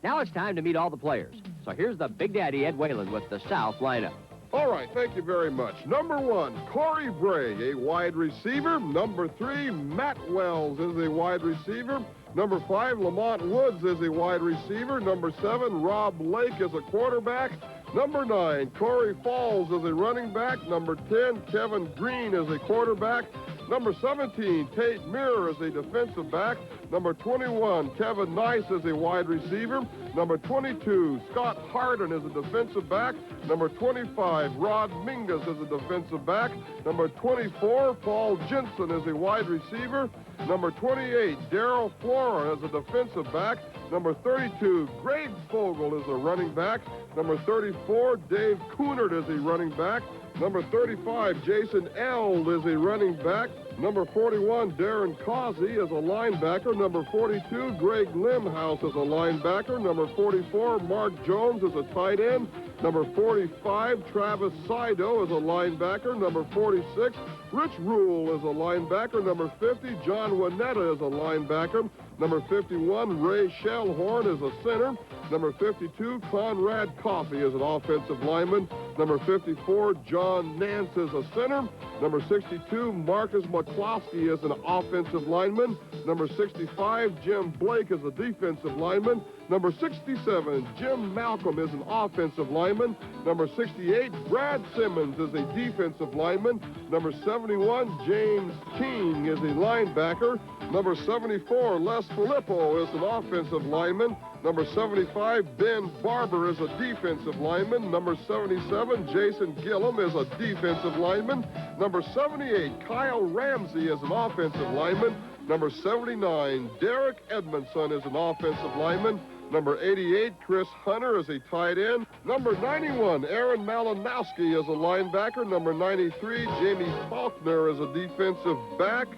Now it's time to meet all the players. So here's the Big Daddy Ed Whalen with the South lineup. All right, thank you very much. Number 1, Corey Bray, a wide receiver. Number 3, Matt Wells is a wide receiver. Number 5, Lamont Woods is a wide receiver. Number 7, Rob Lake is a quarterback. Number 9, Corey Falls is a running back. Number 10, Kevin Green is a quarterback. Number 17, Tate Mirror is a defensive back. Number 21, Kevin Nice is a wide receiver. Number 22, Scott Harden is a defensive back. Number 25, Rod Mingus is a defensive back. Number 24, Paul Jensen is a wide receiver. Number 28, Darrell Flora is a defensive back. Number 32, Greg Fogel is a running back. Number 34, Dave Coonard is a running back. Number 35, Jason Eld is a running back. Number 41, Darren Causey is a linebacker. Number 42, Greg Limhouse is a linebacker. Number 44, Mark Jones is a tight end. Number 45, Travis Sido is a linebacker. Number 46, Rich Rule is a linebacker. Number 50, John Winetta is a linebacker. Number 51, Ray Shellhorn is a center. Number 52, Conrad Coffey is an offensive lineman. Number 54, John Nance is a center. Number 62, Marcus McCloskey is an offensive lineman. Number 65, Jim Blake is a defensive lineman. Number 67, Jim Malcolm is an offensive lineman. Number 68, Brad Simmons is a defensive lineman. Number 71, James King is a linebacker. Number 74, Les Filippo is an offensive lineman. Number 75, Ben Barber is a defensive lineman. Number 77, Jason Gillum is a defensive lineman. Number 78, Kyle Ramsey is an offensive lineman. Number 79, Derek Edmondson is an offensive lineman. Number 88, Chris Hunter is a tight end. Number 91, Aaron Malinowski is a linebacker. Number 93, Jamie Faulkner is a defensive back.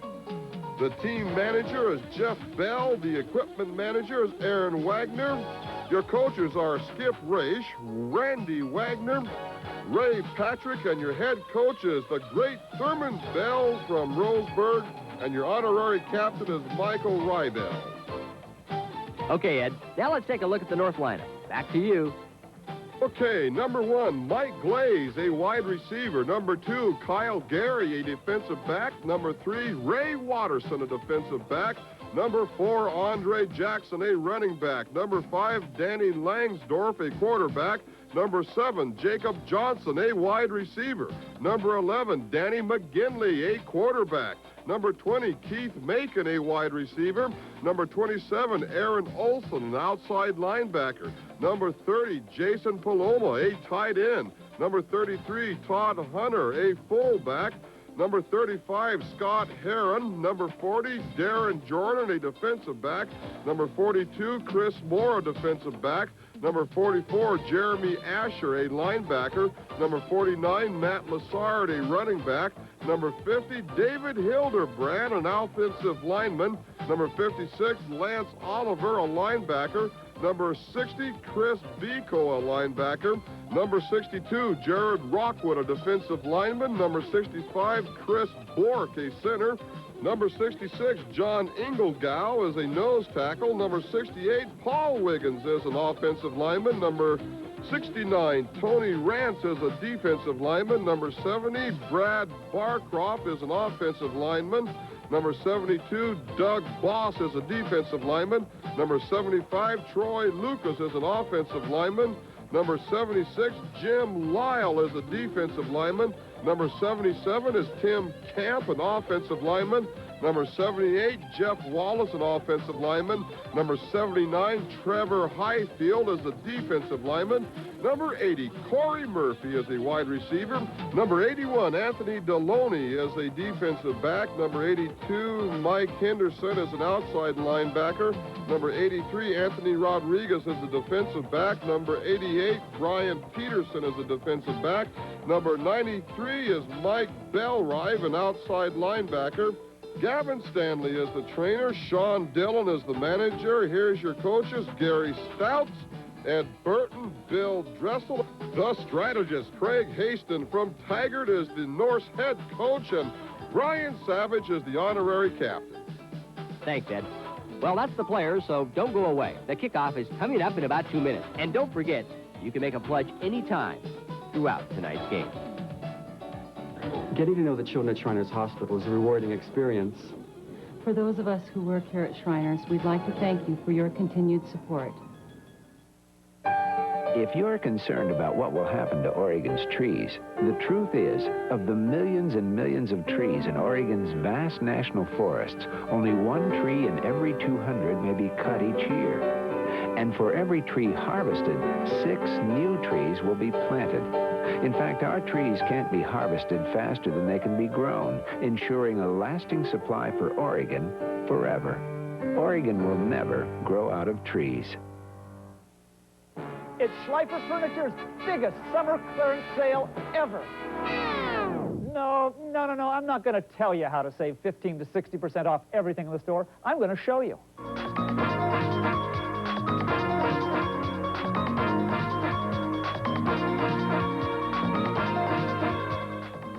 The team manager is Jeff Bell. The equipment manager is Aaron Wagner. Your coaches are Skip Raish, Randy Wagner, Ray Patrick, and your head coach is the great Thurman Bell from Roseburg, and your honorary captain is Michael Rybell. Okay, Ed, now let's take a look at the North lineup. Back to you. Okay, number 1, Mike Glaze, a wide receiver. Number 2, Kyle Gary, a defensive back. Number 3, Ray Watterson, a defensive back. Number 4, Andre Jackson, a running back. Number 5, Danny Langsdorf, a quarterback. Number 7, Jacob Johnson, a wide receiver. Number 11, Danny McGinley, a quarterback. Number 20, Keith Macon, a wide receiver. Number 27, Aaron Olson, an outside linebacker. Number 30, Jason Paloma, a tight end. Number 33, Todd Hunter, a fullback. Number 35, Scott Heron. Number 40, Darren Jordan, a defensive back. Number 42, Chris Moore, a defensive back. Number 44, Jeremy Asher, a linebacker. Number 49, Matt Lassard, a running back. Number 50, David Hildebrand, an offensive lineman. Number 56, Lance Oliver, a linebacker. Number 60, Chris Biko, a linebacker. Number 62, Jared Rockwood, a defensive lineman. Number 65, Chris Bork, a center. Number 66, John Inglegow is a nose tackle. Number 68, Paul Wiggins is an offensive lineman. Number 69, Tony Rance is a defensive lineman. Number 70, Brad Barcroft is an offensive lineman. Number 72, Doug Boss is a defensive lineman. Number 75, Troy Lucas is an offensive lineman. Number 76, Jim Lyle is a defensive lineman. Number 77 is Tim Camp, an offensive lineman. Number 78, Jeff Wallace, an offensive lineman. Number 79, Trevor Highfield is a defensive lineman. Number 80, Corey Murphy is a wide receiver. Number 81, Anthony Deloney is a defensive back. Number 82, Mike Henderson is an outside linebacker. Number 83, Anthony Rodriguez is a defensive back. Number 88, Brian Peterson is a defensive back. Number 93 is Mike Bellrive, an outside linebacker. Gavin Stanley is the trainer. Sean Dillon is the manager. Here's your coaches, Gary Stouts, Ed Burton, Bill Dressel. The strategist, Craig Haston from Taggart, is the Norse head coach, and Brian Savage is the honorary captain. Thanks, Ed. Well, that's the players, so don't go away. The kickoff is coming up in about 2 minutes. And don't forget, you can make a pledge anytime throughout tonight's game. Getting to know the children at Shriners Hospital is a rewarding experience. For those of us who work here at Shriners, we'd like to thank you for your continued support. If you're concerned about what will happen to Oregon's trees, the truth is, of the millions and millions of trees in Oregon's vast national forests, only one tree in every 200 may be cut each year. And for every tree harvested, 6 new trees will be planted. In fact, our trees can't be harvested faster than they can be grown, ensuring a lasting supply for Oregon forever. Oregon will never grow out of trees. It's Schleifer Furniture's biggest summer clearance sale ever. No, I'm not going to tell you how to save 15 to 60% off everything in the store. I'm going to show you.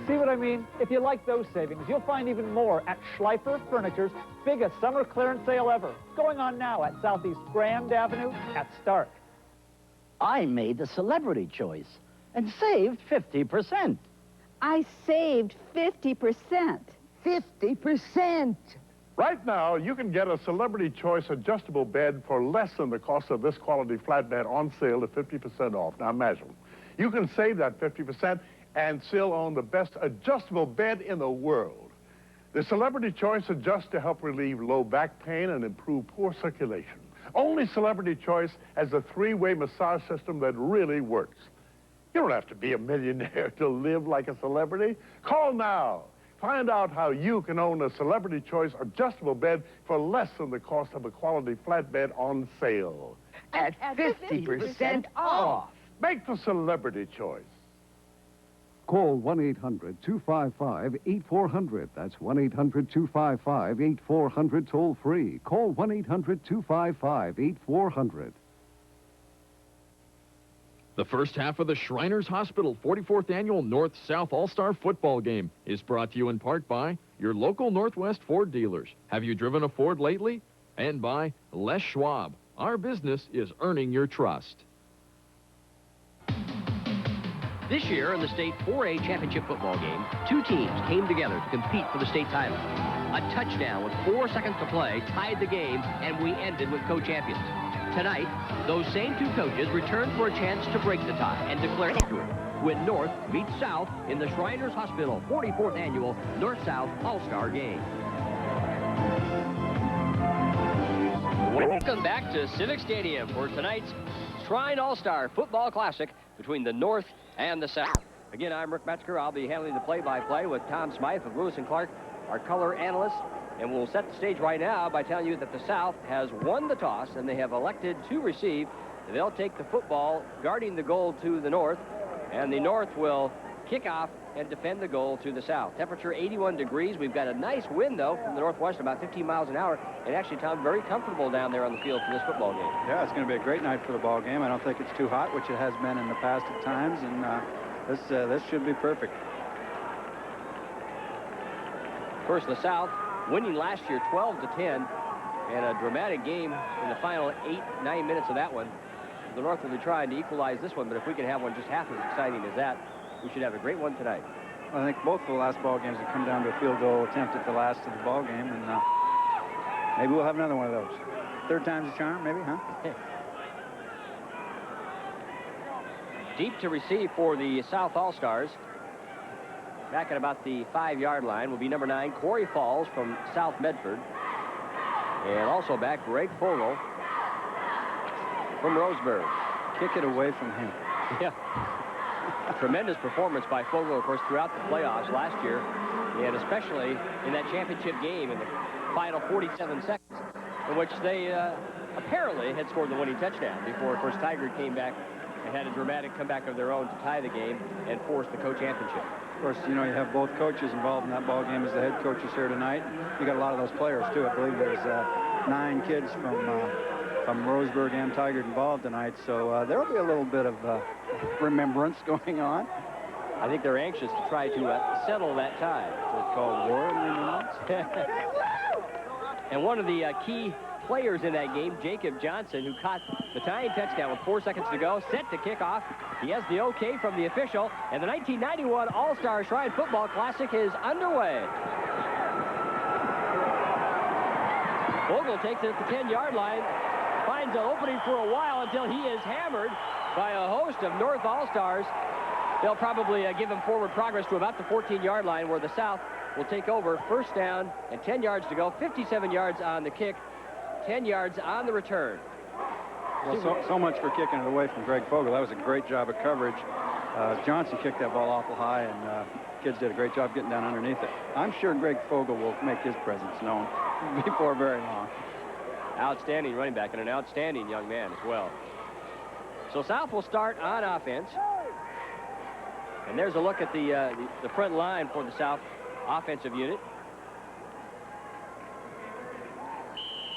See what I mean? If you like those savings, you'll find even more at Schleifer Furniture's biggest summer clearance sale ever. It's going on now at Southeast Grand Avenue at Stark. I made the celebrity choice and saved 50%. I saved 50%. 50%. Right now, you can get a Celebrity Choice adjustable bed for less than the cost of this quality flatbed on sale at 50% off. Now imagine, you can save that 50% and still own the best adjustable bed in the world. The Celebrity Choice adjusts to help relieve low back pain and improve poor circulation. Only Celebrity Choice has a 3-way massage system that really works. You don't have to be a millionaire to live like a celebrity. Call now. Find out how you can own a Celebrity Choice adjustable bed for less than the cost of a quality flatbed on sale. At 50% off. Make the Celebrity Choice. Call 1-800-255-8400. That's 1-800-255-8400 toll free. Call 1-800-255-8400. The first half of the Shriners Hospital 44th Annual North-South All-Star Football Game is brought to you in part by your local Northwest Ford dealers. Have you driven a Ford lately? And by Les Schwab. Our business is earning your trust. This year in the state 4A championship football game, 2 teams came together to compete for the state title. A touchdown with 4 seconds to play tied the game, and we ended with co-champions. Tonight, those same 2 coaches return for a chance to break the tie and declare victory when North meets South in the Shriners Hospital 44th Annual North-South All-Star Game. Welcome back to Civic Stadium for tonight's Shrine All-Star Football Classic between the North and the South. Again, I'm Rick Metzger. I'll be handling the play-by-play with Tom Smythe of Lewis and Clark, our color analyst. And we'll set the stage right now by telling you that the South has won the toss and they have elected to receive. They'll take the football guarding the goal to the North, and the North will kick off and defend the goal to the South. Temperature 81 degrees. We've got a nice wind, though, from the northwest, about 15 miles an hour. And actually, Tom, very comfortable down there on the field for this football game. Yeah, it's going to be a great night for the ball game. I don't think it's too hot, which it has been in the past at times, and this should be perfect. Of course, the South winning last year 12-10, and a dramatic game in the final 8-9 minutes of that one. The North will be trying to equalize this one, but if we can have one just half as exciting as that, we should have a great one tonight. Well, I think both the last ball games have come down to a field goal attempt at the last of the ball game, and maybe we'll have another one of those. Third time's a charm, maybe, huh? Deep to receive for the South All-Stars. Back at about the 5-yard line will be number 9, Corey Falls from South Medford. And also back, Greg Fogel from Roseburg. Kick it away from him. Yeah. Tremendous performance by Fogel, of course, throughout the playoffs last year, and especially in that championship game in the final 47 seconds, in which they apparently had scored the winning touchdown before, of course, Tiger came back and had a dramatic comeback of their own to tie the game and force the co-championship. Of course, you know, you have both coaches involved in that ball game as the head coaches here tonight. You got a lot of those players, too. I believe there's 9 kids from Roseburg and Tiger involved tonight, so there will be a little bit of remembrance going on. I think they're anxious to try to settle that tie. So it's called war and remembrance. And one of the key players in that game. Jacob Johnson, who caught the tying touchdown with 4 seconds to go, set to kick off. He has the okay from the official, and the 1991 All-Star Shrine Football Classic is underway. Vogel takes it at the 10-yard line, finds an opening for a while until he is hammered by a host of North All-Stars. They'll probably give him forward progress to about the 14-yard line, where the South will take over. First down and 10 yards to go. 57 yards on the kick, 10 yards on the return. Well, so much for kicking it away from Greg Fogel. That was a great job of coverage. Johnson kicked that ball awful high, and kids did a great job getting down underneath it. I'm sure Greg Fogel will make his presence known before very long. Outstanding running back and an outstanding young man as well. So South will start on offense. And there's a look at the front line for the South offensive unit.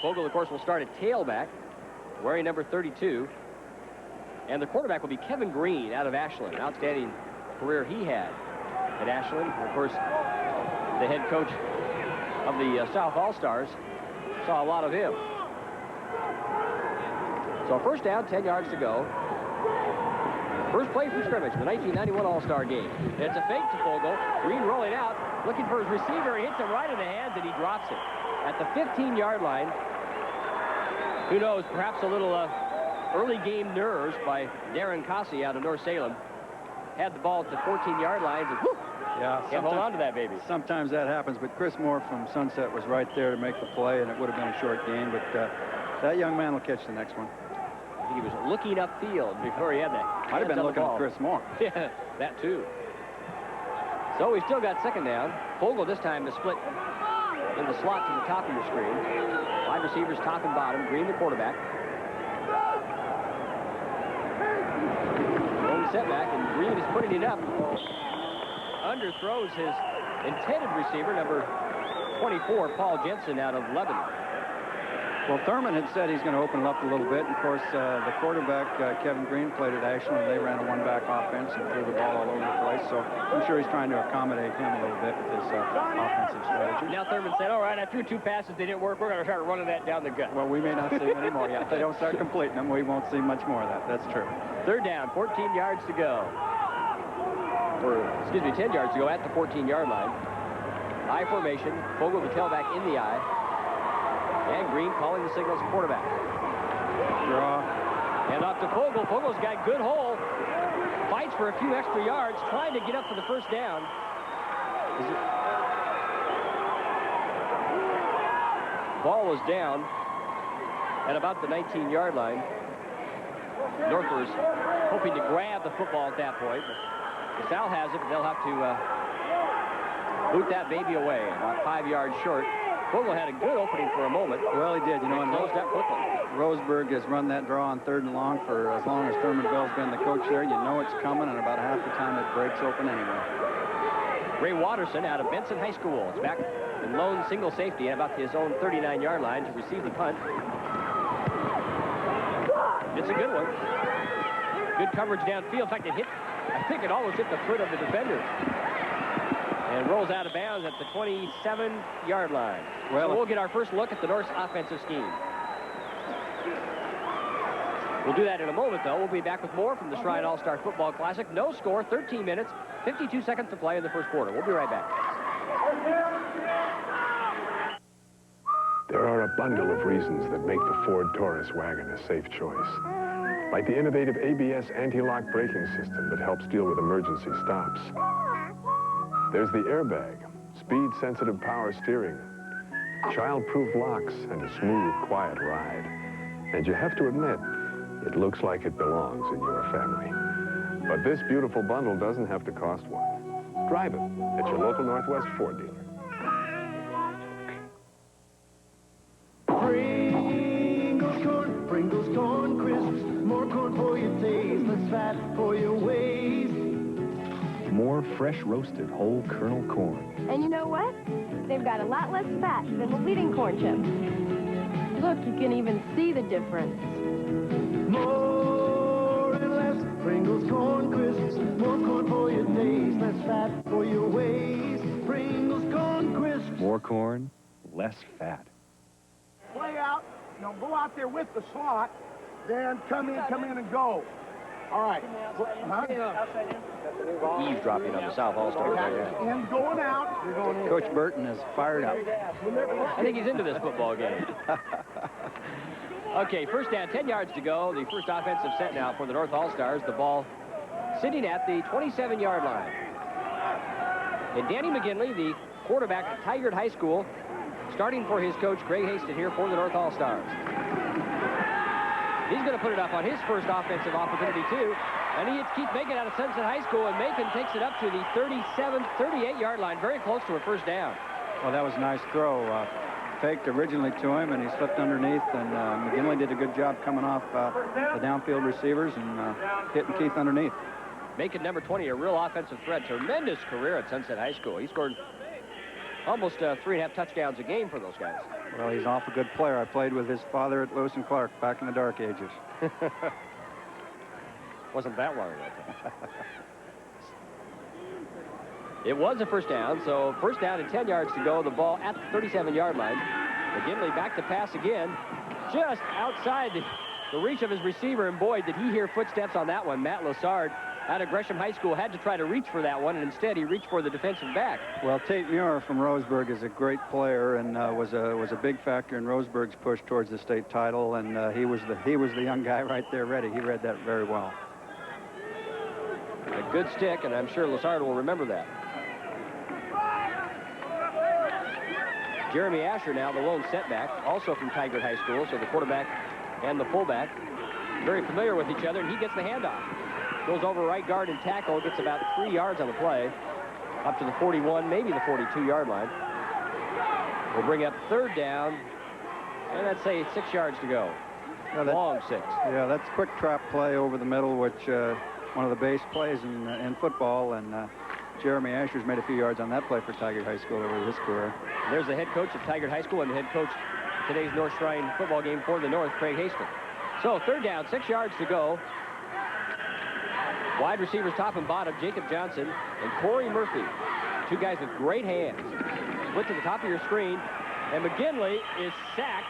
Vogel, of course, will start at tailback, wearing number 32. And the quarterback will be Kevin Green out of Ashland. An outstanding career he had at Ashland. Of course, the head coach of the South All-Stars saw a lot of him. So first down, 10 yards to go. First play from scrimmage, the 1991 All-Star game. It's a fake to Vogel. Green rolling out, looking for his receiver. He hits him right in the hands, and he drops it. At the 15-yard line, who knows, perhaps a little early game nerves by Darren Cossey out of North Salem. Had the ball at the 14-yard line, and whoop, can't hold on to that baby. Sometimes that happens, but Chris Moore from Sunset was right there to make the play, and it would have been a short game, but that young man will catch the next one. I think he was looking upfield before he had that. Might have been looking at Chris Moore. Yeah, that too. So we still got second down. Vogel this time to split in the slot to the top of your screen. Wide receivers top and bottom. Green the quarterback. Long setback, and Green is putting it up. Underthrows his intended receiver, number 24, Paul Jensen out of Lebanon. Well, Thurman had said he's going to open it up a little bit. And of course, the quarterback, Kevin Green, played at Ashland, and they ran a one-back offense and threw the ball all over the place. So I'm sure he's trying to accommodate him a little bit with his offensive strategy. Now Thurman said, all right, I threw 2 passes. They didn't work. We're going to start running that down the gut. Well, we may not see many more yet. If they don't start completing them, we won't see much more of that. That's true. Third down, 14 yards to go. Or, excuse me, 10 yards to go at the 14-yard line. I formation. Vogel the tailback in the eye. And Green calling the signals quarterback. Draw. And off to Vogel. Vogel's got good hole. Fights for a few extra yards, trying to get up for the first down. Ball is down at about the 19-yard line. Northers hoping to grab the football at that point. But the South has it, but they'll have to boot that baby away. About 5 yards short. Vogel had a good opening for a moment. Well, he did. You know, and closed up quickly. Roseburg has run that draw on 3rd and long for as long as Thurman Bell's been the coach there. You know it's coming, and about half the time it breaks open anyway. Ray Watterson out of Benson High School. It's back in lone single safety at about his own 39-yard line to receive the punt. It's a good one. Good coverage downfield. In fact, I think it almost hit the foot of the defender. And rolls out of bounds at the 27-yard line. Well, so we'll get our first look at the North's offensive scheme. We'll do that in a moment, though. We'll be back with more from the Shrine All-Star Football Classic. No score, 13 minutes, 52 seconds to play in the first quarter. We'll be right back. There are a bundle of reasons that make the Ford Taurus wagon a safe choice. Like the innovative ABS anti-lock braking system that helps deal with emergency stops. There's the airbag, speed-sensitive power steering, child-proof locks, and a smooth, quiet ride. And you have to admit, it looks like it belongs in your family. But this beautiful bundle doesn't have to cost one. Drive it at your local Northwest Ford dealer. Pringles corn crisps, more corn for your taste, less fat for your waist. More fresh roasted whole kernel corn. And you know what? They've got a lot less fat than the leading corn chips. Look, you can even see the difference. More and less Pringles corn crisps, more corn for your taste, less fat for your waist. Pringles corn crisps. More corn, less fat. Play out, No, go out there with the slot, then come in and go. All right. Eavesdropping on the South All-Star. And going out. Coach Burton is fired up. I think he's into this football game. Okay, first down, 10 yards to go. The first offensive set now for the North All-Stars. The ball sitting at the 27-yard line. And Danny McGinley, the quarterback at Tigard High School, starting for his coach, Greg Haston, here for the North All-Stars. He's going to put it up on his first offensive opportunity, too. And he hits Keith Macon out of Sunset High School, and Macon takes it up to the 38-yard line, very close to a first down. Well, that was a nice throw. Faked originally to him, and he slipped underneath, and McGinley did a good job coming off the downfield receivers and hitting Keith underneath. Macon, number 20, a real offensive threat. Tremendous career at Sunset High School. He scored almost 3.5 touchdowns a game for those guys. Well, he's an awful good player. I played with his father at Lewis and Clark back in the dark ages. Wasn't that long ago. It was a first down, so first down and 10 yards to go. The ball at the 37-yard line. McGinley back to pass again, just outside the reach of his receiver, and boy, did he hear footsteps on that one. Matt Lassard out of Gresham High School had to try to reach for that one, and instead he reached for the defensive back. Well, Tate Muir from Roseburg is a great player and was a big factor in Roseburg's push towards the state title, and he was the young guy right there ready. He read that very well. A good stick, and I'm sure Lassard will remember that. Jeremy Asher now the lone setback, also from Tigard High School, so the quarterback and the fullback very familiar with each other, and he gets the handoff. Goes over right guard and tackle, gets about 3 yards on the play, up to the 41, maybe the 42-yard line. We'll bring up third down, and let's say 6 yards to go. Long 6. Yeah, that's a quick trap play over the middle, which one of the base plays in football, and Jeremy Asher's made a few yards on that play for Tigard High School over his career. And there's the head coach of Tigard High School and the head coach today's North Shrine football game for the North, Craig Haston. So third down, 6 yards to go. Wide receivers top and bottom, Jacob Johnson and Corey Murphy. Two guys with great hands. Split to the top of your screen, and McGinley is sacked.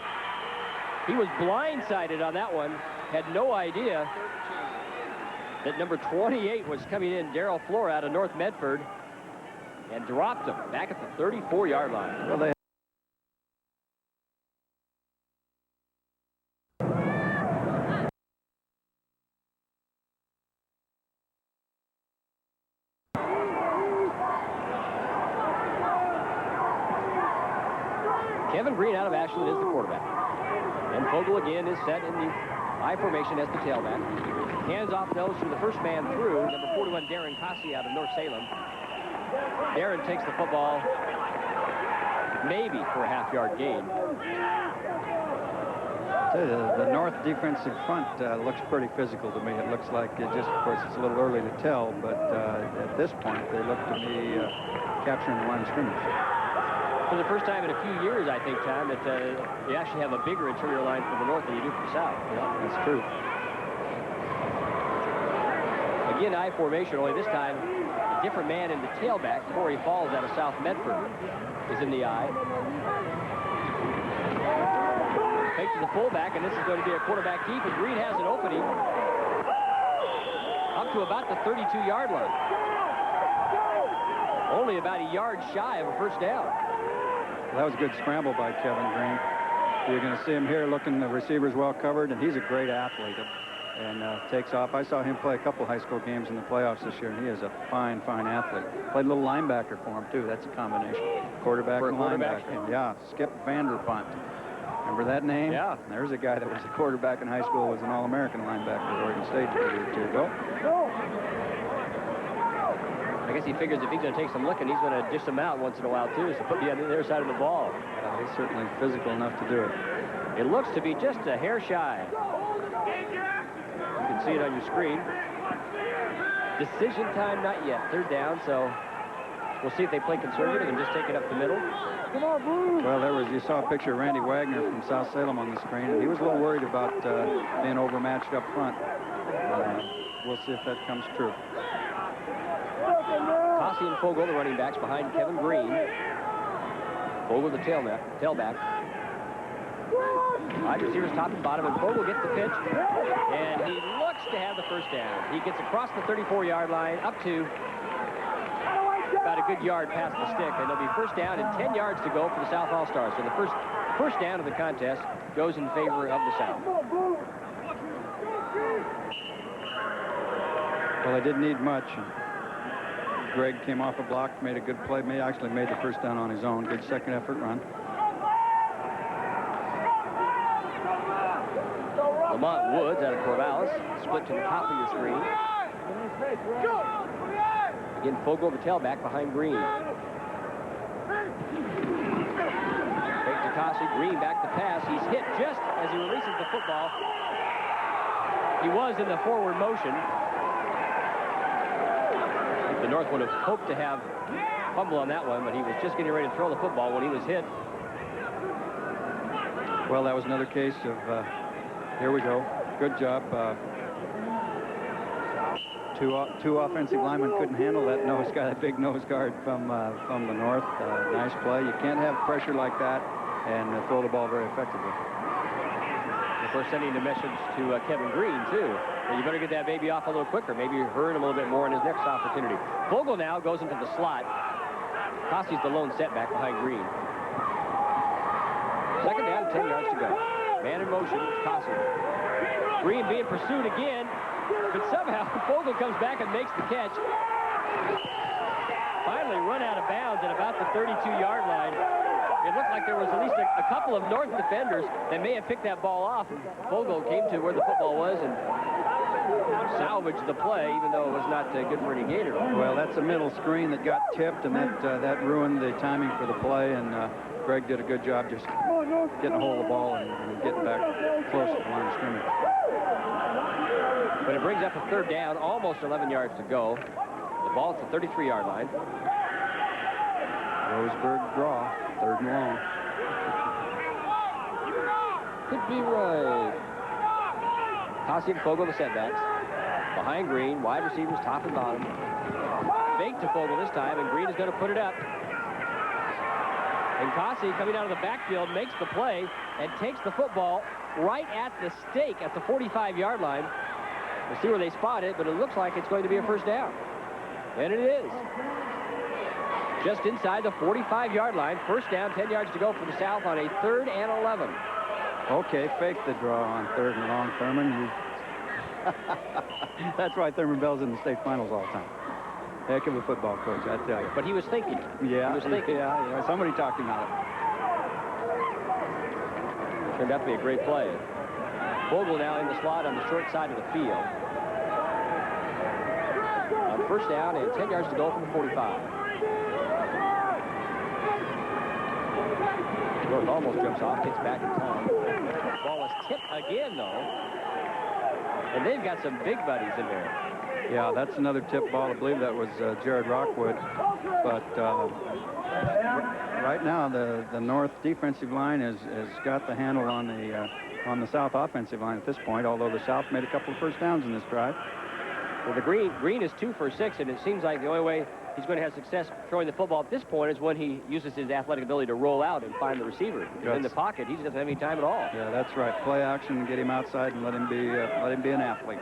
He was blindsided on that one, had no idea that number 28 was coming in, Darrell Flora out of North Medford, and dropped him back at the 34-yard line. Well, Kevin Green out of Ashland is the quarterback. And Fogel again is set in the I formation as the tailback. Hands off nose to the first man through, number 41, Darren Cossey out of North Salem. Darren takes the football, maybe for a half-yard gain. The North defensive front looks pretty physical to me. It looks like of course, it's a little early to tell, but at this point, they look to be capturing the line of scrimmage. For the first time in a few years, I think, Tom, that you actually have a bigger interior line for the North than you do for the South. Yeah, that's true. Again, I formation, only this time, a different man in the tailback. Corey Falls out of South Medford is in the I. Fake to the fullback, and this is going to be a quarterback keep, and Green has an opening up to about the 32-yard line. Only about a yard shy of a first down. Well, that was a good scramble by Kevin Green. You're going to see him here looking, the receiver's well covered, and he's a great athlete and takes off. I saw him play a couple high school games in the playoffs this year, and he is a fine, fine athlete. Played a little linebacker for him, too. That's a combination. Quarterback and linebacker. Yeah, Skip Vanderpunt. Remember that name? Yeah. There's a guy that was a quarterback in high school, was an All-American linebacker at Oregon State a year or two ago. I guess he figures if he's going to take some licking, he's going to dish them out once in a while, too, so put me on the other side of the ball. He's certainly physical enough to do it. It looks to be just a hair shy. You can see it on your screen. Decision time, not yet. Third down, so we'll see if they play conservative and just take it up the middle. Come on, Blue! Well, you saw a picture of Randy Wagner from South Salem on the screen, and he was a little worried about being overmatched up front. We'll see if that comes true. Cossey and Fogel, the running backs, behind Kevin Green. Fogel, the tailback. Wide receivers top and bottom, and Fogel gets the pitch, and he looks to have the first down. He gets across the 34-yard line up to about a good yard past the stick, and there'll be first down and 10 yards to go for the South All-Stars. So the first down of the contest goes in favor of the South. Well, they didn't need much. Greg came off a block, made a good play, actually made the first down on his own. Good second effort run. Lamont Woods out of Corvallis, split to the top of your screen. Again, Fogel, the tailback behind Green. Fake to Kasi, Green back to pass. He's hit just as he releases the football. He was in the forward motion. The North would have hoped to have fumble on that one, but he was just getting ready to throw the football when he was hit. Well, that was another case of, here we go. Good job. Two offensive linemen couldn't handle that nose guard, that big nose guard from the North. Nice play. You can't have pressure like that and throw the ball very effectively. Of course, sending a message to Kevin Green, too. Well, you better get that baby off a little quicker. Maybe you're hurrying him a little bit more in his next opportunity. Fogel now goes into the slot. Kasi's the lone setback behind Green. Second down, 10 yards to go. Man in motion, Kasi. Green being pursued again, but somehow Fogel comes back and makes the catch. Finally run out of bounds at about the 32-yard line. It looked like there was at least a couple of North defenders that may have picked that ball off. Fogel came to where the football was and salvaged the play, even though it was not good for any gator. Well, that's a middle screen that got tipped, and that ruined the timing for the play, and Greg did a good job just getting a hold of the ball and getting back close to the line of scrimmage. But it brings up a third down, almost 11 yards to go. The ball at the 33-yard line. Roseburg draw, third and long. Could be right. Kasi and Fogel, the setbacks. Behind Green, wide receivers top and bottom. Fake to Fogel this time, and Green is going to put it up. And Kasi, coming out of the backfield, makes the play and takes the football right at the stake at the 45-yard line. We'll see where they spot it, but it looks like it's going to be a first down. And it is. Just inside the 45-yard line. First down, 10 yards to go for the South on a 3rd and 11. Okay, fake the draw on 3rd and long, Thurman. That's why Thurman Bell's in the state finals all the time. Heck of a football coach, I tell you. But he was thinking. Yeah, he was thinking. Yeah, somebody talked him out of it. Turned out to be a great play. Fogel now in the slot on the short side of the field. On first down and 10 yards to go from the 45. North almost jumps off, gets back in time. The ball is tipped again, though. And they've got some big buddies in there. Yeah, that's another tip ball. I believe that was Jared Rockwood. But right now, the North defensive line has got the handle on the South offensive line at this point, although the South made a couple of first downs in this drive. Well, the Green is 2 for 6, and it seems like the only way he's going to have success throwing the football at this point is when he uses his athletic ability to roll out and find the receiver. Because in the pocket, he just doesn't have any time at all. Yeah, that's right. Play action, get him outside, and let him be an athlete.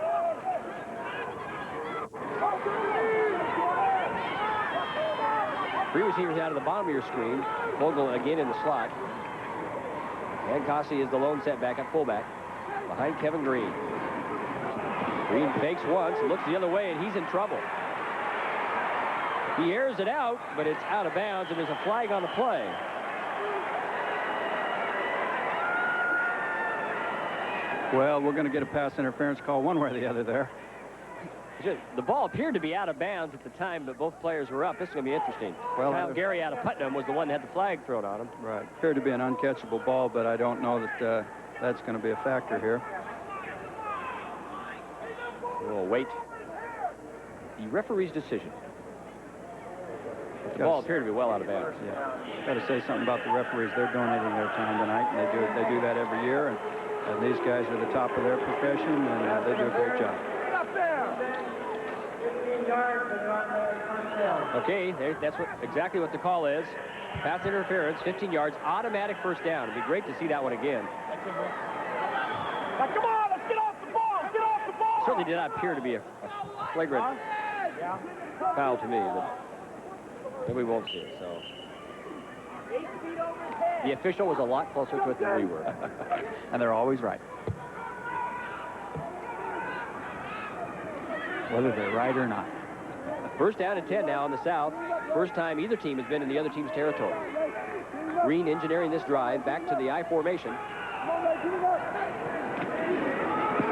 Three receivers out of the bottom of your screen. Fogel again in the slot. And Kasi is the lone setback at fullback behind Kevin Green. Green fakes once, looks the other way, and he's in trouble. He airs it out, but it's out of bounds, and there's a flag on the play. Well, we're going to get a pass interference call one way or the other there. The ball appeared to be out of bounds at the time that both players were up. This is going to be interesting. Well, Kyle Gary out of Putnam was the one that had the flag thrown on him. Right. Appeared to be an uncatchable ball, but I don't know that that's going to be a factor here. We'll wait. The referee's decision. The ball appeared to be well out of bounds. Yeah. Got to say something about the referees. They're donating their time tonight, and they do that every year. And these guys are the top of their profession, and they do a great job. Okay, that's exactly what the call is. Pass interference, 15 yards, automatic first down. It'd be great to see that one again. Now, come on, let's get off the ball. Get off the ball. Certainly did not appear to be a flagrant foul to me, but we won't see it. So the official was a lot closer to it than we were. And they're always right. Whether they're right or not. First down and 10 now in the South. First time either team has been in the other team's territory. Green engineering this drive back to the I formation.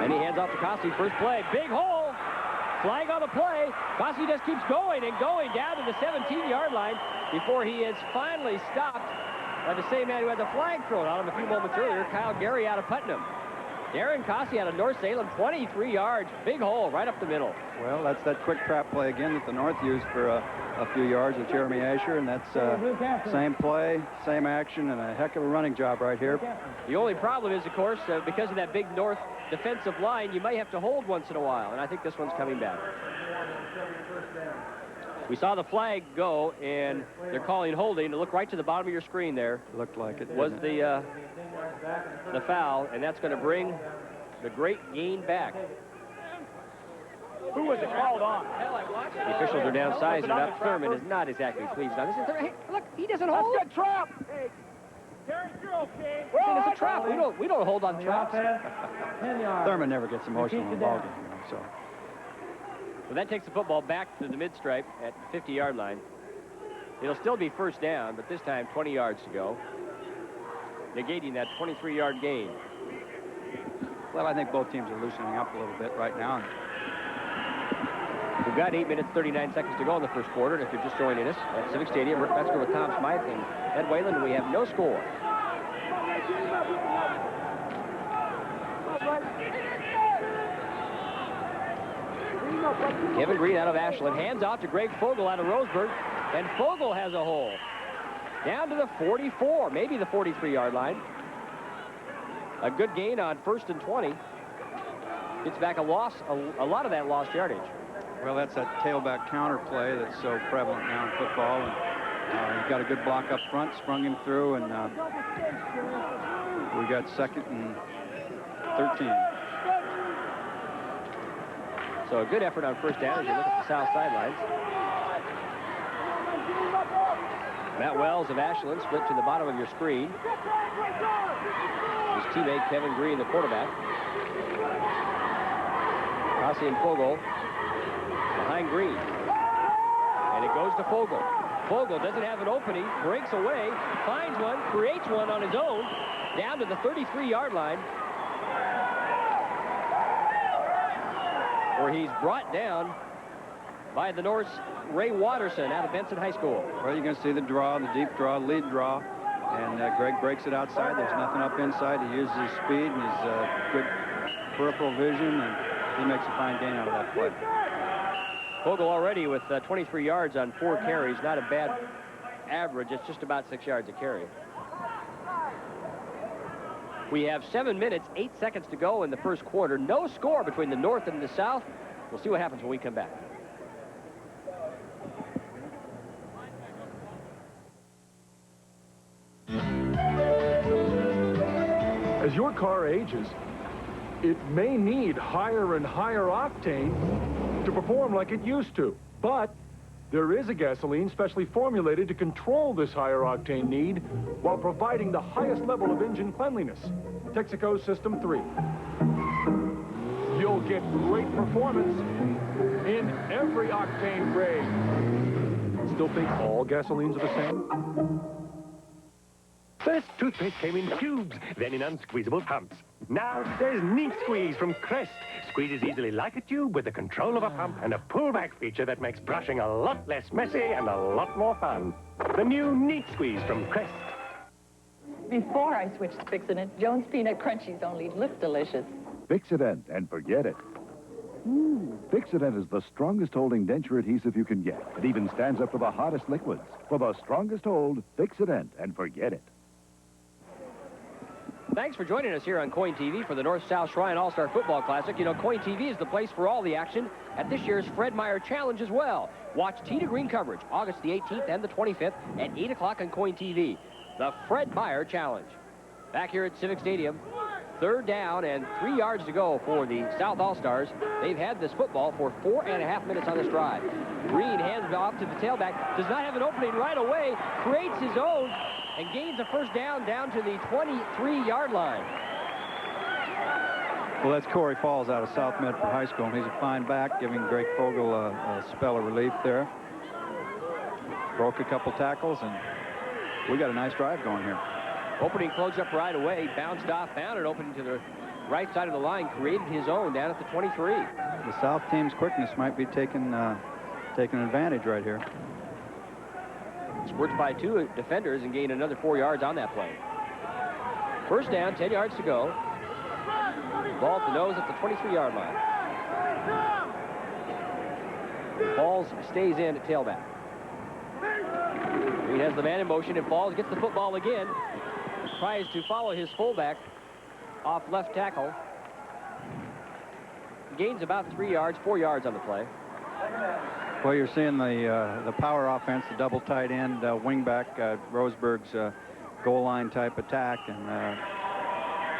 And he hands off to Cossey. First play, big hole. Flag on the play. Cossey just keeps going and going down to the 17-yard line before he is finally stopped by the same man who had the flag thrown on him a few moments earlier, Kyle Gary out of Putnam. Darren Cossey out of North Salem, 23 yards, big hole right up the middle. Well, that's that quick trap play again that the North used for a few yards with Jeremy Asher, and that's same play, same action, and a heck of a running job right here. The only problem is, of course, because of that big North defensive line, you may have to hold once in a while, and I think this one's coming back. We saw the flag go, and they're calling holding. To look right to the bottom of your screen there. Looked like it. Was the foul, and that's going to bring the great gain back. Who was it called on? The officials are downsizing it up. Thurman is not exactly pleased on this. Hey, look, he doesn't hold. That's a trap. Hey, Terrence, you're okay. It's a trap. We don't hold on traps. Thurman never gets emotional in the ball game, so. So that takes the football back to the mid-stripe at the 50-yard line. It'll still be first down, but this time 20 yards to go, negating that 23-yard gain. Well, I think both teams are loosening up a little bit right now. We've got 8 minutes, 39 seconds to go in the first quarter, and if you're just joining us at Civic Stadium, Rick Metzger with Tom Smythe and Ed Whalen, and we have no score. Kevin Green out of Ashland, hands off to Greg Fogel out of Roseburg, and Fogel has a hole. Down to the 44, maybe the 43-yard line. A good gain on 1st and 20. Gets back a lot of that lost yardage. Well, that's that tailback counter play that's so prevalent now in football. And he's got a good block up front, sprung him through, and we got 2nd and 13. So a good effort on first down as you look at the south sidelines. Matt Wells of Ashland split to the bottom of your screen. His teammate Kevin Green, the quarterback. Cossey and Fogel behind Green. And it goes to Fogel. Fogel doesn't have an opening, breaks away, finds one, creates one on his own, down to the 33-yard line, where he's brought down by the North's Ray Watterson out of Benson High School. Well, you can see the draw, the deep draw, lead draw, and Greg breaks it outside. There's nothing up inside. He uses his speed and his good peripheral vision, and he makes a fine gain out of that play. Fogel already with 23 yards on 4 carries. Not a bad average. It's just about 6 yards a carry. We have 7 minutes, 8 seconds to go in the first quarter. No score between the North and the South. We'll see what happens when we come back. As your car ages, it may need higher and higher octane to perform like it used to. But there is a gasoline specially formulated to control this higher octane need while providing the highest level of engine cleanliness. Texaco System 3. You'll get great performance in every octane grade. Still think all gasolines are the same? First, toothpaste came in tubes, then in unsqueezable pumps. Now, there's Neat Squeeze from Crest. Squeezes easily like a tube with the control of a pump and a pullback feature that makes brushing a lot less messy and a lot more fun. The new Neat Squeeze from Crest. Before I switched to Fix-It, Jones Peanut Crunchies only look delicious. Fix-It and forget it. Fix-It is the strongest holding denture adhesive you can get. It even stands up to the hottest liquids. For the strongest hold, Fix-It and forget it. Thanks for joining us here on Coin TV for the North-South Shrine All-Star Football Classic. You know, Coin TV is the place for all the action at this year's Fred Meyer Challenge as well. Watch Tee to Green coverage August the 18th and the 25th at 8 o'clock on Coin TV. The Fred Meyer Challenge. Back here at Civic Stadium, 3rd down and 3 yards to go for the South All-Stars. They've had this football for 4.5 minutes on this drive. Green hands it off to the tailback. Does not have an opening right away. Creates his own and gains a first down to the 23-yard line. Well, that's Corey Falls out of South Medford High School, and he's a fine back, giving Greg Fogel a spell of relief there. Broke a couple tackles, and we got a nice drive going here. Opening closed up right away, bounced off, found it opening to the right side of the line, created his own down at the 23. The South team's quickness might be taking advantage right here. Squirts by 2 defenders and gained another 4 yards on that play. First down, 10 yards to go. Ball at the nose at the 23-yard line. Falls stays in at tailback. Green has the man in motion, and Falls gets the football again. Tries to follow his fullback off left tackle. Gains about 3 yards, 4 yards on the play. Well, you're seeing the power offense, the double tight end, wingback, Roseburg's goal line type attack, and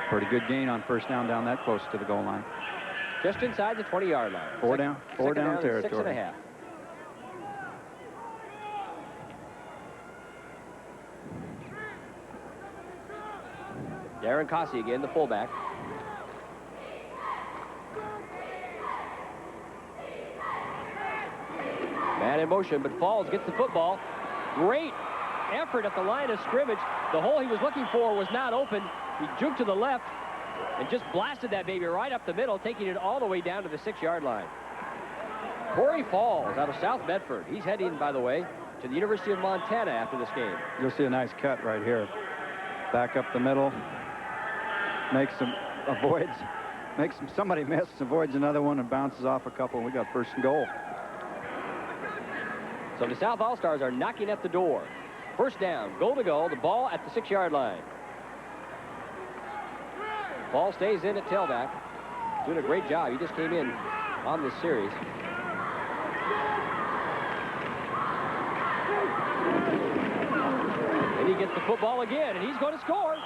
pretty good gain on first down that close to the goal line. Just inside the 20-yard line. Four down territory. 6.5. Darren Cossey again, the fullback. Man in motion, but Falls gets the football. Great effort at the line of scrimmage. The hole he was looking for was not open. He juked to the left and just blasted that baby right up the middle, taking it all the way down to the 6-yard line. Corey Falls out of South Medford. He's heading, by the way, to the University of Montana after this game. You'll see a nice cut right here. Back up the middle. Somebody misses, avoids another one, and bounces off a couple, and we got first and goal. So the South All-Stars are knocking at the door. First down, goal to go, the ball at the 6-yard line. Ball stays in at tailback. Doing a great job. He just came in on this series. And he gets the football again, and he's going to score.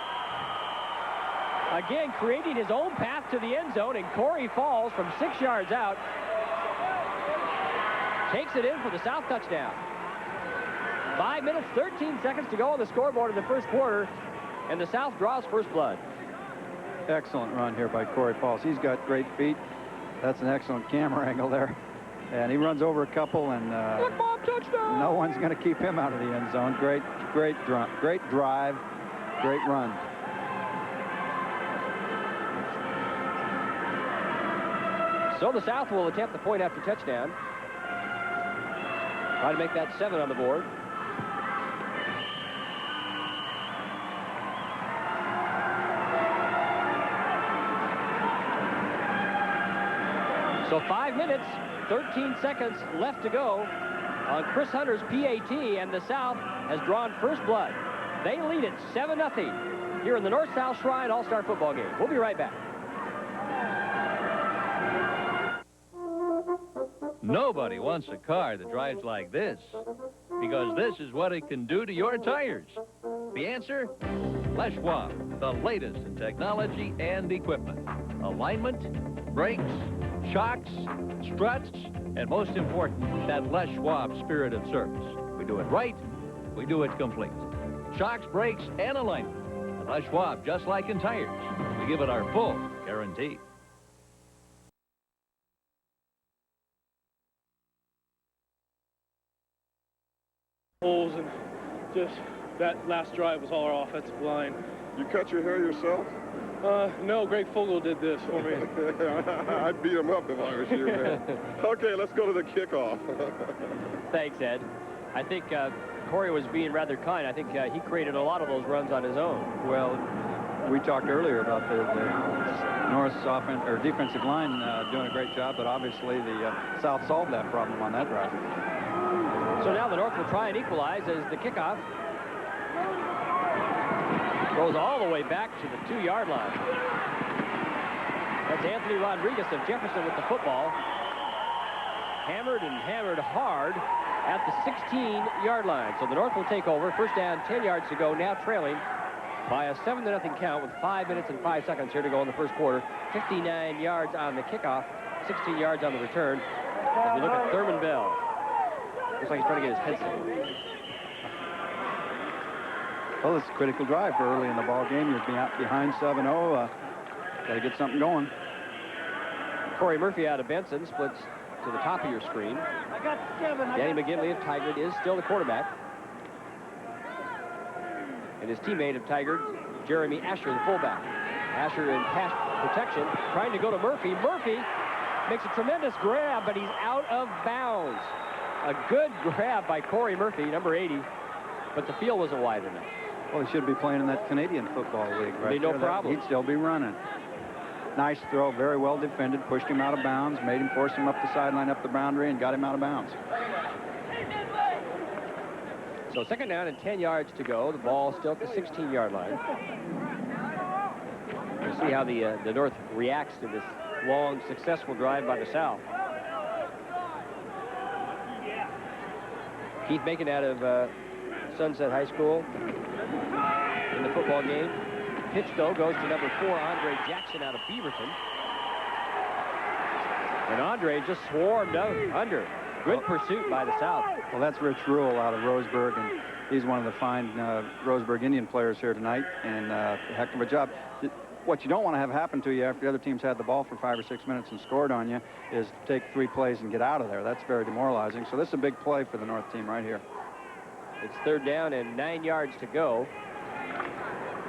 Again, creating his own path to the end zone, and Corey Falls from 6 yards out takes it in for the South touchdown. 5 minutes, 13 seconds to go on the scoreboard in the first quarter, and the South draws first blood. Excellent run here by Corey Falls. He's got great feet. That's an excellent camera angle there. And he runs over a couple, and no one's going to keep him out of the end zone. Great drive, great run. So the South will attempt the point after touchdown. Try to make that 7 on the board. So 5 minutes, 13 seconds left to go on Chris Hunter's PAT, and the South has drawn first blood. They lead it 7-0 here in the North-South Shrine All-Star Football game. We'll be right back. Nobody wants a car that drives like this, because this is what it can do to your tires. The answer? Les Schwab, the latest in technology and equipment. Alignment, brakes, shocks, struts, and most important, that Les Schwab spirit of service. We do it right, we do it complete. Shocks, brakes, and alignment. And Les Schwab, just like in tires, we give it our full guarantee. Holes, and just that last drive was all our offensive line. You cut your hair yourself? No, Greg Fogel did this for me. I'd beat him up if I was you, man. Okay, let's go to the kickoff. Thanks, Ed. I think Corey was being rather kind. I think he created a lot of those runs on his own. Well, we talked earlier about the North's defensive line doing a great job, but obviously the South solved that problem on that drive. So now the North will try and equalize as the kickoff. Goes all the way back to the 2-yard line. That's Anthony Rodriguez of Jefferson with the football. Hammered and hammered hard at the 16-yard line. So the North will take over. First down, 10 yards to go, now trailing by a 7-0 count with 5 minutes and 5 seconds here to go in the first quarter. 59 yards on the kickoff, 16 yards on the return. As we look at Thurman Bell. Looks like he's trying to get his headset. Well, it's a critical drive for early in the ball game. You're behind 7-0. Got to get something going. Corey Murphy out of Benson splits to the top of your screen. I got 7. Danny McGinley of Tigard is still the quarterback. And his teammate of Tigard, Jeremy Asher, the fullback. Asher in pass protection, trying to go to Murphy. Murphy makes a tremendous grab, but he's out of bounds. A good grab by Corey Murphy, number 80, but the field wasn't wide enough. Well, he should be playing in that Canadian Football League right Be no there. problem. He'd still be running. Nice throw, very well defended, pushed him out of bounds, made him force him up the sideline, up the boundary, and got him out of bounds. So second down and 10 yards to go. The ball still at the 16-yard line. We'll see how the North reacts to this long, successful drive by the South. Keith Bacon out of Sunset High School in the football game. Pitch, though, goes to number 4, Andre Jackson out of Beaverton. And Andre just swarmed out under. Good pursuit by the South. Well, that's Rich Rule out of Roseburg, and he's one of the fine Roseburg Indian players here tonight, and a heck of a job. What you don't want to have happen to you after the other team's had the ball for 5 or 6 minutes and scored on you is take 3 plays and get out of there. That's very demoralizing. So this is a big play for the North team right here. It's third down and 9 yards to go.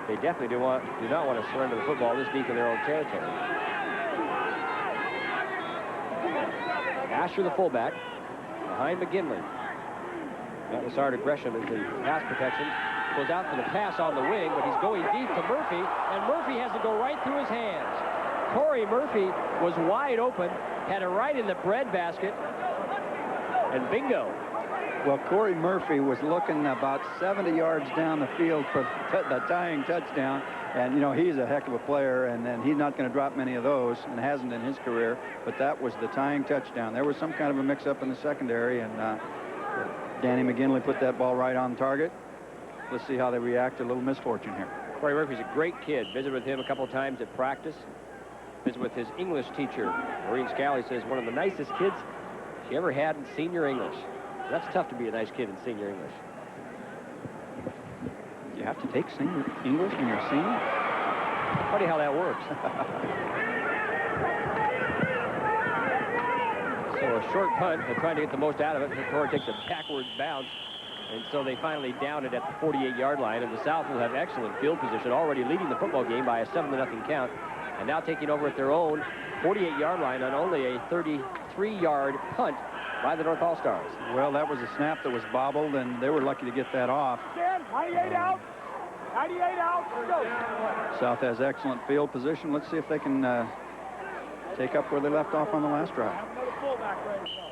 They definitely do not want to surrender the football this deep in their own territory. Asher, the fullback, behind McGinley. Atlasard Gresham is in pass protection. Goes out for the pass on the wing, but he's going deep to Murphy, and Murphy has to go right through his hands. Corey Murphy was wide open, had it right in the breadbasket, and bingo. Well, Corey Murphy was looking about 70 yards down the field for the tying touchdown. And, you know, he's a heck of a player, and then he's not going to drop many of those, and hasn't in his career. But that was the tying touchdown. There was some kind of a mix-up in the secondary, and Danny McGinley put that ball right on target. Let's see how they react to a little misfortune here. Corey Murphy's a great kid. Visited with him a couple of times at practice. Visited with his English teacher. Maureen Scally says one of the nicest kids she ever had in senior English. That's tough to be a nice kid in senior English. You have to take senior English when you're senior? Funny how that works. So a short punt. They're trying to get the most out of it. Torrey takes a backwards bounce. And so they finally down it at the 48-yard line. And the South will have excellent field position, already leading the football game by a 7-0 count. And now taking over at their own 48-yard line on only a 33-yard punt by the North All-Stars. Well, that was a snap that was bobbled, and they were lucky to get that off. 98 out. 98 out. Let's go. South has excellent field position. Let's see if they can take up where they left off on the last drive. Another fullback ready to go.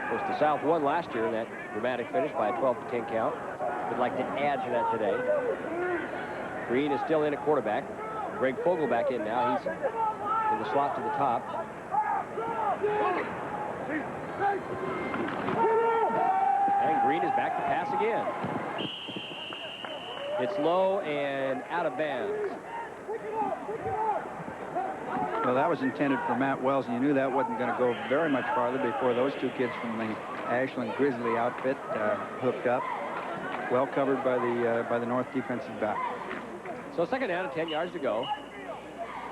Of course, the South won last year in that dramatic finish by a 12-10 count. Would like to add to that today. Green is still in at quarterback. Greg Fogel back in now. He's in the slot to the top. And Green is back to pass again. It's low and out of bounds. Well, that was intended for Matt Wells, and you knew that wasn't going to go very much farther before those two kids from the Ashland Grizzly outfit hooked up. Well covered by the North defensive back. So second down and 10 yards to go.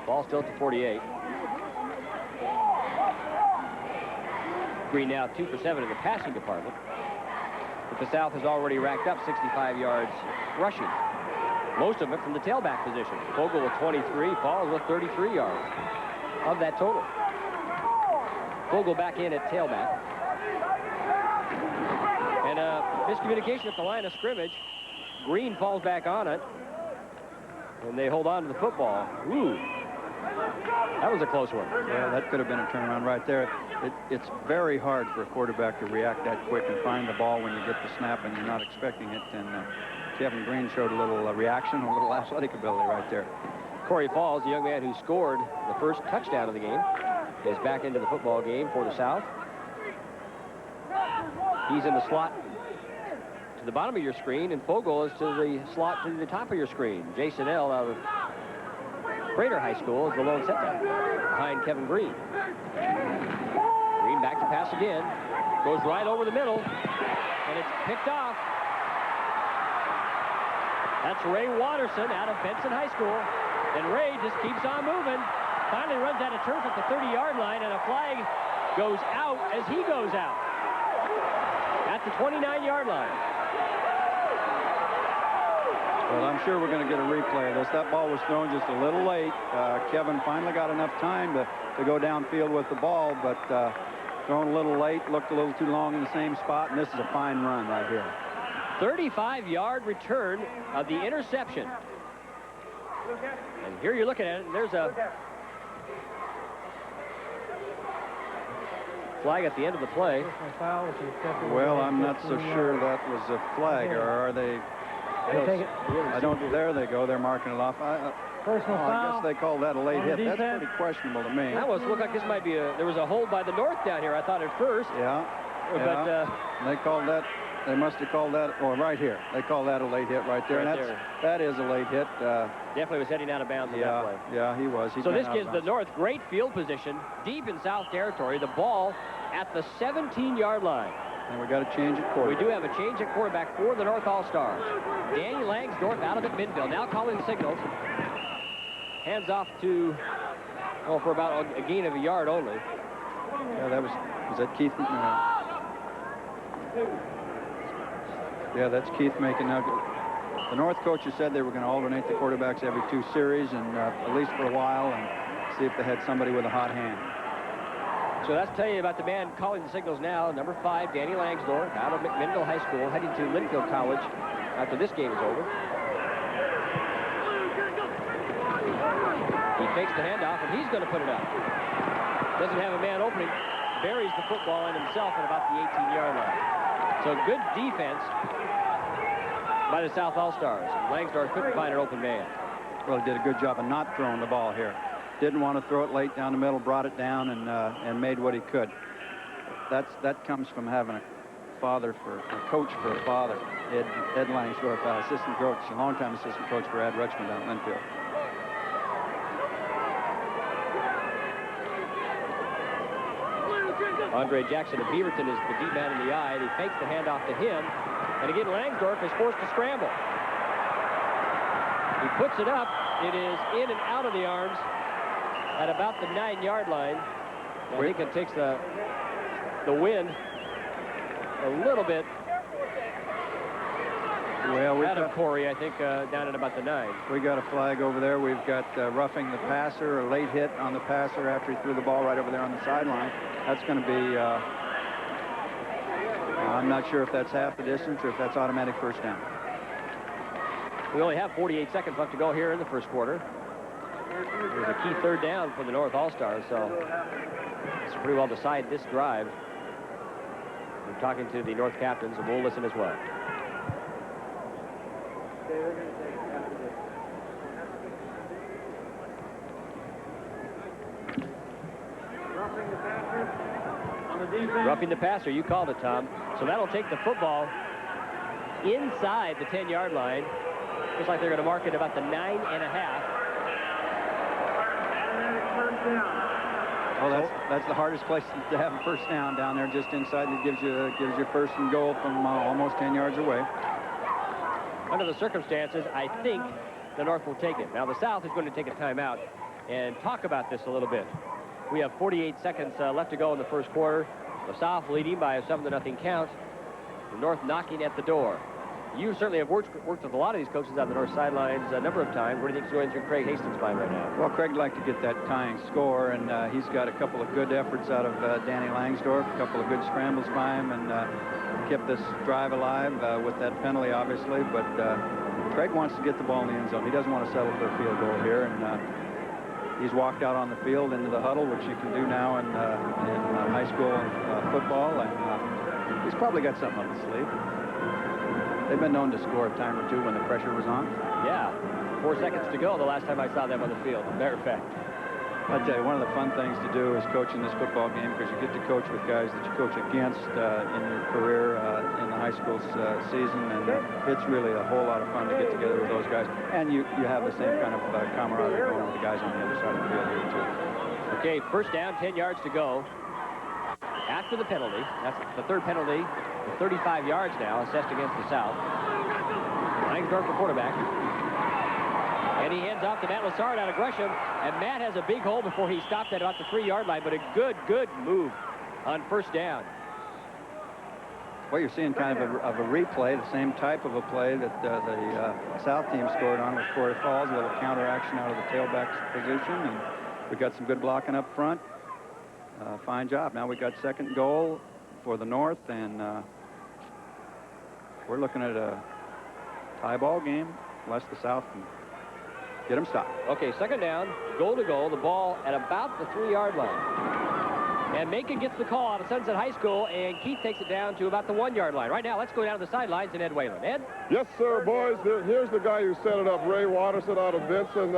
Ball still at the 48. Green now 2 for 7 in the passing department. But the South has already racked up 65 yards rushing. Most of it from the tailback position. Fogel with 23, Falls with 33 yards of that total. Fogel back in at tailback. And miscommunication at the line of scrimmage. Green falls back on it. And they hold on to the football. Ooh. That was a close one. Yeah, that could have been a turnaround right there. It's very hard for a quarterback to react that quick and find the ball when you get the snap and you're not expecting it. And Kevin Green showed a little reaction, a little athletic ability right there. Corey Falls, the young man who scored the first touchdown of the game, is back into the football game for the South. He's in the slot to the bottom of your screen, and Fogle is to the slot to the top of your screen. Jason L. out of Prater High School is the lone setback behind Kevin Green. Green back to pass again. Goes right over the middle, and it's picked off. That's Ray Watterson out of Benson High School. And Ray just keeps on moving. Finally runs out of turf at the 30-yard line, and a flag goes out as he goes out at the 29-yard line. Well, I'm sure we're going to get a replay of this. That ball was thrown just a little late. Kevin finally got enough time to go downfield with the ball, but thrown a little late, looked a little too long in the same spot, and this is a fine run right here. 35-yard return of the interception. And here you're looking at it, and there's a flag at the end of the play. Well, I'm not so sure that was a flag, or are they? I don't. There they go. They're marking it off. Personal foul. I guess they call that a late hit. That's pretty questionable to me. That looked like this might be there was a hold by the North down here, I thought at first. Yeah. But they called that. They must have called that, right here. They call that a late hit right there. That is a late hit. Definitely was heading out of bounds on that play. Yeah, he was. So this gives the North great field position deep in South territory. The ball at the 17-yard line. And we got a change at quarterback. We do have a change at quarterback for the North All-Stars. Danny Langsdorff out of McMinnville. Now calling signals. Hands off to, for about a gain of a yard only. Yeah, was that Keith? Yeah, that's Keith making now. The North coaches said they were going to alternate the quarterbacks every 2 series, and at least for a while, and see if they had somebody with a hot hand. So that's telling you about the man calling the signals now. Number 5, Danny Langsdorff, out of McMinnville High School, heading to Linfield College after this game is over. He takes the handoff, and he's going to put it up. Doesn't have a man opening. Buries the football in himself at about the 18-yard line. So good defense by the South All-Stars. Langsdorff couldn't find an open man. Well, he did a good job of not throwing the ball here. Didn't want to throw it late down the middle, brought it down, and made what he could. That comes from having a coach for a father. Ed Langsdorff, assistant coach, a longtime assistant coach for Ed Rutschman down at Linfield. Andre Jackson of Beaverton is the deep man in the eye, and he fakes the handoff to him. And again, Langsdorff is forced to scramble. He puts it up. It is in and out of the arms at about the 9-yard line. I think it takes the wind a little bit out of Corey, I think, down at about the 9. We got a flag over there. We've got roughing the passer, a late hit on the passer after he threw the ball right over there on the sideline. That's going to be, I'm not sure if that's half the distance or if that's automatic first down. We only have 48 seconds left to go here in the first quarter. There's a key 3rd down for the North All-Stars, so it's pretty well decide this drive. We're talking to the North captains, and we'll listen as well. Roughing the passer, you called it, Tom. So that'll take the football inside the 10-yard line. Looks like they're going to mark it about the 9.5. Well, that's the hardest place to have a first down down there, just inside. It gives you first and goal from almost 10 yards away. Under the circumstances, I think the North will take it. Now, the South is going to take a timeout and talk about this a little bit. We have 48 seconds left to go in the first quarter. The South leading by a 7-0 count. The North knocking at the door. You certainly have worked with a lot of these coaches on the North sidelines a number of times. What do you think's going through Craig Hastings' mind right now? Well, Craig'd like to get that tying score, and he's got a couple of good efforts out of Danny Langsdorff, a couple of good scrambles by him, and kept this drive alive with that penalty, obviously. But Craig wants to get the ball in the end zone. He doesn't want to settle for a field goal here, and he's walked out on the field into the huddle, which you can do now in high school football, and he's probably got something up his sleeve. They've been known to score a time or two when the pressure was on. Yeah, 4 seconds to go the last time I saw them on the field, as a matter of fact. I'll tell you, one of the fun things to do is coaching this football game, because you get to coach with guys that you coach against in your career in the high school season, and it's really a whole lot of fun to get together with those guys. And you have the same kind of camaraderie going with the guys on the other side of the field here, too. Okay, first down, 10 yards to go. After the penalty, that's the third penalty, 35 yards now, assessed against the South. Langsdorf, the quarterback. And he hands off to Matt Lassard out of Gresham. And Matt has a big hole before he stopped at about the 3-yard line, but a good move on first down. Well, you're seeing kind of a replay, the same type of a play that the South team scored on with Corey Falls, a little counteraction out of the tailback's position. And we got some good blocking up front. Fine job. Now we got second goal for the North, and we're looking at a tie ball game, unless the South can get them stopped. Okay, second down, goal to goal, the ball at about the 3-yard line. And Macon gets the call out of Sunset High School, and Keith takes it down to about the 1-yard line. Right now, let's go down to the sidelines and Ed Whalen. Ed? Yes, sir, boys. Here's the guy who set it up, Ray Watterson out of Vinson.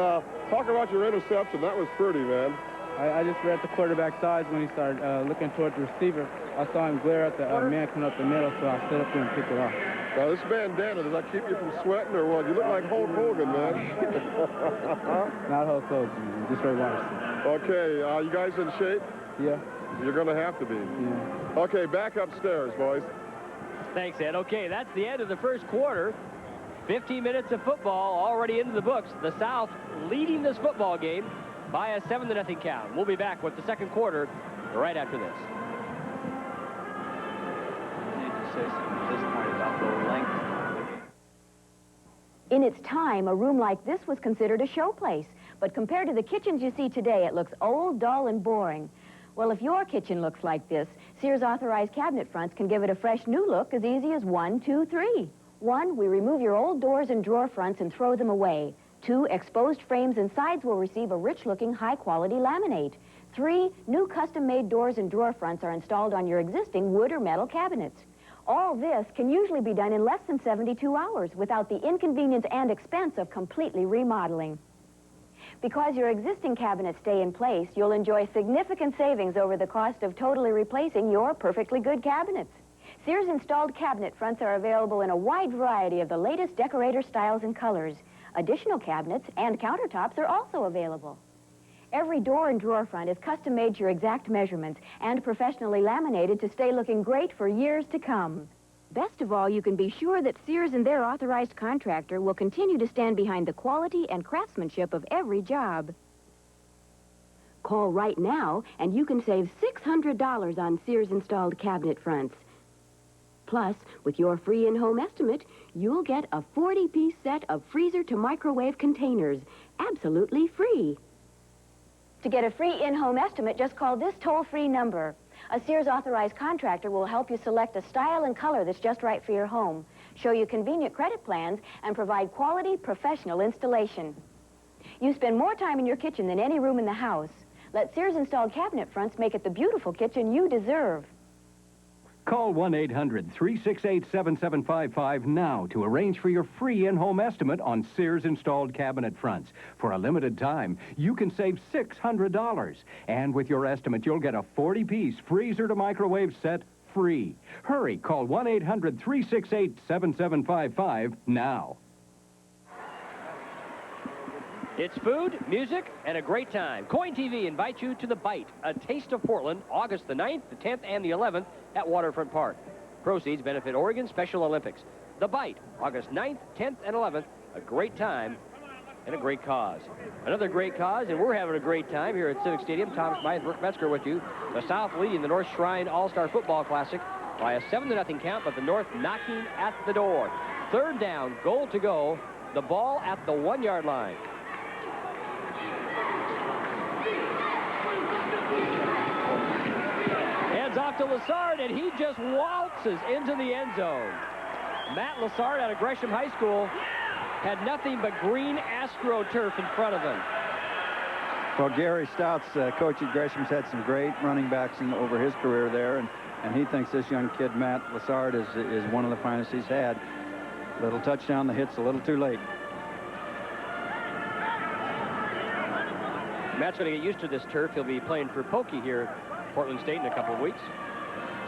Talk about your interception. That was pretty, man. I just read the quarterback's eyes when he started looking towards the receiver. I saw him glare at the man coming up the middle, so I stood up there and picked it off. Now, this bandana, does that keep you from sweating or what? You look like Hulk Hogan, man. Not Hulk Hogan, just Ray Watterson. Okay, you guys in shape? Yeah. You're going to have to be. Yeah. Okay, back upstairs, boys. Thanks, Ed. Okay, that's the end of the first quarter. 15 minutes of football already into the books. The South leading this football game by a 7-0 count. We'll be back with the second quarter right after this. I need to say something at this point about the length. In its time, a room like this was considered a showplace. But compared to the kitchens you see today, it looks old, dull, and boring. Well, if your kitchen looks like this, Sears authorized cabinet fronts can give it a fresh new look as easy as 1, 2, 3. 1, we remove your old doors and drawer fronts and throw them away. 2, exposed frames and sides will receive a rich-looking, high-quality laminate. 3, new custom-made doors and drawer fronts are installed on your existing wood or metal cabinets. All this can usually be done in less than 72 hours without the inconvenience and expense of completely remodeling. Because your existing cabinets stay in place, you'll enjoy significant savings over the cost of totally replacing your perfectly good cabinets. Sears installed cabinet fronts are available in a wide variety of the latest decorator styles and colors. Additional cabinets and countertops are also available. Every door and drawer front is custom made to your exact measurements and professionally laminated to stay looking great for years to come. Best of all, you can be sure that Sears and their authorized contractor will continue to stand behind the quality and craftsmanship of every job. Call right now and you can save $600 on Sears installed cabinet fronts. Plus, with your free in-home estimate, you'll get a 40-piece set of freezer to microwave containers, absolutely free. To get a free in-home estimate, just call this toll-free number. A Sears authorized contractor will help you select a style and color that's just right for your home, show you convenient credit plans, and provide quality, professional installation. You spend more time in your kitchen than any room in the house. Let Sears installed cabinet fronts make it the beautiful kitchen you deserve. Call 1-800-368-7755 now to arrange for your free in-home estimate on Sears installed cabinet fronts. For a limited time, you can save $600. And with your estimate, you'll get a 40-piece freezer to microwave set free. Hurry, call 1-800-368-7755 now. It's food, music, and a great time. Coin TV invites you to The Bite, a taste of Portland, August the 9th, the 10th, and the 11th at Waterfront Park. Proceeds benefit Oregon Special Olympics. The Bite, August 9th, 10th, and 11th, a great time and a great cause. Another great cause, and we're having a great time here at Civic Stadium. Tom Smythe, Rick Metzger with you. The South leading the North Shrine All-Star Football Classic by a 7-0 count, but the North knocking at the door. Third down, goal to go, the ball at the 1-yard line. Hands off to Lassard, and he just waltzes into the end zone. Matt Lassard out of Gresham High School had nothing but green AstroTurf in front of him. Well, Gary Stout's coach at Gresham's had some great running backs over his career there, and he thinks this young kid, Matt Lassard, is one of the finest he's had. Little touchdown, the hit's a little too late. Matt's going to get used to this turf. He'll be playing for Pokey here at Portland State in a couple of weeks.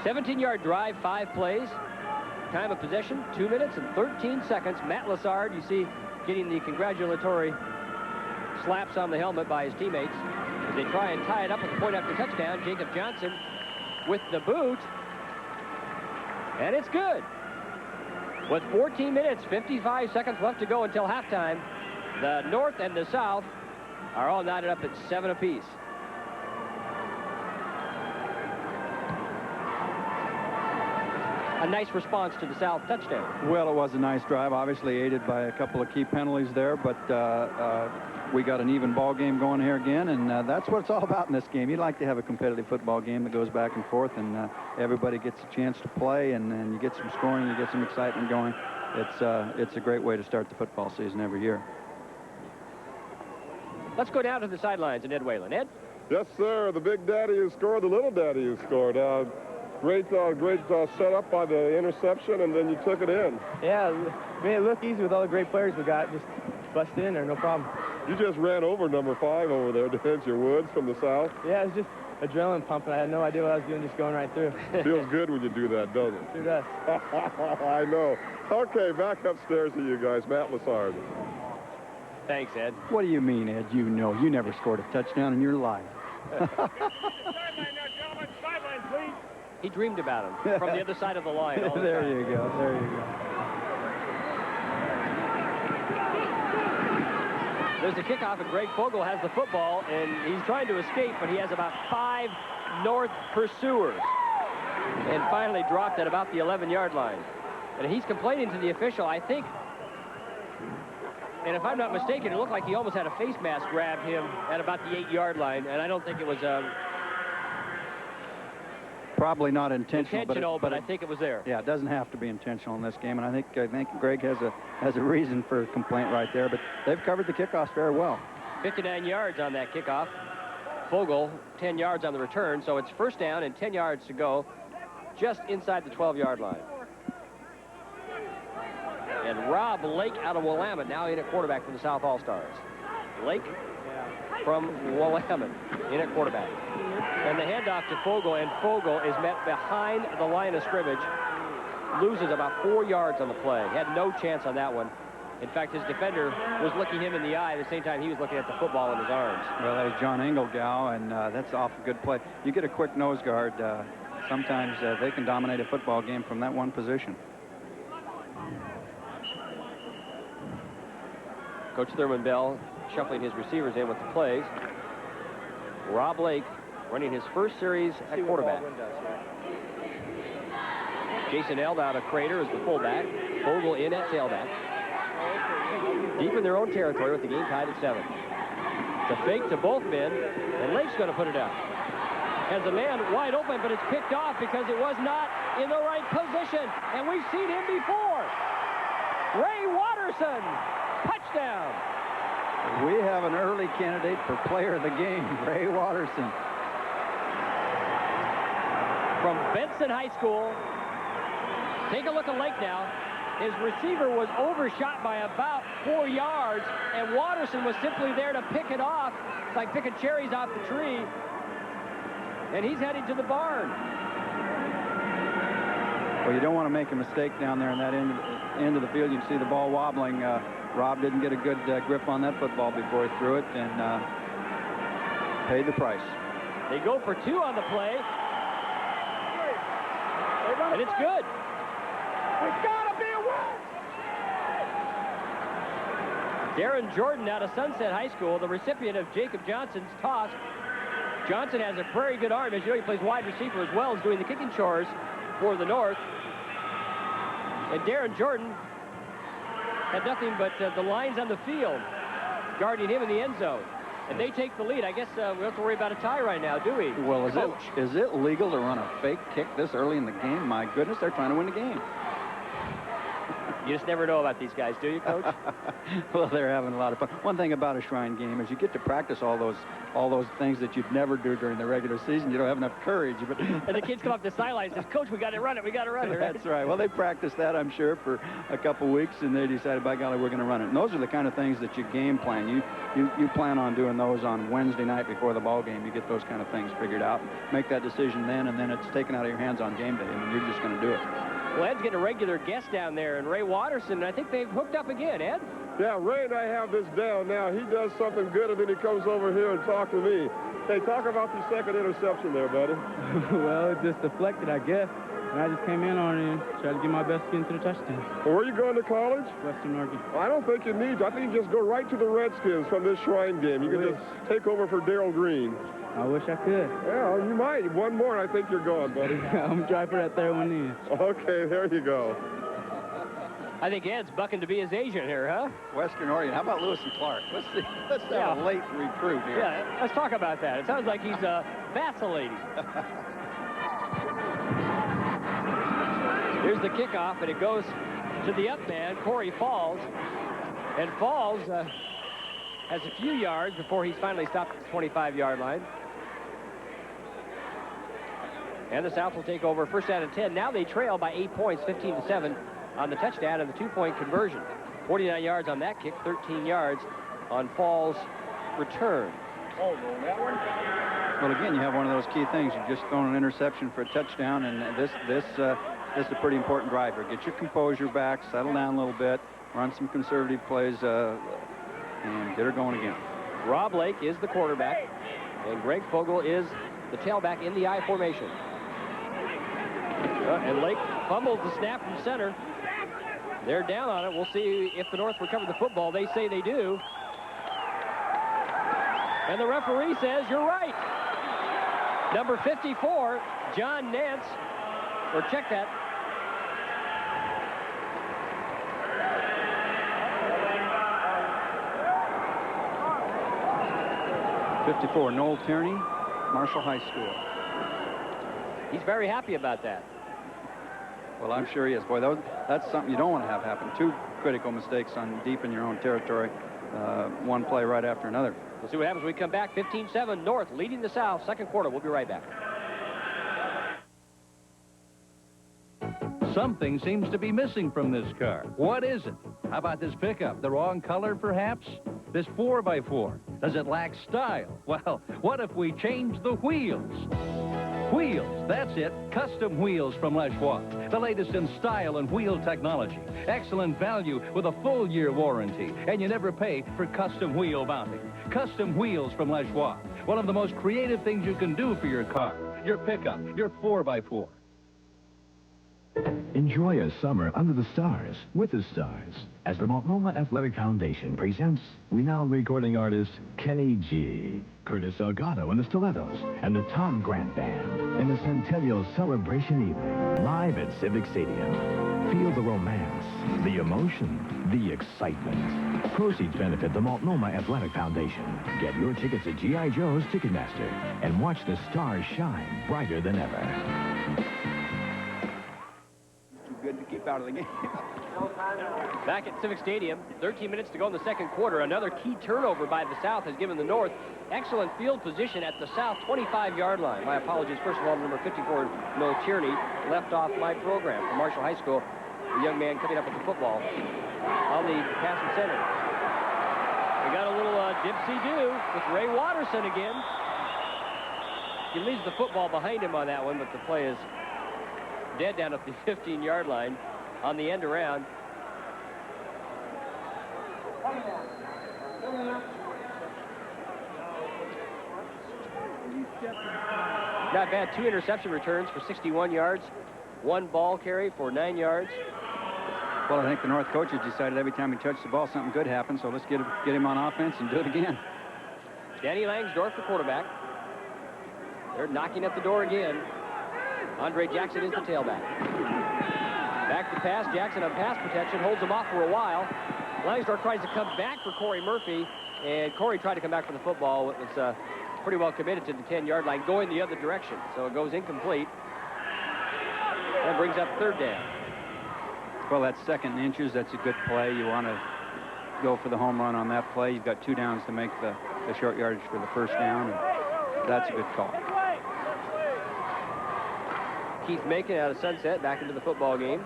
17-yard drive, 5 plays. Time of possession, 2 minutes and 13 seconds. Matt Lassard, you see, getting the congratulatory slaps on the helmet by his teammates as they try and tie it up with the point after touchdown. Jacob Johnson with the boot. And it's good. With 14 minutes, 55 seconds left to go until halftime, the North and the South are all knotted up at 7 apiece. A nice response to the South touchdown. Well, it was a nice drive, obviously aided by a couple of key penalties there, but we got an even ball game going here again, and that's what it's all about in this game. You'd like to have a competitive football game that goes back and forth, and everybody gets a chance to play, and you get some scoring, you get some excitement going. It's a great way to start the football season every year. Let's go down to the sidelines and Ed Whalen. Ed? Yes, sir. The big daddy who scored, the little daddy who scored. Great setup by the interception, and then you took it in. Yeah, made it look easy with all the great players we got. Just busted in there, no problem. You just ran over number 5 over there, didn't you, Woods, from the South? Yeah, it was just adrenaline pumping. I had no idea what I was doing, just going right through. Feels good when you do that, doesn't it? Sure does. I know. Okay, back upstairs to you guys. Matt Lassard. Thanks, Ed. What do you mean, Ed? You know, you never scored a touchdown in your life. He dreamed about him from the other side of the line. All the There time. you go. There you go. There's the kickoff, and Greg Fogel has the football, and he's trying to escape, but he has about 5 North pursuers, and finally dropped at about the 11-yard line. And he's complaining to the official, I think, and if I'm not mistaken, it looked like he almost had a face mask grab him at about the 8-yard line, and I don't think it was Probably not intentional, but I think it was there. Yeah, it doesn't have to be intentional in this game, and I think Greg has a reason for complaint right there, but they've covered the kickoffs very well. 59 yards on that kickoff. Fogel, 10 yards on the return, so it's first down and 10 yards to go just inside the 12-yard line. And Rob Lake out of Willamette now in at quarterback for the South All-Stars. Lake from Willamette in at quarterback. And the handoff to Fogel, and Fogel is met behind the line of scrimmage. Loses about 4 yards on the play. Had no chance on that one. In fact, his defender was looking him in the eye at the same time he was looking at the football in his arms. Well, that was John Engelgau, and that's off a good play. You get a quick nose guard, sometimes they can dominate a football game from that one position. Coach Thurman Bell shuffling his receivers in with the plays. Rob Lake running his first series at quarterback. Jason Eld out of Crater is the fullback. Fogel in at tailback. Deep in their own territory with the game tied at 7. It's a fake to both men, and Lake's going to put it out. Has a man wide open, but it's picked off because it was not in the right position. And we've seen him before. Ray Watterson, touchdown. We have an early candidate for player of the game, Ray Watterson. From Benson High School. Take a look at Lake now. His receiver was overshot by about 4 yards, and Watterson was simply there to pick it off. It's like picking cherries off the tree. And he's heading to the barn. Well, you don't want to make a mistake down there in that end of the field. You can see the ball wobbling. Rob didn't get a good grip on that football before he threw it, and paid the price. They go for 2 on the play. And it's good. It's gotta be a win! Darren Jordan out of Sunset High School, the recipient of Jacob Johnson's toss. Johnson has a very good arm. As you know, he plays wide receiver as well as doing the kicking chores for the North. And Darren Jordan had nothing but the lines on the field guarding him in the end zone. And they take the lead. I guess we don't have to worry about a tie right now, do we? Well, is it legal to run a fake kick this early in the game? My goodness, they're trying to win the game. You just never know about these guys, do you, Coach? Well, they're having a lot of fun. One thing about a Shrine game is you get to practice all those things that you'd never do during the regular season. You don't have enough courage. But and the kids come up the sideline and says, Coach, we got to run it. We got to run it. Right? That's right. Well, they practiced that, I'm sure, for a couple weeks, and they decided, by golly, we're going to run it. And those are the kind of things that you game plan. You plan on doing those on Wednesday night before the ball game. You get those kind of things figured out. Make that decision then, and then it's taken out of your hands on game day. I mean, you're just going to do it. Well, Ed's getting a regular guest down there, and Ray Watterson. I think they've hooked up again, Ed. Yeah, Ray and I have this down now. He does something good, and then he comes over here and talks to me. Hey, talk about the second interception there, buddy. Well, it just deflected, I guess. And I just came in on it and tried to do my best to get into the touchdown. Well, where are you going to college? Western Oregon. I don't think you need to. I think you just go right to the Redskins from this Shrine game. You can just take over for Darrell Green. I wish I could. Yeah, you might. One more, and I think you're gone, buddy. I'm going to try for that third one in. Okay, there you go. I think Ed's bucking to be his agent here, huh? Western Oregon. How about Lewis and Clark? Let's have a late recruit here. Yeah, let's talk about that. It sounds like he's vacillating. Here's the kickoff, and it goes to the up man, Corey Falls. And Falls has a few yards before he's finally stopped at the 25-yard line. And the South will take over first down and 10. Now they trail by 8 points, 15-7 on the touchdown and the two-point conversion. 49 yards on that kick, 13 yards on Falls' return. Well, again, you have one of those key things. You've just thrown an interception for a touchdown, and this is a pretty important driver. Get your composure back, settle down a little bit, run some conservative plays, and get her going again. Rob Lake is the quarterback, and Greg Fogel is the tailback in the I formation. And Lake fumbles the snap from center. They're down on it. We'll see if the North recover the football. They say they do. And the referee says, you're right. Number 54, John Nance, or check that. '54, Noel Tierney, Marshall High School. He's very happy about that. Well, I'm sure he is. Boy, that's something you don't want to have happen. Two critical mistakes on deep in your own territory. One play right after another. We'll see what happens when we come back. 15-7, North leading the South. Second quarter. We'll be right back. Something seems to be missing from this car. What is it? How about this pickup? The wrong color, perhaps? This 4x4, does it lack style? Well, what if we change the wheels? Wheels, that's it. Custom wheels from Lechois. The latest in style and wheel technology. Excellent value with a full year warranty. And you never pay for custom wheel mounting. Custom wheels from Lechois. One of the most creative things you can do for your car. Your pickup, your 4x4. Enjoy a summer under the stars, with the stars, as the Multnomah Athletic Foundation presents renowned recording artist Kenny G, Curtis Delgado and the Stilettos, and the Tom Grant Band in the Centennial Celebration Evening, live at Civic Stadium. Feel the romance, the emotion, the excitement. Proceeds benefit the Multnomah Athletic Foundation. Get your tickets at G.I. Joe's Ticketmaster and watch the stars shine brighter than ever. Good to keep out of the game. Back at Civic Stadium, 13 minutes to go in the second quarter. Another key turnover by the South has given the North excellent field position at the South 25-yard line. My apologies. First of all, number 54, Noel Tierney, left off my program from Marshall High School. The young man coming up with the football on the passing center. We got a little dipsy-do with Ray Watterson again. He leaves the football behind him on that one, but the play is dead down at the 15-yard line on the end around. Not bad. 2 interception returns for 61 yards. 1 ball carry for 9 yards. Well, I think the North coaches decided every time he touched the ball, something good happened, so let's get him on offense and do it again. Danny Langsdorff, the quarterback. They're knocking at the door again. Andre Jackson is the tailback. Back to pass. Jackson on pass protection. Holds him off for a while. Langsdorff tries to come back for Corey Murphy. And Corey tried to come back for the football. It was pretty well committed to the 10-yard line, going the other direction. So it goes incomplete. And brings up third down. Well, that's 2nd and inches. That's a good play. You want to go for the home run on that play. You've got 2 downs to make the short yardage for the 1st down, and that's a good call. Keith Macon out of Sunset back into the football game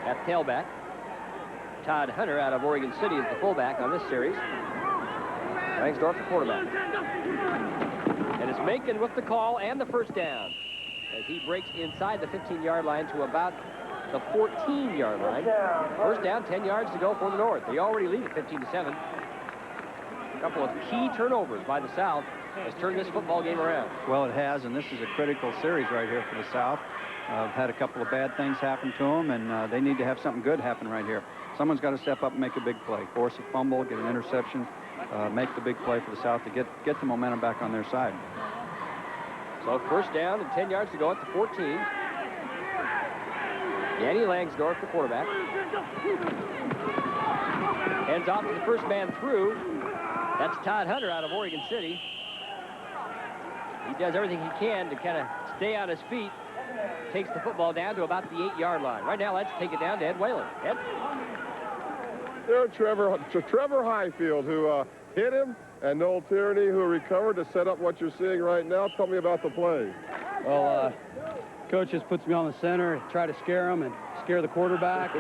at tailback. Todd Hunter out of Oregon City is the fullback on this series. Langsdorf the quarterback. And it's Macon with the call and the 1st down as he breaks inside the 15-yard line to about the 14-yard line. 1st down, 10 yards to go for the North. They already lead at 15-7. A couple of key turnovers by the South has turned this football game around. Well, it has, and this is a critical series right here for the South. Had a couple of bad things happen to them, and they need to have something good happen right here. Someone's got to step up and make a big play. Force a fumble, get an interception, make the big play for the South to get the momentum back on their side. So 1st down and 10 yards to go at the 14. Danny Langsdorf, the quarterback. Hands off to the 1st man through. That's Todd Hunter out of Oregon City. He does everything he can to kind of stay on his feet. Takes the football down to about the 8-yard line. Right now, let's take it down to Ed Whalen. Ed? There's Trevor Highfield, who hit him, and Noel Tierney, who recovered to set up what you're seeing right now. Tell me about the play. Well, Coach just puts me on the center, try to scare him and scare the quarterback.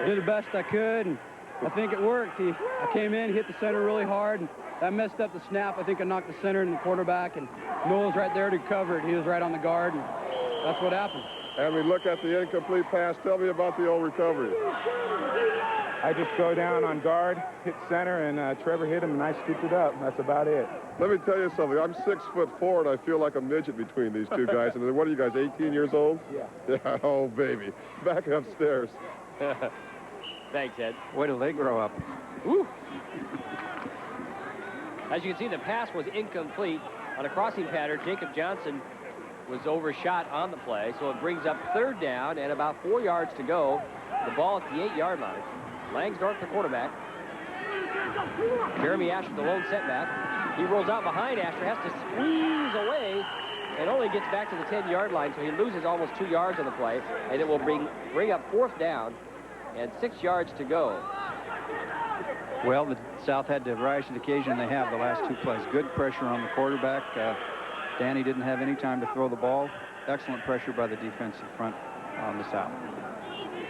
Did the best I could, and I think it worked. I came in, hit the center really hard, and that messed up the snap. I think I knocked the center and the quarterback, and Noel's right there to cover it. He was right on the guard, and that's what happened. And we look at the incomplete pass. Tell me about the old recovery. I just go down on guard, hit center, and Trevor hit him, and I scooped it up. That's about it. Let me tell you something. I'm 6'4", and I feel like a midget between these two guys. And what are you guys, 18 years old? Yeah. Oh, baby. Back upstairs. Thanks, Ed. Wait till they grow up. Woo. As you can see, the pass was incomplete. On a crossing pattern, Jacob Johnson was overshot on the play, so it brings up 3rd down and about 4 yards to go. The ball at the 8-yard line. Langsdorf, the quarterback. Jeremy Asher, the lone setback. He rolls out behind Asher, has to squeeze away, and only gets back to the 10-yard line, so he loses almost 2 yards on the play, and it will bring up 4th down and 6 yards to go. Well, the South had to rise to the occasion. They have the last 2 plays. Good pressure on the quarterback. Danny didn't have any time to throw the ball. Excellent pressure by the defensive front on the South.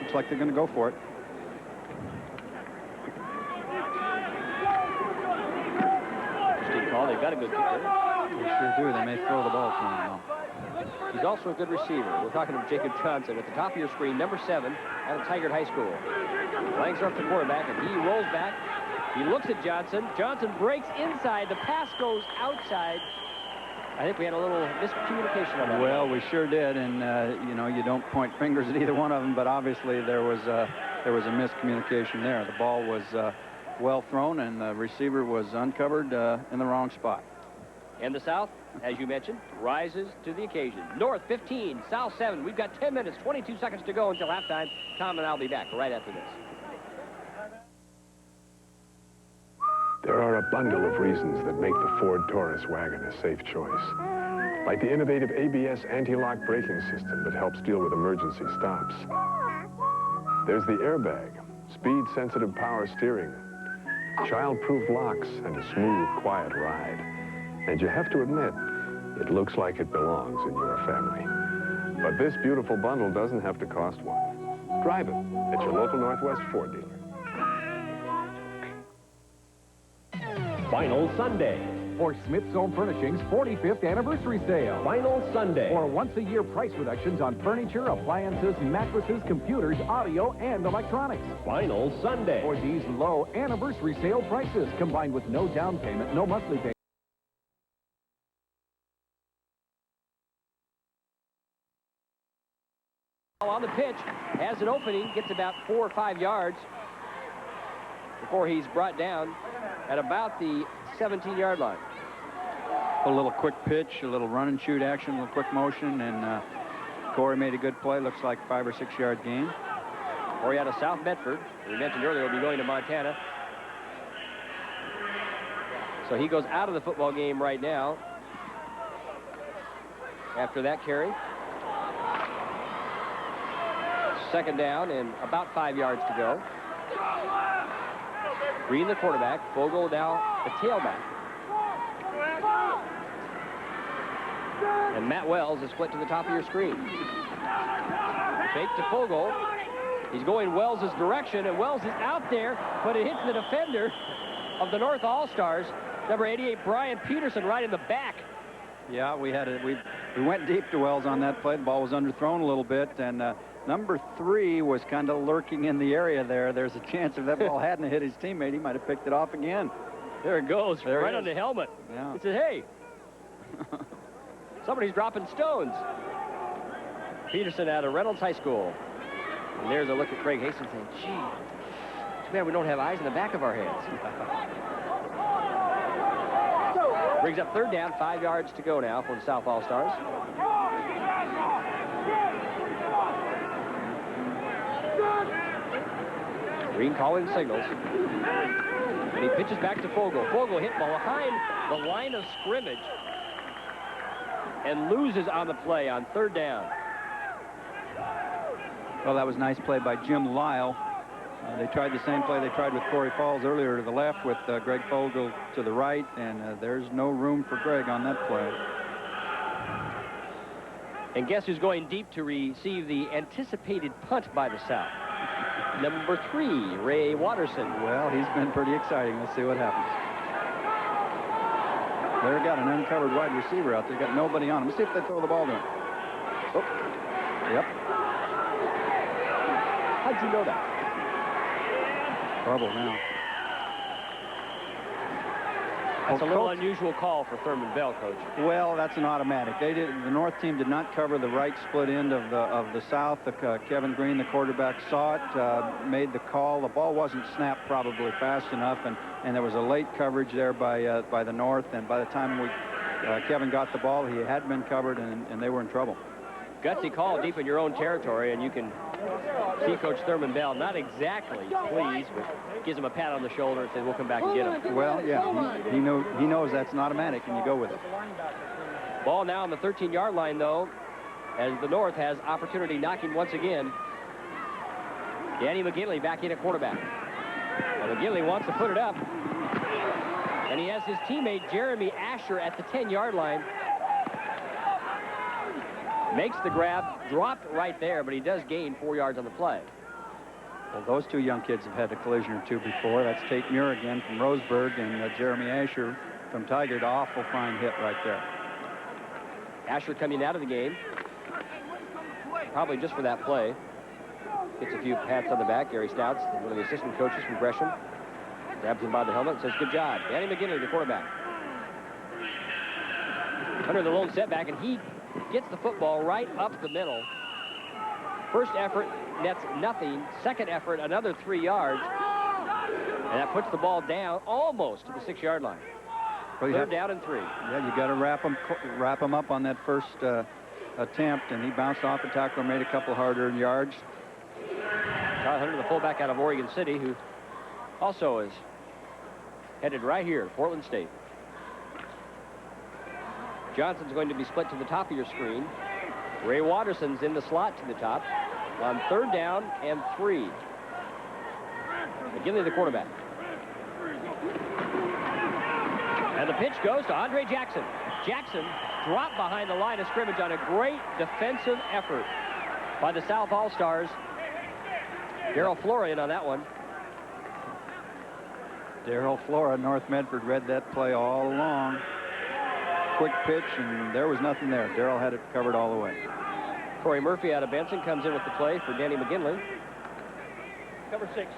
Looks like they're going to go for it. Interesting call. They've got a good kicker. They sure do. They may throw the ball to him now. He's also a good receiver. We're talking to Jacob Johnson at the top of your screen, number 7 out of Tigard High School. Langsdorf, the quarterback, and he rolls back. He looks at Johnson. Johnson breaks inside. The pass goes outside. I think we had a little miscommunication on that. Well, we sure did, and you know, you don't point fingers at either one of them, but obviously there was a miscommunication there. The ball was well thrown, and the receiver was uncovered in the wrong spot. And the South, as you mentioned, rises to the occasion. North 15, South 7. We've got 10 minutes, 22 seconds to go until halftime. Tom and I'll be back right after this. There are a bundle of reasons that make the Ford Taurus wagon a safe choice. Like the innovative ABS anti-lock braking system that helps deal with emergency stops. There's the airbag, speed-sensitive power steering, child-proof locks, and a smooth, quiet ride. And you have to admit, it looks like it belongs in your family. But this beautiful bundle doesn't have to cost one. Drive it at your local Northwest Ford dealer. Final Sunday. For Smith's Home Furnishings 45th anniversary sale. Final Sunday. For once-a-year price reductions on furniture, appliances, mattresses, computers, audio, and electronics. Final Sunday. For these low anniversary sale prices, combined with no down payment, no monthly payment. On the pitch, has an opening, gets about 4 or 5 yards before he's brought down at about the 17-yard line. A little quick pitch, a little run and shoot action, a little quick motion, and Corey made a good play. Looks like 5 or 6 yard gain. Corey out of South Bedford. We mentioned earlier will be going to Montana. So he goes out of the football game right now after that carry. Second down and about 5 yards to go. Green, the quarterback. Fogle now the tailback. And Matt Wells is split to the top of your screen. Fake to Fogle. He's going Wells' direction, and Wells is out there, but it hits the defender of the North All-Stars, number 88, Brian Peterson, right in the back. Yeah, we went deep to Wells on that play. The ball was underthrown a little bit, and number 3 was kind of lurking in the area there. There's a chance if that ball hadn't hit his teammate, he might have picked it off again. There it goes, there right on the helmet. Yeah. He said, hey, somebody's dropping stones. Peterson out of Reynolds High School. And there's a look at Craig Hastings saying, gee, too bad we don't have eyes in the back of our heads. Brings up third down, 5 yards to go now for the South All-Stars. Green calling signals. And he pitches back to Fogle. Fogle hit behind the line of scrimmage and loses on the play on third down. Well, that was a nice play by Jim Lyle. They tried the same play they tried with Corey Falls earlier to the left with Greg Fogle to the right, and there's no room for Greg on that play. And guess who's going deep to receive the anticipated punt by the South? Number 3, Ray Watterson. Well, he's been pretty exciting. Let's see what happens. They've got an uncovered wide receiver out there. Got nobody on him. Let's see if they throw the ball to him. Oh, yep. How'd you know that? Trouble now. That's a little unusual call for Thurman Bell, Coach. Well, that's an automatic. The North team did not cover the right split end of the South. Kevin Green, the quarterback, saw it, made the call. The ball wasn't snapped probably fast enough, and there was a late coverage there by the North. And by the time Kevin got the ball, he had been covered, and they were in trouble. Gutsy call deep in your own territory, and you can see Coach Thurman Bell not exactly pleased, but gives him a pat on the shoulder and says, we'll come back and get him. Well, yeah, he knows that's an automatic, and you go with it. Ball now on the 13-yard line, though, as the North has opportunity knocking once again. Danny McGinley back in at quarterback. And McGinley wants to put it up. And he has his teammate Jeremy Asher at the 10-yard line. Makes the grab, dropped right there, but he does gain 4 yards on the play. Well, those two young kids have had a collision or two before. That's Tate Muir again from Roseburg and Jeremy Asher from Tigard. Awful fine hit right there. Asher coming out of the game, probably just for that play. Gets a few pats on the back. Gary Stouts, one of the assistant coaches from Gresham, grabs him by the helmet and says, good job. Danny McGinley, the quarterback. Under the lone setback, and he gets the football right up the middle. First effort nets nothing. Second effort, another 3 yards. And that puts the ball down almost to the 6-yard line. Well, third down and 3. Yeah, you got to wrap him up on that first attempt, and he bounced off the tackler, made a couple harder yards. Todd Hunter, the fullback out of Oregon City, who also is headed right here to Portland State. Johnson's going to be split to the top of your screen. Ray Watterson's in the slot to the top on third down and 3. McGinley, the quarterback. And the pitch goes to Andre Jackson. Jackson dropped behind the line of scrimmage on a great defensive effort by the South All-Stars. Darryl Flora in on that one. Darryl Flora, North Medford, read that play all along. Quick pitch, and there was nothing there. Darryl had it covered all the way. Corey Murphy out of Benson comes in with the play for Danny McGinley. Cover 6.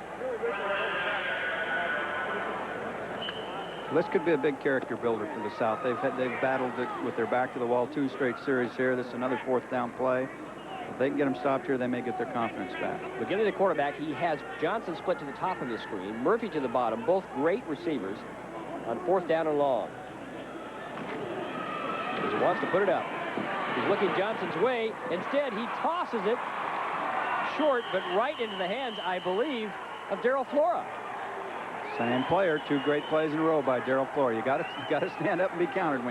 This could be a big character builder for the South. They've battled it with their back to the wall 2 straight series here. This is another 4th down play. If they can get them stopped here, they may get their confidence back. McGinley, the quarterback, he has Johnson split to the top of the screen, Murphy to the bottom, both great receivers on 4th down and long. He wants to put it up. He's looking Johnson's way. Instead, he tosses it short, but right into the hands, I believe, of Darryl Flora. Same player, 2 great plays in a row by Darryl Flora. You got to stand up and be counted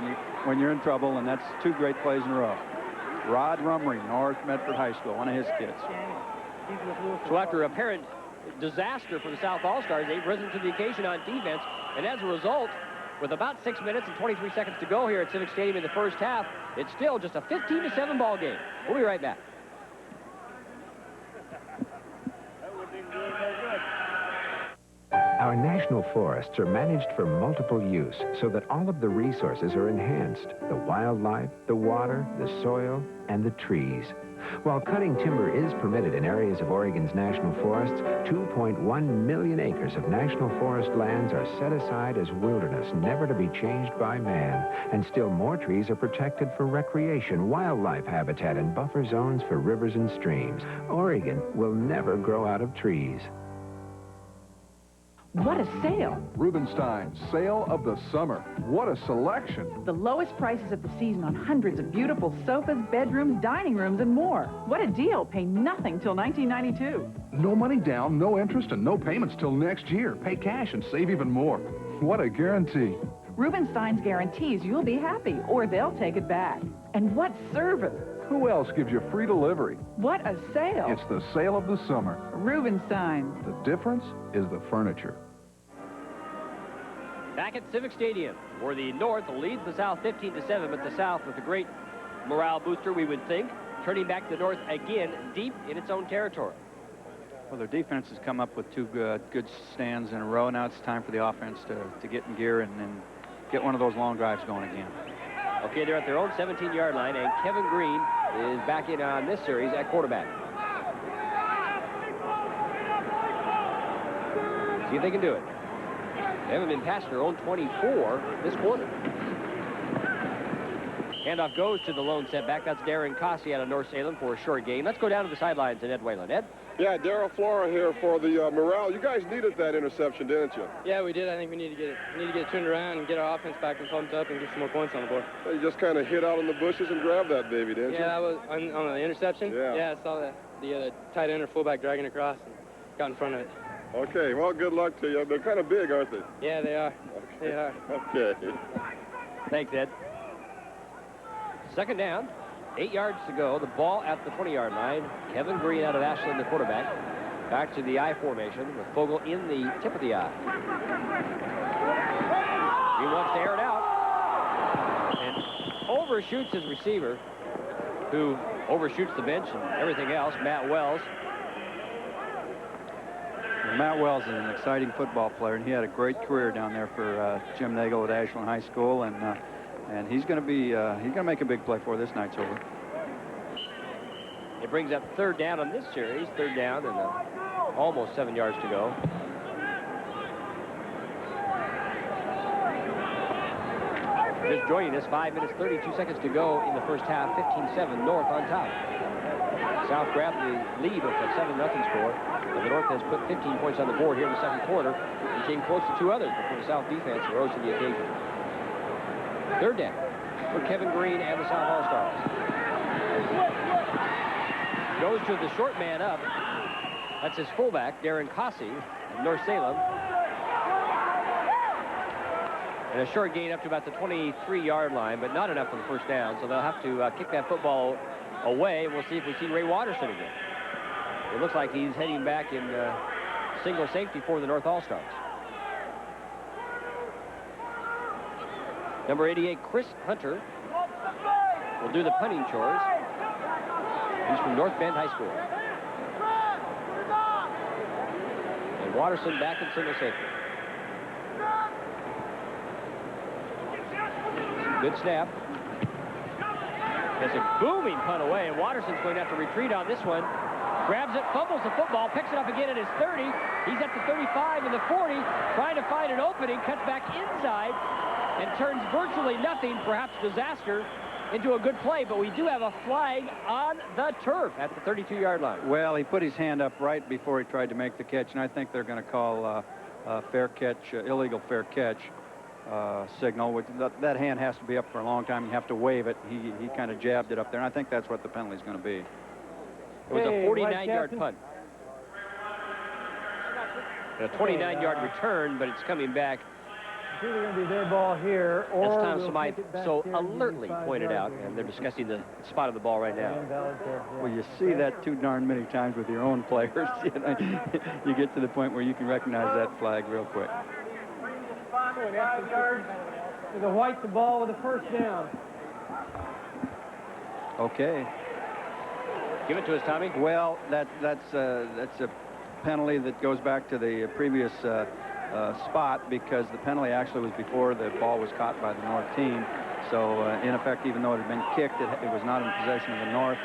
when you're in trouble, and that's 2 great plays in a row. Rod Rumry, North Medford High School, one of his kids. So after apparent disaster for the South All-Stars, they've risen to the occasion on defense, and as a result, with about 6 minutes and 23 seconds to go here at Civic Stadium in the first half, it's still just a 15-7 ball game. We'll be right back. Our national forests are managed for multiple use so that all of the resources are enhanced: the wildlife, the water, the soil, and the trees. While cutting timber is permitted in areas of Oregon's national forests, 2.1 million acres of national forest lands are set aside as wilderness, never to be changed by man. And still more trees are protected for recreation, wildlife habitat, and buffer zones for rivers and streams. Oregon will never grow out of trees. What a sale! Rubenstein's Sale of the Summer. What a selection! The lowest prices of the season on hundreds of beautiful sofas, bedrooms, dining rooms, and more. What a deal! Pay nothing till 1992. No money down, no interest, and no payments till next year. Pay cash and save even more. What a guarantee! Rubenstein's guarantees you'll be happy, or they'll take it back. And what service! Who else gives you free delivery? What a sale! It's the sale of the summer. Rubenstein's. The difference is the furniture. Back at Civic Stadium, where the North leads the South 15-7, but the South with a great morale booster, we would think, turning back the North again deep in its own territory. Well, their defense has come up with two good stands in a row. Now it's time for the offense to get in gear and get one of those long drives going again. Okay, they're at their own 17-yard line, and Kevin Green is back in on this series at quarterback. See if they can do it. They haven't been past their own 24 this quarter. Handoff goes to the lone setback. That's Darren Cossey out of North Salem for a short gain. Let's go down to the sidelines and Ed Whalen. Ed? Yeah, Darryl Flora here for the morale. You guys needed that interception, didn't you? Yeah, we did. I think we need to get it turned around and get our offense back and pumped up and get some more points on the board. You just kind of hit out in the bushes and grabbed that baby, didn't you? Yeah, that was on the interception. Yeah. I saw the tight end or fullback dragging across and got in front of it. Okay, well, good luck to you. They're kind of big, aren't they? Yeah, they are. Okay. They are. Okay. Thanks, Ed. Second down, 8 yards to go. The ball at the 20-yard line. Kevin Green out of Ashland, the quarterback. Back to the I formation with Fogle in the tip of the I. He wants to air it out. And overshoots his receiver, who overshoots the bench and everything else, Matt Wells. Matt Wells is an exciting football player, and he had a great career down there for Jim Nagel at Ashland High School, and he's going to make a big play for this night's over. It brings up third down on this series. Third down and almost 7 yards to go. Just joining us, 5 minutes, 32 seconds to go in the first half. 15-7, North on top. South grabbed the lead with a 7-0 score. And the North has put 15 points on the board here in the second quarter and came close to 2 others before the South defense rose to the occasion. Third down for Kevin Green and the South All-Stars. Goes to the short man up. That's his fullback, Darren Cossey of North Salem. And a short gain up to about the 23-yard line, but not enough for the first down, so they'll have to kick that football away. We'll see if we see Ray Watterson again. It looks like he's heading back in single safety for the North All-Stars. Number 88, Chris Hunter, will do the punting chores. He's from North Bend High School. And Watterson back in single safety. Good snap. There's a booming punt away, and Watterson's going to have to retreat on this one. Grabs it, fumbles the football, picks it up again at his 30. He's at the 35 and the 40, trying to find an opening, cuts back inside, and turns virtually nothing, perhaps disaster, into a good play. But we do have a flag on the turf at the 32-yard line. Well, he put his hand up right before he tried to make the catch, and I think they're going to call fair catch, illegal fair catch signal. Which that hand has to be up for a long time. You have to wave it. He kind of jabbed it up there, and I think that's what the penalty is going to be. It was a 49-yard punt. A 29-yard return, but it's coming back It's either going to be their ball here, or As Tom we'll Smythe kick it back so here and give you alertly 5 pointed out, yards. and they're discussing the spot of the ball right now. Well, you see that too darn many times with your own players. You know, you get to the point where you can recognize that flag real quick. The white the ball with a first down. Okay. Give it to us, Tommy. Well, that's a penalty that goes back to the previous spot, because the penalty actually was before the ball was caught by the North team. So, in effect, even though it had been kicked, it was not in possession of the North.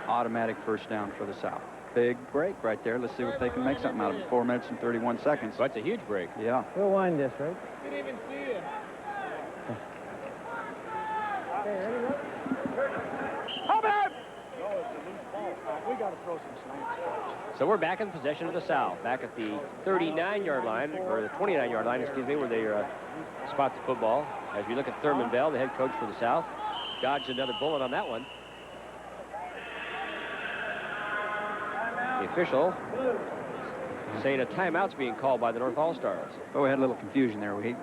Automatic first down for the South. Big break right there. Let's see if they can make something out of it. 4 minutes and 31 seconds. That's a huge break. Yeah. We'll wind this, right? Didn't even see it. How about? No, it's a loose ball. We got to throw some slants. So we're back in possession of the South, back at the 39-yard line, or the 29-yard line, excuse me, where they spot the football. As we look at Thurman Bell, the head coach for the South, dodged another bullet on that one. The official saying a timeout's being called by the North All-Stars. Oh, we had a little confusion there. We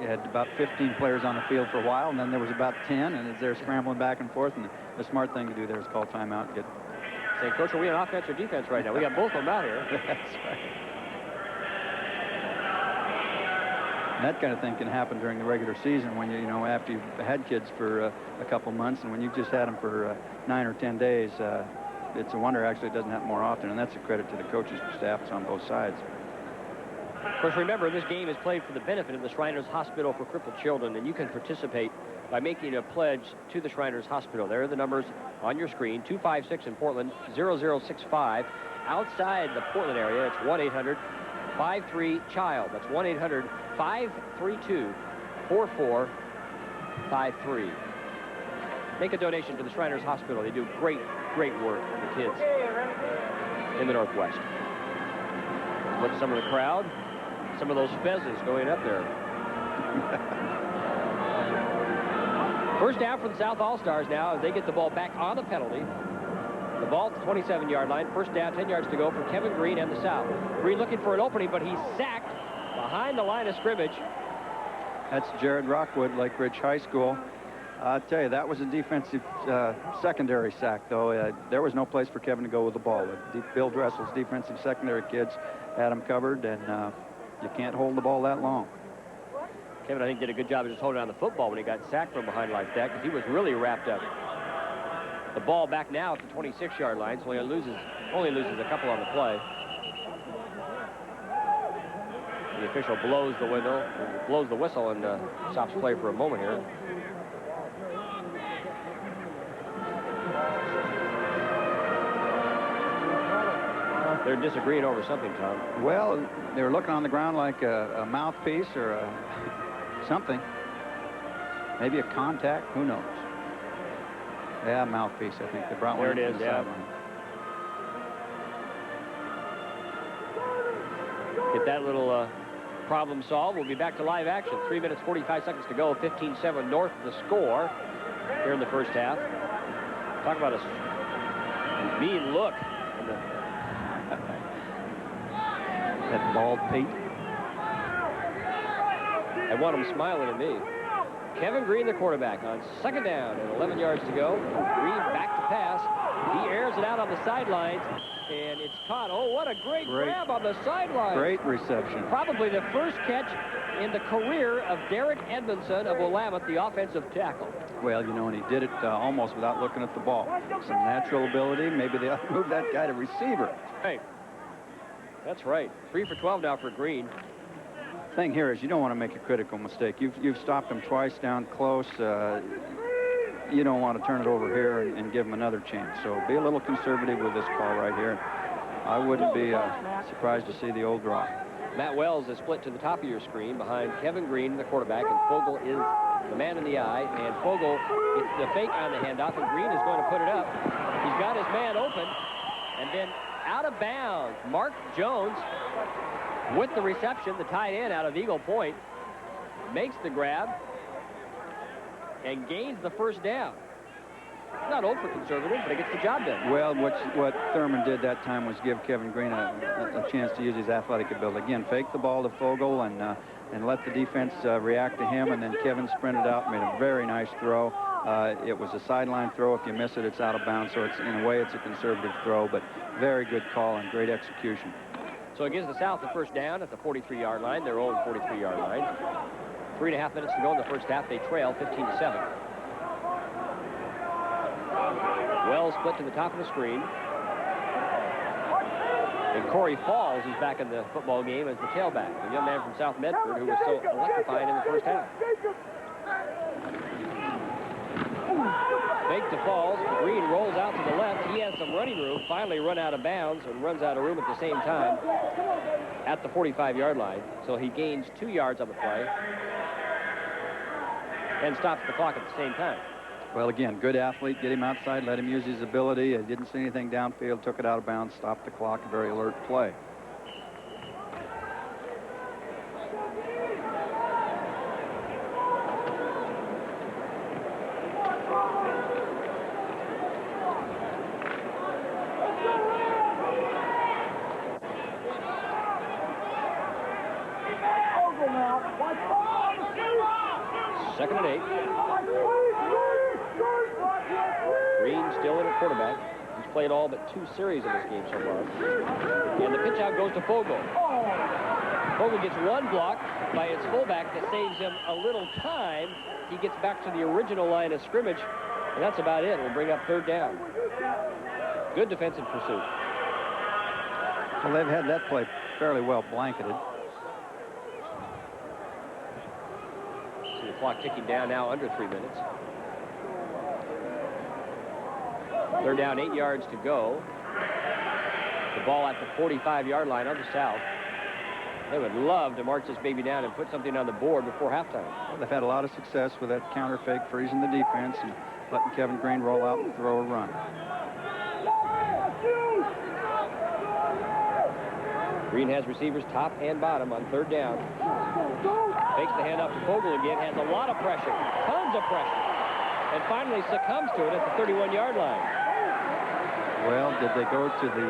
had about 15 players on the field for a while, and then there was about 10, and as they're scrambling back and forth, and the smart thing to do there is call timeout and get... Saying, Coach, are we on offense or defense right now? We got both of them out here. That's right. And that kind of thing can happen during the regular season when you know, after you've had kids for a couple months, and when you've just had them for 9 or 10 days, it's a wonder actually it doesn't happen more often, and that's a credit to the coaches and staffs on both sides. Of course, remember, this game is played for the benefit of the Shriners Hospital for Crippled Children, and you can participate by making a pledge to the Shriners Hospital. There are the numbers on your screen. 256 in Portland, 0065. Outside the Portland area, it's 1-800-53-CHILD. That's 1-800-532-4453. Make a donation to the Shriners Hospital. They do great, great work for the kids in the Northwest. Look at some of the crowd. Some of those fezzes going up there. First down for the South All-Stars now as they get the ball back on the penalty. The ball at the 27-yard line. First down, 10 yards to go for Kevin Green and the South. Green looking for an opening, but he's sacked behind the line of scrimmage. That's Jared Rockwood, Lake Ridge High School. I'll tell you, that was a defensive secondary sack, though. There was no place for Kevin to go with the ball. Bill Dressel's defensive secondary kids had him covered, and you can't hold the ball that long. Kevin, I think, did a good job of just holding on the football when he got sacked from behind like that, because he was really wrapped up. The ball back now at the 26-yard line, so he only loses a couple on the play. The official blows the whistle and stops play for a moment here. They're disagreeing over something, Tom. Well, they were looking on the ground like a mouthpiece or something. Maybe a contact. Who knows? Yeah, mouthpiece, I think. They brought one there it in is, the yeah. sideline. Get that little problem solved. We'll be back to live action. 3 minutes, 45 seconds to go. 15-7 North the score here in the first half. Talk about a mean look. That bald pate. I want him smiling at me. Kevin Green, the quarterback, on second down and 11 yards to go. Green back to pass. He airs it out on the sidelines, and it's caught. Oh, what a great grab on the sideline. Great reception. Probably the first catch in the career of Derek Edmondson of Willamette, the offensive tackle. Well, you know, and he did it almost without looking at the ball. Some natural ability. Maybe they ought to move that guy to receiver. Hey, that's right. 3 for 12 now for Green. Thing here is you don't want to make a critical mistake. You've stopped him twice down close. You don't want to turn it over here and give him another chance. So be a little conservative with this call right here. I wouldn't be surprised to see the old draw. Matt Wells is split to the top of your screen behind Kevin Green, the quarterback, and Fogel is the man in the eye. And Fogel gets the fake on the handoff, and Green is going to put it up. He's got his man open, and then out of bounds, Mark Jones with the reception, the tight end out of Eagle Point, makes the grab and gains the first down. Not ultra conservative, but it gets the job done. Well, what Thurman did that time was give Kevin Green a chance to use his athletic ability. Again, fake the ball to Fogel and and let the defense react to him, and then Kevin sprinted out and made a very nice throw. It was a sideline throw. If you miss it, it's out of bounds, so it's, in a way, it's a conservative throw, but very good call and great execution. So it gives the South the first down at the 43-yard line, their own 43-yard line. 3.5 minutes to go in the first half. They trail 15-7. Wells split to the top of the screen. And Corey Falls is back in the football game as the tailback, the young man from South Medford who was so electrifying in the first half. Fake to Falls. Green rolls out to the left. He has some running room. Finally run out of bounds and runs out of room at the same time at the 45-yard line. So he gains 2 yards on the play and stops the clock at the same time. Well, again, good athlete. Get him outside, let him use his ability. Didn't see anything downfield, took it out of bounds, stopped the clock. A very alert play. Second and 8. Green still in at quarterback. He's played all but 2 series in this game so far. And the pitch out goes to Fogle. Fogle gets 1 block by his fullback that saves him a little time. He gets back to the original line of scrimmage, and that's about it. We'll bring up 3rd down. Good defensive pursuit. Well, they've had that play fairly well blanketed. See the clock ticking down now, under 3 minutes. 3rd down, 8 yards to go. The ball at the 45-yard line on the South. They would love to march this baby down and put something on the board before halftime. Well, they've had a lot of success with that counter fake, freezing the defense and letting Kevin Green roll out and throw a run. Green has receivers top and bottom on 3rd down. Fakes the handoff to Fogle again, has a lot of pressure, tons of pressure, and finally succumbs to it at the 31-yard line. Well, did they go to the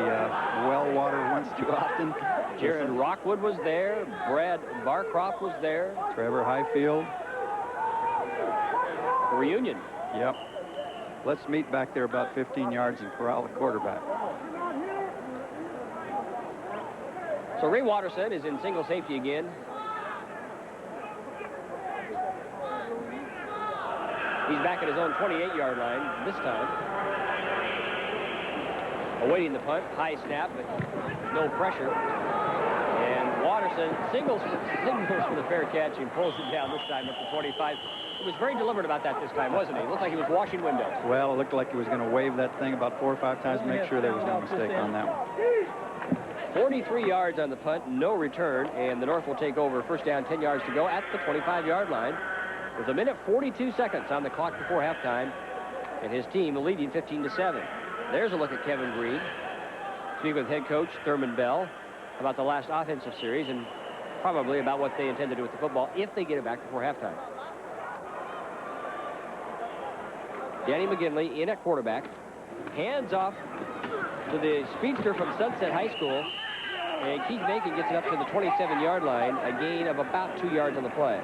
well water once too often? Jared Rockwood was there. Brad Barcroft was there. Trevor Highfield. A reunion. Yep. Let's meet back there about 15 yards and corral the quarterback. So Ray Watterson is in single safety again. He's back at his own 28-yard line this time. Awaiting the punt. High snap, but no pressure. And Watterson signals for the fair catch and pulls it down this time at the 25. He was very deliberate about that this time, wasn't he? It looked like he was washing windows. Well, it looked like he was going to wave that thing about 4 or 5 times to make sure there was no mistake on that one. 43 yards on the punt, no return, and the North will take over. First down, 10 yards to go at the 25-yard line with 1:42 on the clock before halftime, and his team leading 15-7. There's a look at Kevin Green. Speaking with head coach Thurman Bell about the last offensive series and probably about what they intend to do with the football if they get it back before halftime. Danny McGinley in at quarterback. Hands off to the speedster from Sunset High School. And Keith Bacon gets it up to the 27-yard line, a gain of about 2 yards on the play.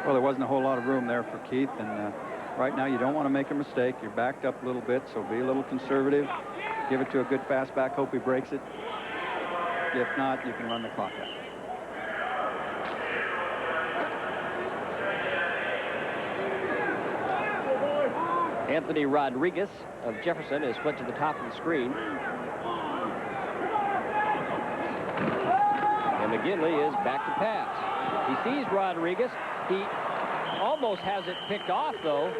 Well, there wasn't a whole lot of room there for Keith, and right now you don't want to make a mistake. You're backed up a little bit, so be a little conservative. Give it to a good fastback, hope he breaks it. If not, you can run the clock out. Anthony Rodriguez of Jefferson is split to the top of the screen. And McGinley is back to pass. He sees Rodriguez. He almost has it picked off, though,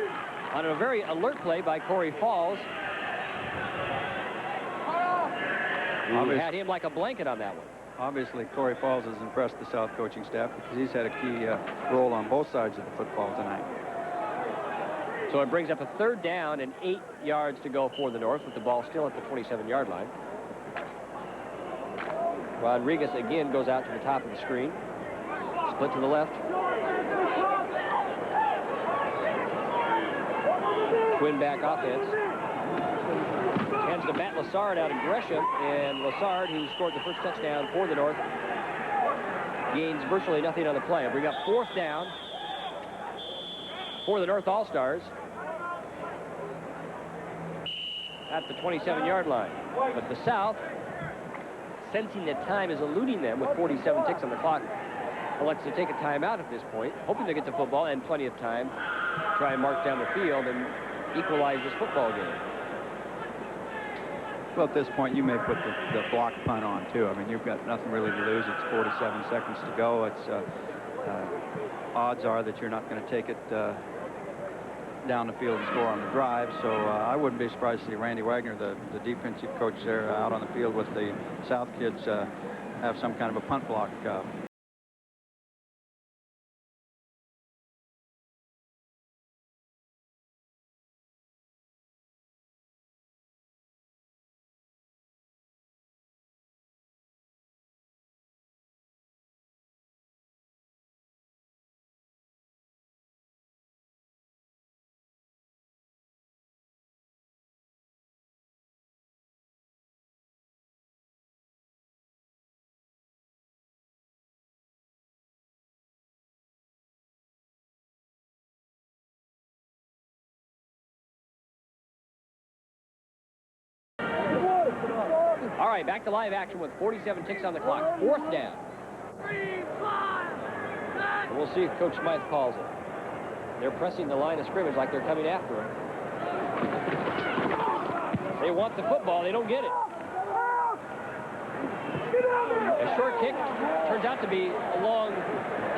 on a very alert play by Corey Falls. Who had him like a blanket on that one. Obviously, Corey Falls has impressed the South coaching staff because he's had a key role on both sides of the football tonight. So it brings up a 3rd down and 8 yards to go for the North with the ball still at the 27-yard line. Rodriguez again goes out to the top of the screen. Split to the left. Twin back offense. Hands to Matt Lassard out of Gresham, and Lassard, who scored the first touchdown for the North, gains virtually nothing on the play. I'll bring up 4th down for the North All-Stars at the 27-yard line. But the South, sensing that time is eluding them with 47 ticks on the clock, elects to take a timeout at this point, hoping to get the football and plenty of time to try and march down the field and equalize this football game. Well, at this point, you may put the block punt on, too. I mean, you've got nothing really to lose. It's 47 seconds to go. It's odds are that you're not going to take it down the field and score on the drive. So I wouldn't be surprised to see Randy Wagner, the defensive coach there, out on the field with the South kids have some kind of a punt block. All right, back to live action with 47 ticks on the clock. 4th down. And we'll see if Coach Smythe calls it. They're pressing the line of scrimmage like they're coming after him. They want the football. They don't get it. A short kick turns out to be a long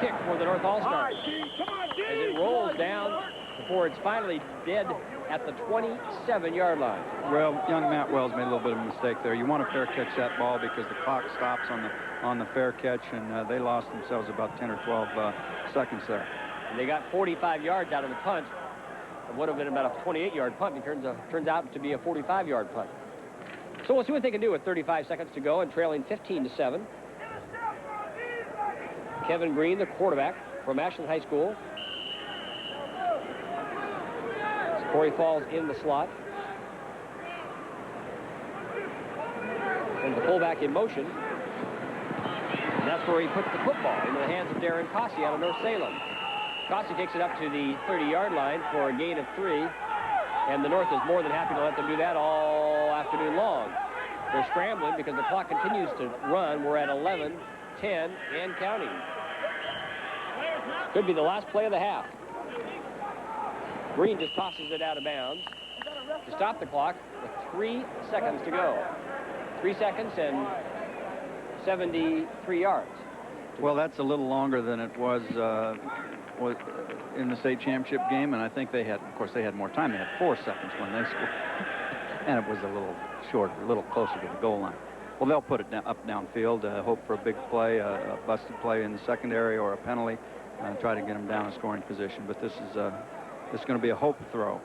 kick for the North All-Stars. As it rolls down before it's finally dead at the 27-yard line. Well, young Matt Wells made a little bit of a mistake there. You want to fair catch that ball because the clock stops on the fair catch, and they lost themselves about 10 or 12 seconds there. And they got 45 yards out of the punt. It would have been about a 28-yard punt. It turns out to be a 45-yard punt. So we'll see what they can do with 35 seconds to go and trailing 15-7. Kevin Green, the quarterback from Ashland High School. Corey Falls in the slot. And the fullback in motion. And that's where he puts the football into the hands of Darren Cossey out of North Salem. Cossey takes it up to the 30-yard line for a gain of 3. And the North is more than happy to let them do that all afternoon long. They're scrambling because the clock continues to run. We're at 11, 10, and counting. Could be the last play of the half. Green just tosses it out of bounds to stop the clock with 3 seconds to go. 3 seconds and 73 yards. Well, that's a little longer than it was in the state championship game, and I think they had, of course, they had more time. They had 4 seconds when they scored, and it was a little short, a little closer to the goal line. Well, they'll put it up downfield, hope for a big play, a busted play in the secondary or a penalty, and try to get them down in scoring position. But this is going to be a hope throw.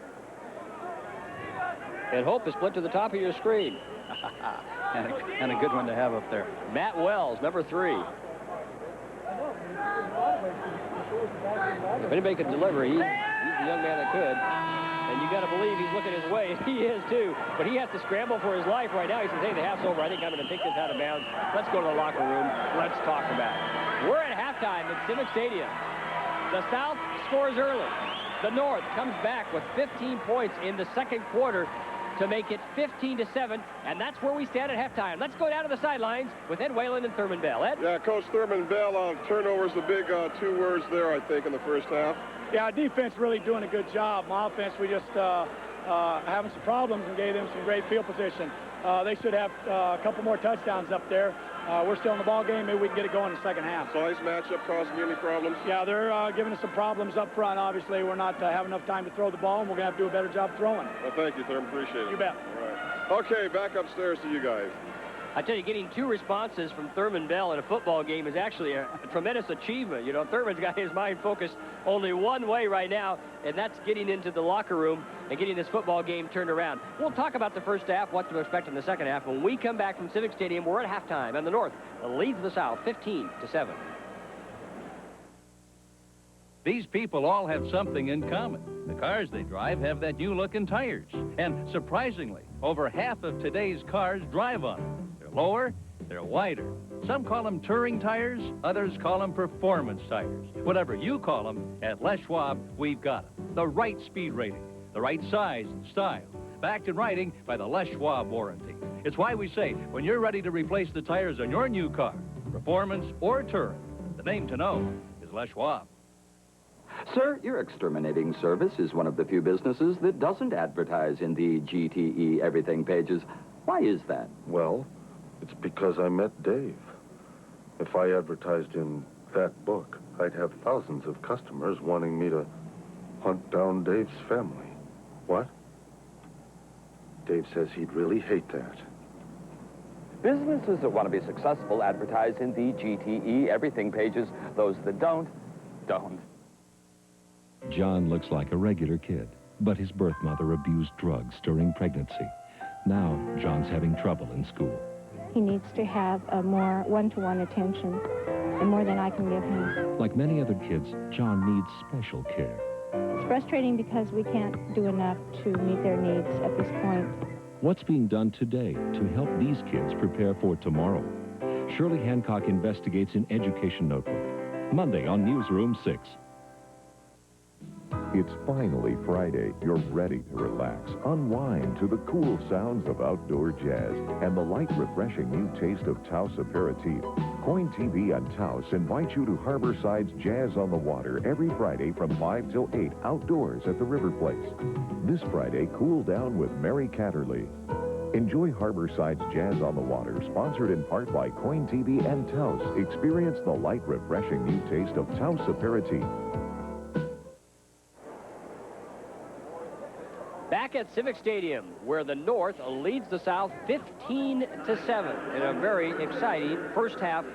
And hope is split to the top of your screen. and a good one to have up there. Matt Wells, number 3. If anybody could deliver, he's the young man that could. And you got to believe he's looking his way. He is, too. But he has to scramble for his life right now. He says, hey, the half's over. I think I'm going to take this out of bounds. Let's go to the locker room. Let's talk about it. We're at halftime at Civic Stadium. The South scores early. The North comes back with 15 points in the second quarter to make it 15-7, and that's where we stand at halftime. Let's go down to the sidelines with Ed Whalen and Thurman Bell. Ed? Yeah, Coach Thurman Bell, turnovers, the big 2 words there, I think, in the first half. Yeah, our defense really doing a good job. My offense, we just having some problems and gave them some great field position. They should have a couple more touchdowns up there. We're still in the ball game. Maybe we can get it going in the second half. Size matchup causing you any problems? Yeah, they're giving us some problems up front. Obviously, we're not having enough time to throw the ball, and we're going to have to do a better job throwing. Well, thank you, Thurman. Appreciate it. You bet. All right. Okay, back upstairs to you guys. I tell you, getting 2 responses from Thurman Bell in a football game is actually a tremendous achievement. You know, Thurman's got his mind focused only one way right now, and that's getting into the locker room and getting this football game turned around. We'll talk about the first half, what to expect in the second half. When we come back from Civic Stadium, we're at halftime, and the North leads the South 15-7. These people all have something in common. The cars they drive have that new-looking tires. And surprisingly, over half of today's cars drive on them. They're lower, They're wider. Some call them touring tires, others call them performance tires. Whatever you call them, at Les Schwab, we've got them. The right speed rating, the right size and style, backed in writing by the Les Schwab warranty. It's why we say, when you're ready to replace the tires on your new car, performance or touring, the name to know is Les Schwab. Sir, your exterminating service is one of the few businesses that doesn't advertise in the GTE Everything pages. Why is that? Well, it's because I met Dave. If I advertised in that book, I'd have thousands of customers wanting me to hunt down Dave's family. What? Dave says he'd really hate that. Businesses that want to be successful advertise in the GTE Everything pages. Those that don't. John looks like a regular kid, but his birth mother abused drugs during pregnancy. Now, John's having trouble in school. He needs to have a more one-to-one attention, and more than I can give him. Like many other kids, John needs special care. It's frustrating because we can't do enough to meet their needs at this point. What's being done today to help these kids prepare for tomorrow? Shirley Hancock investigates in Education Notebook. Monday on Newsroom 6. It's finally Friday. You're ready to relax, unwind to the cool sounds of outdoor jazz and the light, refreshing new taste of Taos Aperitif. Coin TV and Taos invite you to Harborside's Jazz on the Water every Friday from 5 till 8 outdoors at the River Place. This Friday, cool down with Mary Catterley. Enjoy Harborside's Jazz on the Water, sponsored in part by Coin TV and Taos. Experience the light, refreshing new taste of Taos Aperitif. Back at Civic Stadium, where the North leads the South 15-7 in a very exciting first half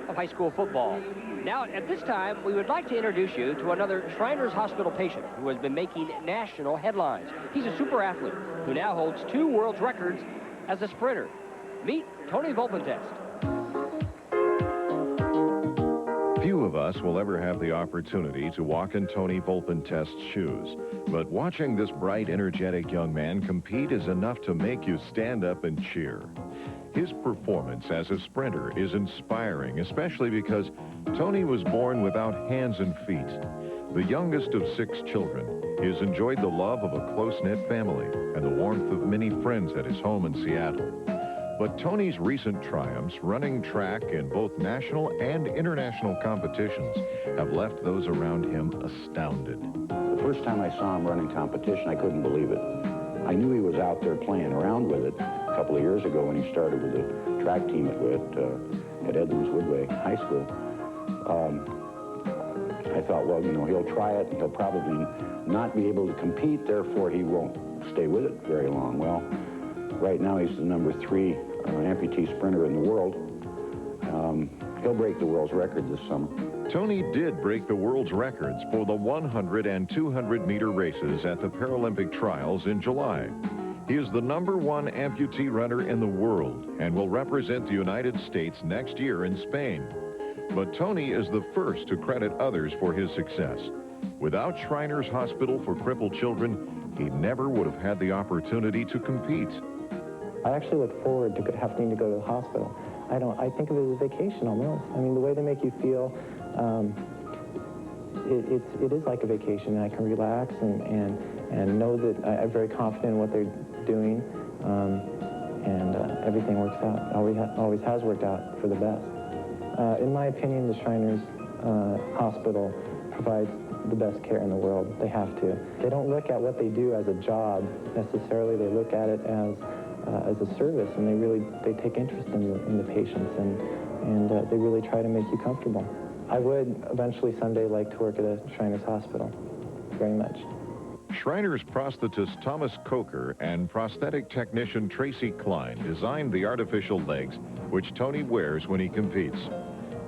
of high school football. Now, at this time, we would like to introduce you to another Shriners Hospital patient who has been making national headlines. He's a super athlete who now holds 2 world records as a sprinter. Meet Tony Volpentest. Few of us will ever have the opportunity to walk in Tony Volpentest's shoes. But watching this bright, energetic young man compete is enough to make you stand up and cheer. His performance as a sprinter is inspiring, especially because Tony was born without hands and feet. The youngest of 6 children, he has enjoyed the love of a close-knit family and the warmth of many friends at his home in Seattle. But Tony's recent triumphs, running track in both national and international competitions, have left those around him astounded. The first time I saw him running competition, I couldn't believe it. I knew he was out there playing around with it a couple of years ago when he started with the track team at Edmonds Woodway High School. I thought, well, you know, he'll try it, and he'll probably not be able to compete, therefore he won't stay with it very long. Well, right now he's the number 3 amputee sprinter in the world. He'll break the world's record this summer. Tony did break the world's records for the 100 and 200-meter races at the Paralympic trials in July. He is the number 1 amputee runner in the world and will represent the United States next year in Spain. But Tony is the first to credit others for his success. Without Shriners Hospital for Crippled Children, he never would have had the opportunity to compete. I actually look forward to having to go to the hospital. I think of it as a vacation almost. I mean, the way they make you feel, it is like a vacation, and I can relax and know that I'm very confident in what they're doing, and everything works out. Always has worked out for the best. In my opinion, the Shriners Hospital provides the best care in the world. They have to. They don't look at what they do as a job necessarily. They look at it as a service, and they take interest in the patients, and they really try to make you comfortable. I would eventually someday like to work at a Shriners Hospital, very much. Shriners prosthetist Thomas Coker and prosthetic technician Tracy Klein designed the artificial legs, which Tony wears when he competes.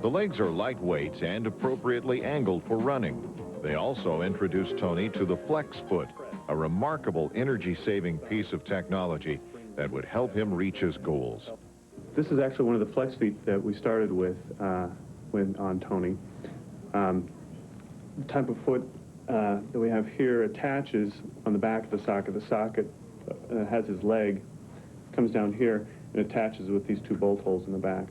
The legs are lightweight and appropriately angled for running. They also introduced Tony to the Flex Foot, a remarkable energy-saving piece of technology that would help him reach his goals. This is actually one of the Flex Feet that we started with on Tony. The type of foot that we have here attaches on the back of the socket. The socket has his leg, comes down here, It attaches with these two bolt holes in the back.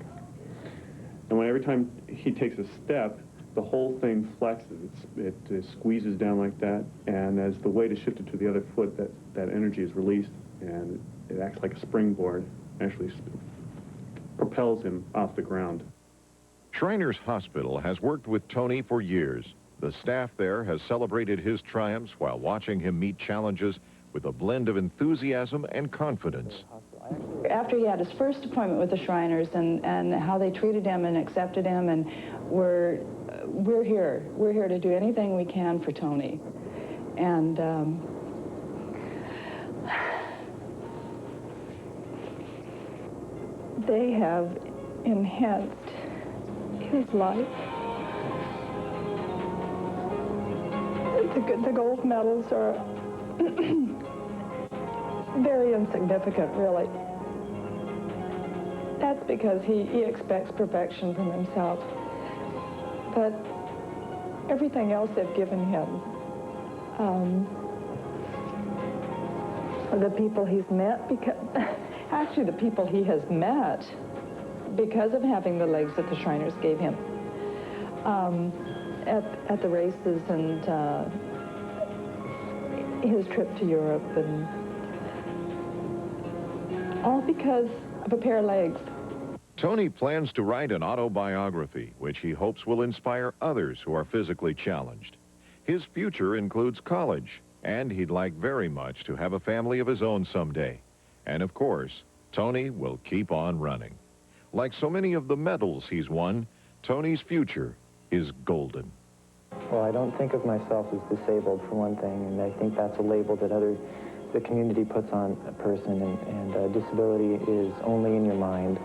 And every time he takes a step, the whole thing flexes. It squeezes down like that, and as the weight is shifted to the other foot, that energy is released, and it acts like a springboard, actually propels him off the ground. Shriners Hospital has worked with Tony for years. The staff there has celebrated his triumphs while watching him meet challenges with a blend of enthusiasm and confidence. After he had his first appointment with the Shriners and how they treated him and accepted him, and we're here. We're here to do anything we can for Tony. And they have enhanced his life. The gold medals are very insignificant, really. That's because he expects perfection from himself. But everything else they've given him, the people he's met, actually the people he has met because of having the legs that the Shriners gave him at the races, and his trip to Europe, and all because of a pair of legs. Tony plans to write an autobiography, which he hopes will inspire others who are physically challenged. His future includes college, and he'd like very much to have a family of his own someday. And of course, Tony will keep on running. Like so many of the medals he's won, Tony's future is golden. Well, I don't think of myself as disabled, for one thing, and I think that's a label that the community puts on a person, and disability is only in your mind.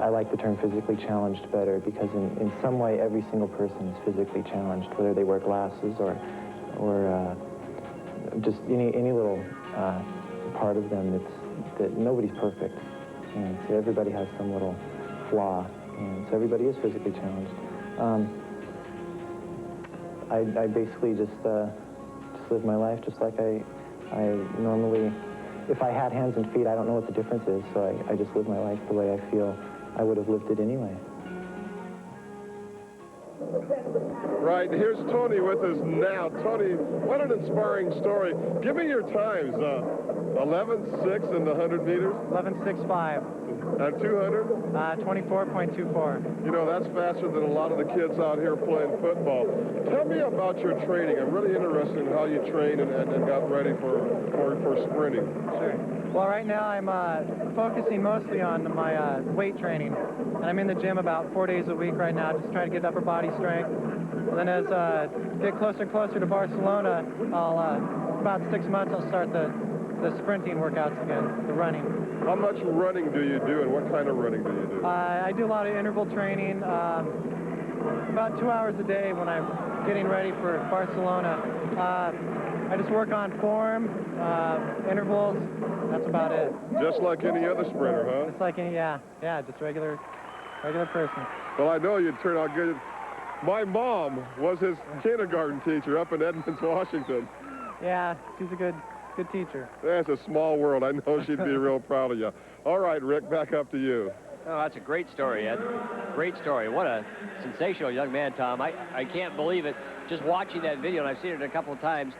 I like the term physically challenged better, because in some way every single person is physically challenged, whether they wear glasses or just any little part of them that nobody's perfect. And so everybody has some little flaw, and so everybody is physically challenged. I basically just live my life just like I normally. If I had hands and feet, I don't know what the difference is, so I just live my life the way I feel I would have lived it anyway. Right, here's Tony with us now. Tony, what an inspiring story. Give me your times. 11.6 in the 100 meters? 11.65. And 200? 24.24. You know, that's faster than a lot of the kids out here playing football. Tell me about your training. I'm really interested in how you trained and got ready for sprinting. Sure. Well, right now I'm focusing mostly on my weight training. And I'm in the gym about 4 days a week right now, just trying to get upper body strength. And then as get closer and closer to Barcelona, about 6 months, I'll start the sprinting workouts again, the running. How much running do you do, and what kind of running do you do? I do a lot of interval training, about 2 hours a day when I'm getting ready for Barcelona. I just work on form, intervals, that's about it. Just like any other sprinter, huh? Just like any, yeah, just regular person. Well, I know you'd turn out good. My mom was his kindergarten teacher up in Edmonds, Washington. Yeah, she's a good teacher. That's a small world. I know she'd be real proud of you. All right, Rick, back up to you. Oh, that's a great story, Ed. Great story. What a sensational young man, Tom. I can't believe it. Just watching that video, and I've seen it a couple of times,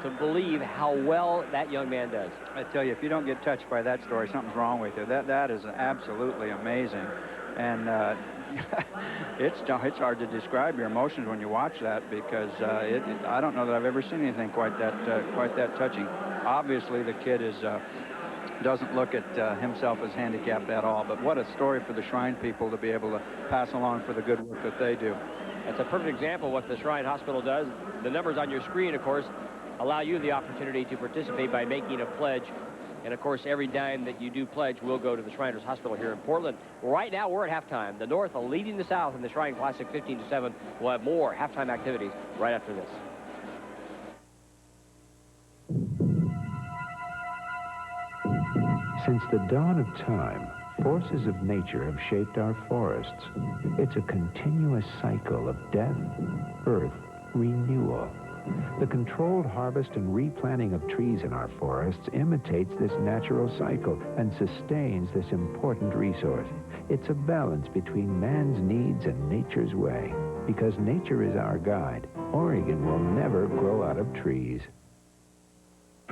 to believe how well that young man does. I tell you, if you don't get touched by that story, something's wrong with you. That is absolutely amazing. And it's hard to describe your emotions when you watch that, because I don't know that I've ever seen anything quite that touching. Obviously, the kid doesn't look at himself as handicapped at all, but what a story for the Shrine people to be able to pass along for the good work that they do. That's a perfect example of what the Shrine Hospital does. The numbers on your screen, of course, allow you the opportunity to participate by making a pledge. And, of course, every dime that you do pledge will go to the Shriners Hospital here in Portland. Right now, we're at halftime. The North are leading the South in the Shrine Classic 15-7. We'll have more halftime activities right after this. Since the dawn of time, forces of nature have shaped our forests. It's a continuous cycle of death, birth, renewal. The controlled harvest and replanting of trees in our forests imitates this natural cycle and sustains this important resource. It's a balance between man's needs and nature's way. Because nature is our guide, Oregon will never grow out of trees.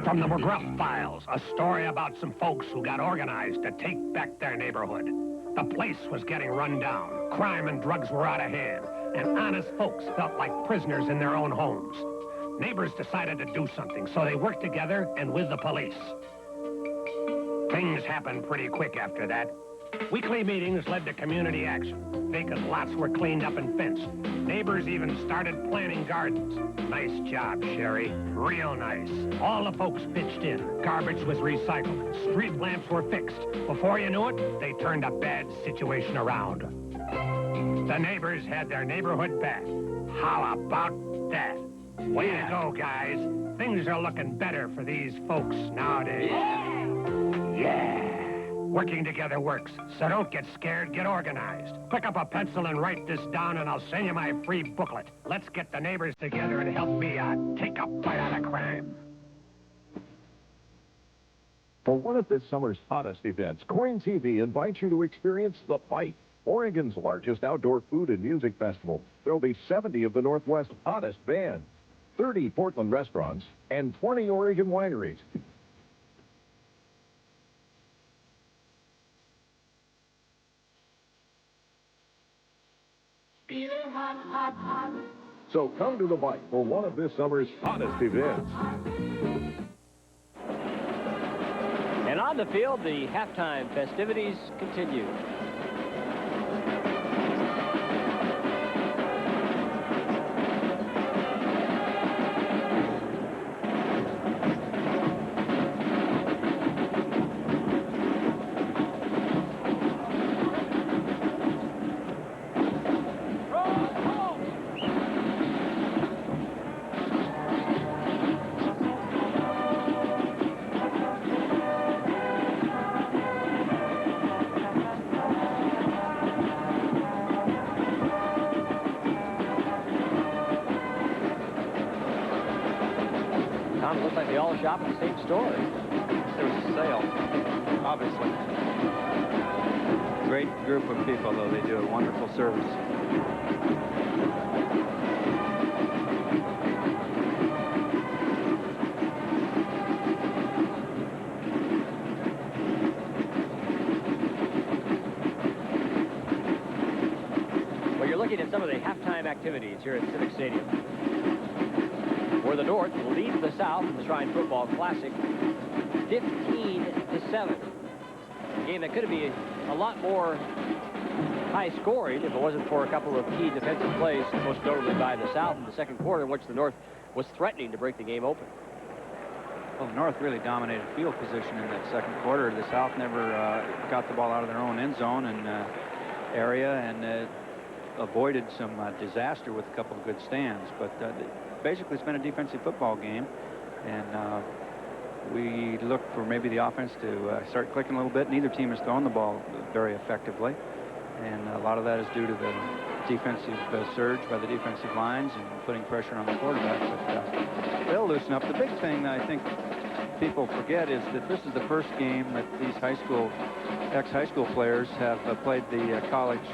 From the McGruff Files, a story about some folks who got organized to take back their neighborhood. The place was getting run down. Crime and drugs were out of hand, and honest folks felt like prisoners in their own homes. Neighbors decided to do something, so they worked together and with the police. Things happened pretty quick after that. Weekly meetings led to community action. Vacant lots were cleaned up and fenced. Neighbors even started planting gardens. Nice job, Sherry. Real nice. All the folks pitched in. Garbage was recycled. Street lamps were fixed. Before you knew it, they turned a bad situation around. The neighbors had their neighborhood back. How about that? Way to go, guys. Things are looking better for these folks nowadays. Yeah. Working together works, so don't get scared, get organized. Pick up a pencil and write this down, and I'll send you my free booklet. Let's get the neighbors together and help me take a bite out of crime. For one of this summer's hottest events, KOIN TV invites you to experience The Fight, Oregon's largest outdoor food and music festival. There'll be 70 of the Northwest's hottest bands, 30 Portland restaurants, and 20 Oregon wineries. So come to The Bite for one of this summer's hottest events. And on the field, the halftime festivities continue. Tom, it looks like they all shop at the same store. There was a sale, obviously. Great group of people, though. They do a wonderful service. Well, you're looking at some of the halftime activities here at Civic Stadium, where the North leads the South in the Shrine Football Classic 15-7. A game that could be a lot more high-scoring if it wasn't for a couple of key defensive plays, most notably by the South in the second quarter, in which the North was threatening to break the game open. Well, the North really dominated field position in that second quarter. The South never got the ball out of their own end zone and area and avoided some disaster with a couple of good stands. But basically, it's been a defensive football game, and we look for maybe the offense to start clicking a little bit. Neither team has thrown the ball very effectively, and a lot of that is due to the defensive surge by the defensive lines and putting pressure on the quarterback. But they'll loosen up. The big thing that I think people forget is that this is the first game that these ex-high school players have played the college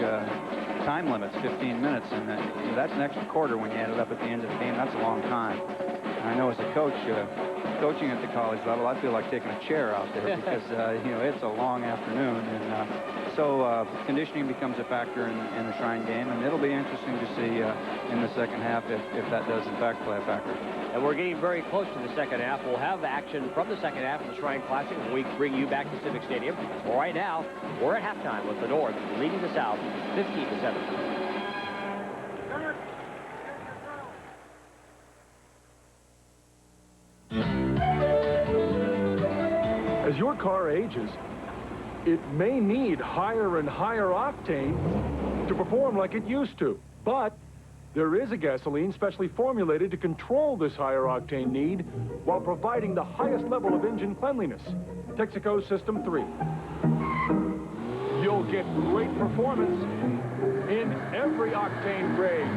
time limits, 15 minutes, and that's an extra quarter when you add it up at the end of the game. That's a long time. And I know as a coach, coaching at the college level, I feel like taking a chair out there because, you know, it's a long afternoon. And so conditioning becomes a factor in the Shrine game, and it'll be interesting to see in the second half if that does, in fact, play a factor. And we're getting very close to the second half. We'll have action from the second half of the Shrine Classic when we bring you back to Civic Stadium. Well, right now, we're at halftime with the North leading the South 15-7. As your car ages, it may need higher and higher octane to perform like it used to. But there is a gasoline specially formulated to control this higher octane need while providing the highest level of engine cleanliness. Texaco System 3. You'll get great performance in every octane grade.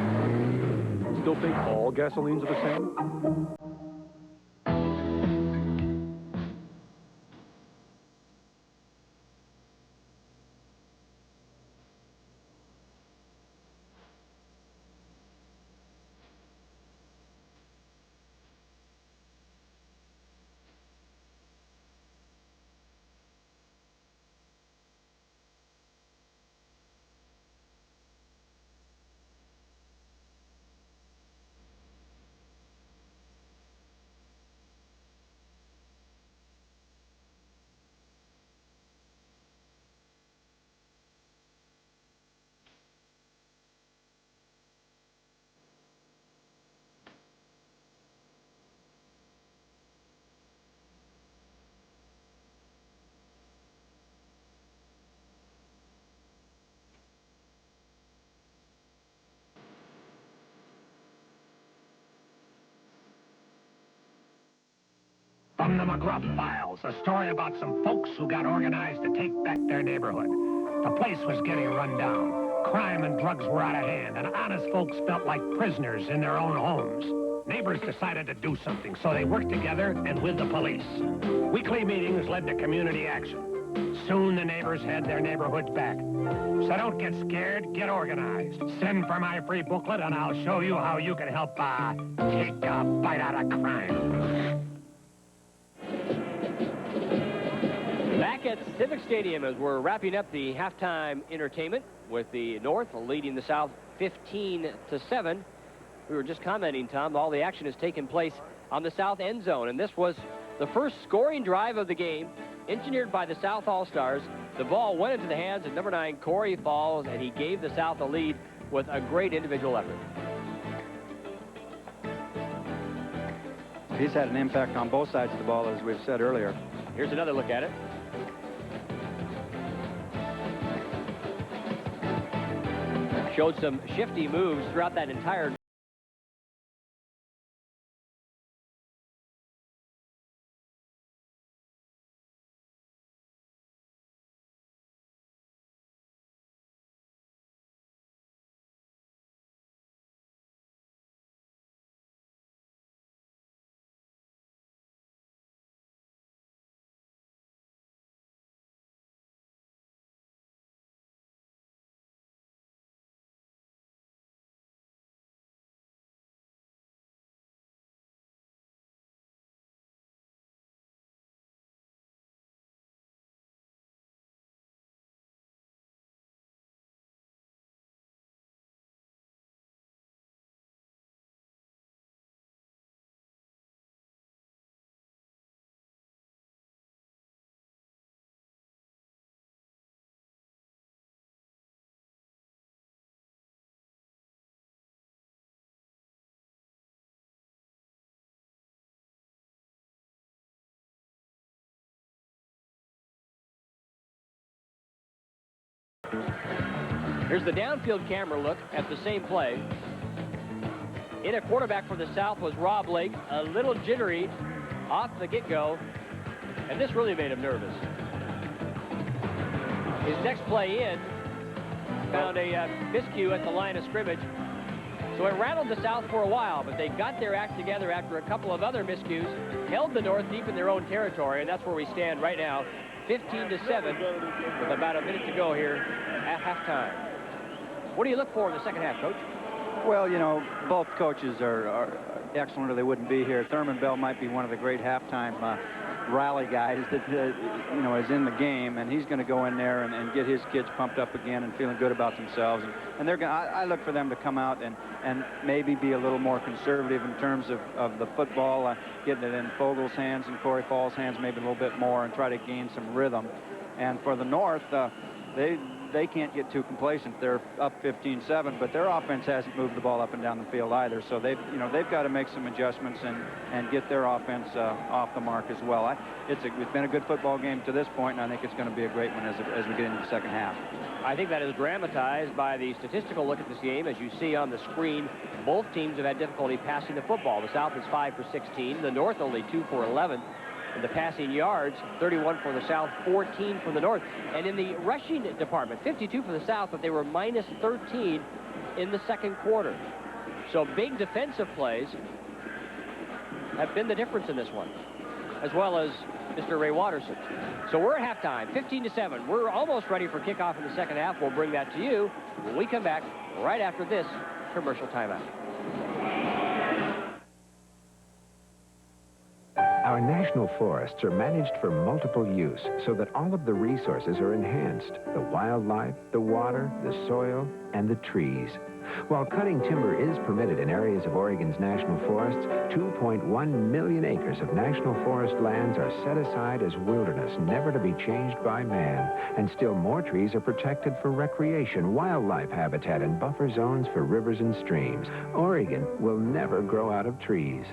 still think all gasolines are the same? From the McGruff Files, a story about some folks who got organized to take back their neighborhood. The place was getting run down. Crime and drugs were out of hand, and honest folks felt like prisoners in their own homes. Neighbors decided to do something, so they worked together and with the police. Weekly meetings led to community action. Soon the neighbors had their neighborhoods back. So don't get scared, get organized. Send for my free booklet, and I'll show you how you can help take a bite out of crime. Back at Civic Stadium as we're wrapping up the halftime entertainment with the North leading the South 15-7. We were just commenting, Tom, all the action has taken place on the South end zone, and this was the first scoring drive of the game, engineered by the South All-Stars. The ball went into the hands of number 9, Corey Falls, and he gave the South a lead with a great individual effort. He's had an impact on both sides of the ball, as we've said earlier. Here's another look at it. Showed some shifty moves throughout that entire Here's the downfield camera look at the same play. In a quarterback for the South was Rob Lake, a little jittery off the get-go, and this really made him nervous. His next play in found a miscue at the line of scrimmage, so it rattled the South for a while, but they got their act together after a couple of other miscues, held the North deep in their own territory, and that's where we stand right now, 15-7, with about a minute to go here at halftime. What do you look for in the second half, Coach? Well, you know, both coaches are excellent, or they wouldn't be here. Thurman Bell might be one of the great halftime rally guys that, you know, is in the game, and he's going to go in there and get his kids pumped up again and feeling good about themselves. And they're going. I look for them to come out and maybe be a little more conservative in terms of the football, getting it in Fogel's hands and Corey Falls' hands maybe a little bit more, and try to gain some rhythm. And for the North, they can't get too complacent. They're up 15-7, but their offense hasn't moved the ball up and down the field either. So they've got to make some adjustments and get their offense off the mark as well. It's been a good football game to this point, and I think it's going to be a great one as we get into the second half. I think that is dramatized by the statistical look at this game. As you see on the screen, both teams have had difficulty passing the football. The South is 5 for 16. The North only 2 for 11. In the passing yards, 31 for the South, 14 for the North. And in the rushing department, 52 for the South, but they were minus 13 in the second quarter. So big defensive plays have been the difference in this one, as well as Mr. Ray Watterson. So we're at halftime, 15-7. We're almost ready for kickoff in the second half. We'll bring that to you when we come back right after this commercial timeout. Our national forests are managed for multiple use so that all of the resources are enhanced: the wildlife, the water, the soil, and the trees. While cutting timber is permitted in areas of Oregon's national forests, 2.1 million acres of national forest lands are set aside as wilderness, never to be changed by man. And still more trees are protected for recreation, wildlife habitat, and buffer zones for rivers and streams. Oregon will never grow out of trees.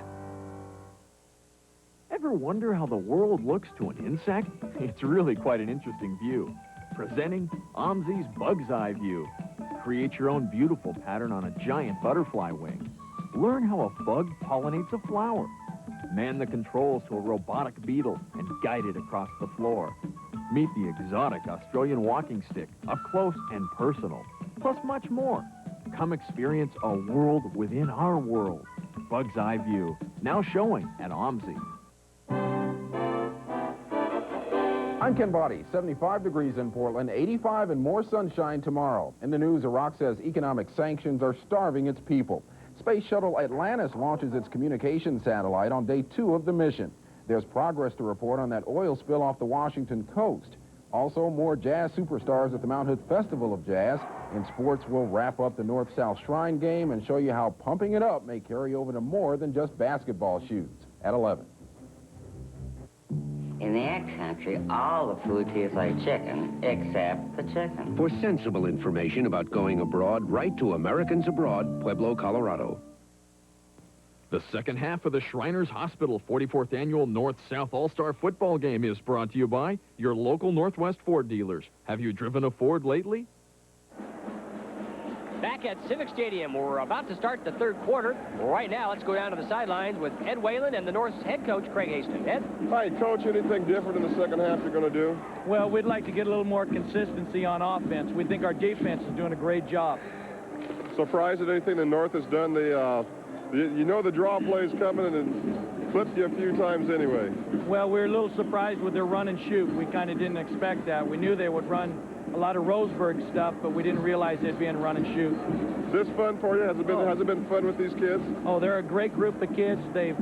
Ever wonder how the world looks to an insect? It's really quite an interesting view. Presenting OMSI's Bug's Eye View. Create your own beautiful pattern on a giant butterfly wing. Learn how a bug pollinates a flower. Man the controls to a robotic beetle and guide it across the floor. Meet the exotic Australian walking stick, up close and personal, plus much more. Come experience a world within our world. Bug's Eye View, now showing at OMSI. I'm Ken Body. 75 degrees in Portland, 85 and more sunshine tomorrow. In the news, Iraq says economic sanctions are starving its people. Space Shuttle Atlantis launches its communication satellite on day 2 of the mission. There's progress to report on that oil spill off the Washington coast. Also, more jazz superstars at the Mount Hood Festival of Jazz. In sports, we'll wrap up the North-South Shrine game and show you how pumping it up may carry over to more than just basketball shoes at 11. In the Ag Country, all the food tastes like chicken, except the chicken. For sensible information about going abroad, write to Americans Abroad, Pueblo, Colorado. The second half of the Shriners Hospital 44th Annual North-South All-Star Football Game is brought to you by your local Northwest Ford dealers. Have you driven a Ford lately? Back at Civic Stadium, we're about to start the third quarter. Right now, let's go down to the sidelines with Ed Whalen and the North's head coach, Craig Haston. Ed? Hi, Coach. Anything different in the second half you're going to do? Well, we'd like to get a little more consistency on offense. We think our defense is doing a great job. Surprised at anything the North has done? You know the draw play's coming and flipped you a few times anyway. Well, we're a little surprised with their run and shoot. We kind of didn't expect that. We knew they would run a lot of Roseburg stuff, but we didn't realize they'd be in run and shoot. Is this fun for you? Has it been fun with these kids? Oh, they're a great group of kids. They've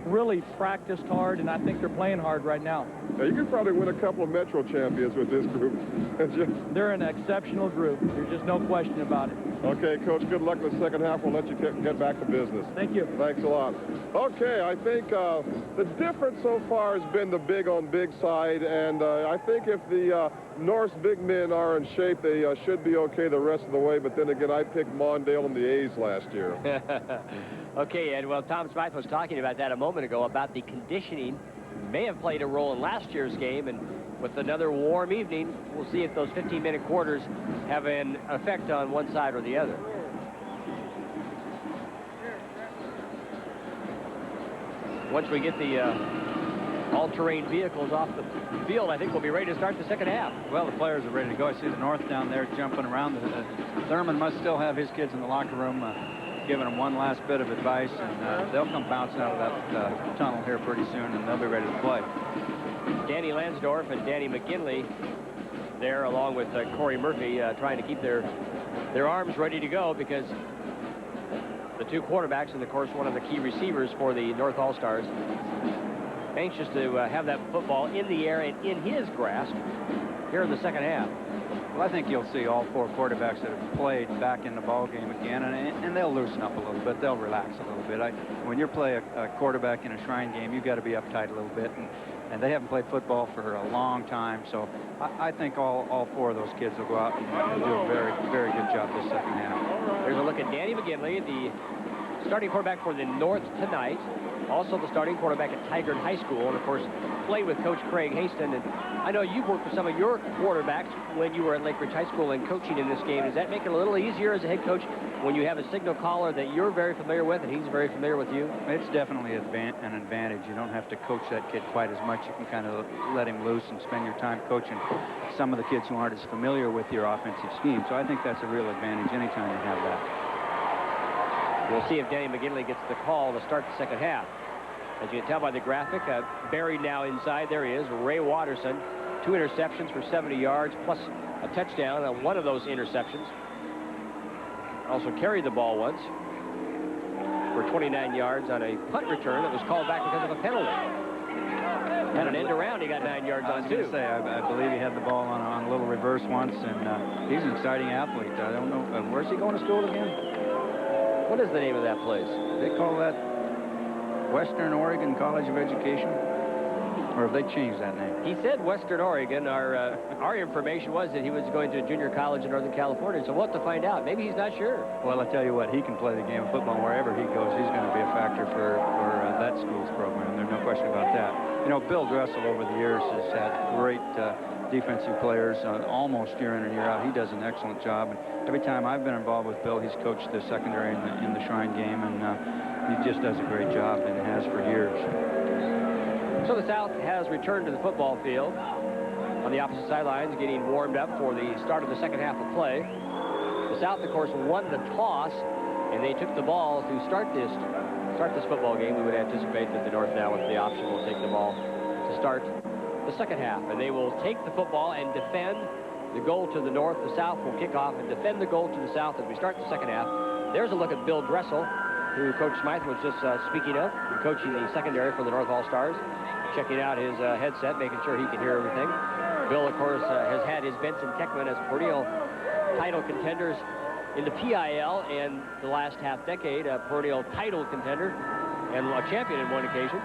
really practiced hard, and I think they're playing hard right now. Yeah, you could probably win a couple of Metro champions with this group. They're an exceptional group. There's just no question about it. Okay, Coach, good luck in the second half. We'll let you get back to business. Thank you. Thanks a lot. Okay, I think the difference so far has been the big on big side, and I think if the North's big men are in shape, they should be okay the rest of the way, but then again, I picked Mondale and the A's last year. Okay, Ed, well, Tom Smythe was talking about that a moment ago, about the conditioning may have played a role in last year's game, and with another warm evening, we'll see if those 15-minute quarters have an effect on one side or the other. Once we get the all-terrain vehicles off the field, I think we'll be ready to start the second half. Well, the players are ready to go. I see the North down there jumping around. Thurman must still have his kids in the locker room giving them one last bit of advice, and they'll come bouncing out of that tunnel here pretty soon, and they'll be ready to play. Danny Lansdorf and Danny McGinley there, along with Corey Murphy, trying to keep their arms ready to go, because the two quarterbacks and, of course, one of the key receivers for the North All-Stars, anxious to have that football in the air and in his grasp here in the second half. Well, I think you'll see all four quarterbacks that have played back in the ball game again, and they'll loosen up a little bit. They'll relax a little bit. When you're playing a quarterback in a Shrine game, you've got to be uptight a little bit, and they haven't played football for a long time, so I think all four of those kids will go out and do a very, very good job this second half. There's a look at Danny McGinley, the starting quarterback for the North tonight. Also the starting quarterback at Tigard High School, and of course played with Coach Craig Haston. And I know you've worked with some of your quarterbacks when you were at Lake Ridge High School and coaching in this game. Does that make it a little easier as a head coach when you have a signal caller that you're very familiar with and he's very familiar with you? It's definitely an advantage. You don't have to coach that kid quite as much. You can kind of let him loose and spend your time coaching some of the kids who aren't as familiar with your offensive scheme. So I think that's a real advantage anytime you have that. We'll see if Danny McGinley gets the call to start the second half. As you can tell by the graphic, buried now inside, there he is, Ray Watterson. 2 interceptions for 70 yards, plus a touchdown on one of those interceptions. Also carried the ball once for 29 yards on a punt return that was called back because of a penalty. And an end around, he got 9 yards on, too. I believe he had the ball on a little reverse once, and he's an exciting athlete. I don't know, where's he going to school again? What is the name of that place? They call that Western Oregon College of Education? Or have they changed that name? He said Western Oregon. Our information was that he was going to junior college in Northern California, so we'll have to find out. Maybe he's not sure. Well, I tell you what, he can play the game of football wherever he goes. He's going to be a factor for that school's program. There's no question about that. You know, Bill Dressel over the years has had great defensive players almost year in and year out. He does an excellent job. And every time I've been involved with Bill, he's coached the secondary in the Shrine game, and he just does a great job and has for years. So the South has returned to the football field on the opposite sidelines, getting warmed up for the start of the second half of play. The South, of course, won the toss, and they took the ball to start this football game. We would anticipate that the North now, with the option, will take the ball to start the second half. And they will take the football and defend the goal to the North. The South will kick off and defend the goal to the South as we start the second half. There's a look at Bill Dressel, who Coach Smythe was just speaking of, coaching the secondary for the North All-Stars, checking out his headset, making sure he can hear everything. Bill, of course, has had his Benson Keckman as perennial title contenders in the PIL, and the last half-decade, a perennial title contender and a champion in one occasion.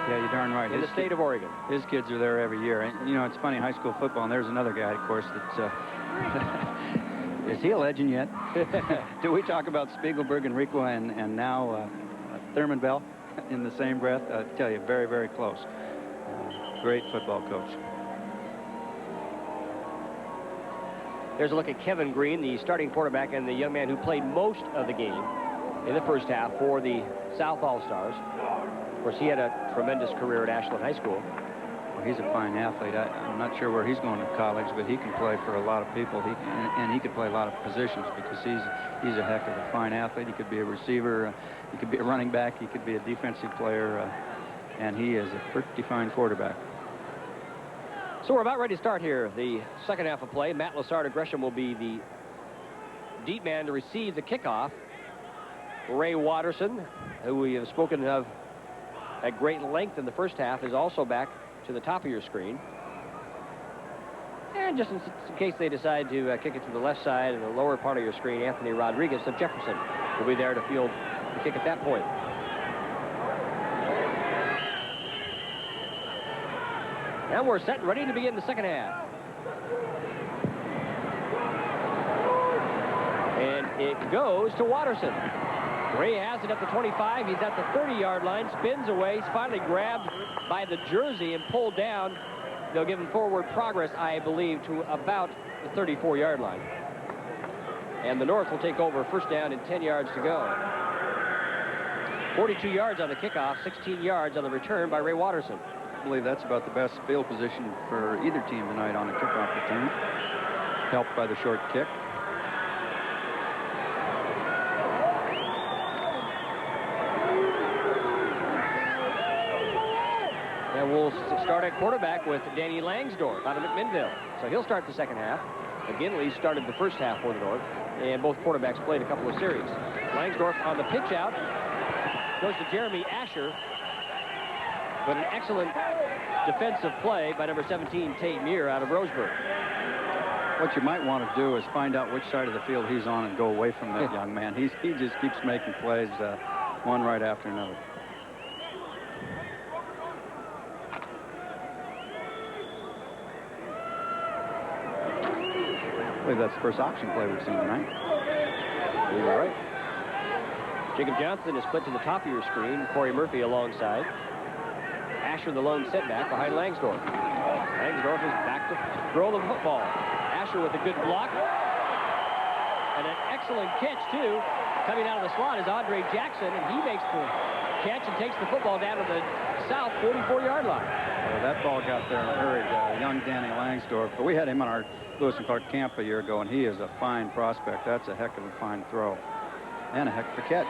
Yeah, you're darn right. In the state of Oregon. His kids are there every year. And, you know, it's funny, high school football, and there's another guy, of course, that's... Is he a legend yet? Do we talk about Spiegelberg, Enrico, and now Thurman Bell in the same breath? I tell you, very, very close. Great football coach. There's a look at Kevin Green, the starting quarterback and the young man who played most of the game in the first half for the South All-Stars. Of course, he had a tremendous career at Ashland High School. Well, he's a fine athlete. I'm not sure where he's going to college, but he can play for a lot of people. And he could play a lot of positions because he's a heck of a fine athlete. He could be a receiver. He could be a running back. He could be a defensive player. And he is a pretty fine quarterback. So we're about ready to start here. The second half of play. Matt Lassard of Gresham will be the deep man to receive the kickoff. Ray Watterson, who we have spoken of at great length in the first half, is also back to the top of your screen. And just in case they decide to kick it to the left side in the lower part of your screen, Anthony Rodriguez of Jefferson will be there to field the kick at that point. And we're set and ready to begin the second half. And it goes to Watterson. Ray has it at the 25. He's at the 30-yard line, spins away. He's finally grabbed by the jersey and pulled down. They'll give him forward progress, I believe, to about the 34-yard line. And the North will take over first down and 10 yards to go. 42 yards on the kickoff, 16 yards on the return by Ray Watterson. I believe that's about the best field position for either team tonight on a kickoff return. Helped by the short kick. And we'll start at quarterback with Danny Langsdorff out of McMinnville. So he'll start the second half. McGinley started the first half for the North, and both quarterbacks played a couple of series. Langsdorff on the pitch out goes to Jeremy Asher, but an excellent defensive play by number 17, Tate Muir, out of Roseburg. What you might want to do is find out which side of the field he's on and go away from that young man. He just keeps making plays, one right after another. I believe that's the first option play we've seen tonight. You're right. Jacob Johnson is split to the top of your screen. Corey Murphy alongside. Asher, the lone setback behind Langsdorff. Langsdorff is back to throw the football. Asher with a good block. And an excellent catch, too. Coming out of the slot is Andre Jackson, and he makes the catch and takes the football down to the South 44-yard line. Well, that ball got there and hurried young Danny Langsdorff. But we had him on our Lewis and Clark camp a year ago, and he is a fine prospect. That's a heck of a fine throw. And a heck of a catch.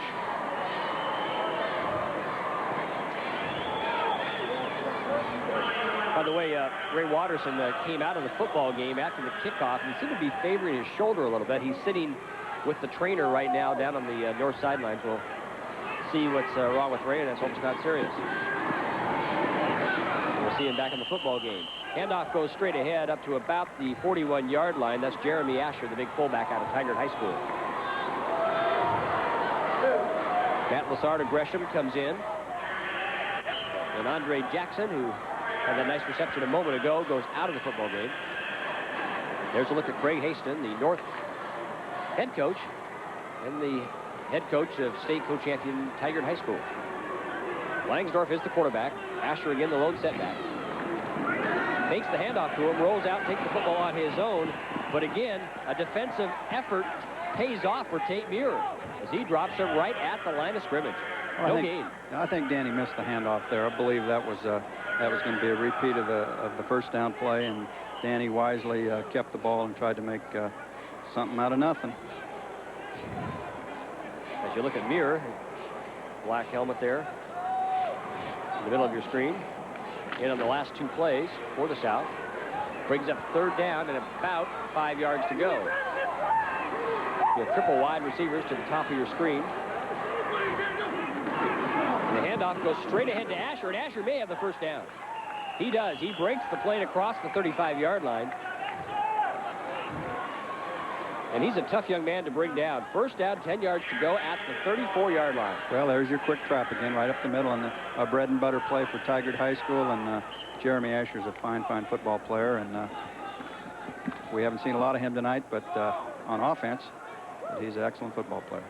the way, Ray Watterson came out of the football game after the kickoff. He seemed to be favoring his shoulder a little bit. He's sitting with the trainer right now down on the north sidelines. We'll see what's wrong with Ray, and let's hope it's not serious. We'll see him back in the football game. Handoff goes straight ahead up to about the 41-yard line. That's Jeremy Asher, the big fullback out of Tigard High School. Matt Lassard of Gresham comes in. And Andre Jackson, who had that nice reception a moment ago, goes out of the football game. There's a look at Craig Haston, the North head coach, and the head coach of state co-champion Tigard High School. Langsdorf is the quarterback. Asher again the lone setback. Makes the handoff to him, rolls out, takes the football on his own. But again, a defensive effort pays off for Tate Muir as he drops him right at the line of scrimmage. Well, No gain. I think Danny missed the handoff there. I believe that was going to be a repeat of the first down play, and Danny wisely kept the ball and tried to make something out of nothing. As you look at Muir, black helmet there in the middle of your screen. In on the last two plays for the South. Brings up third down and about 5 yards to go. You have triple wide receivers to the top of your screen. And the handoff goes straight ahead to Asher, and Asher may have the first down. He does. He breaks the plane across the 35-yard line. And he's a tough young man to bring down. First down, 10 yards to go at the 34-yard line. Well, there's your quick trap again, right up the middle, and a bread and butter play for Tigard High School. And Jeremy Asher's a fine football player, and we haven't seen a lot of him tonight, but on offense, he's an excellent football player.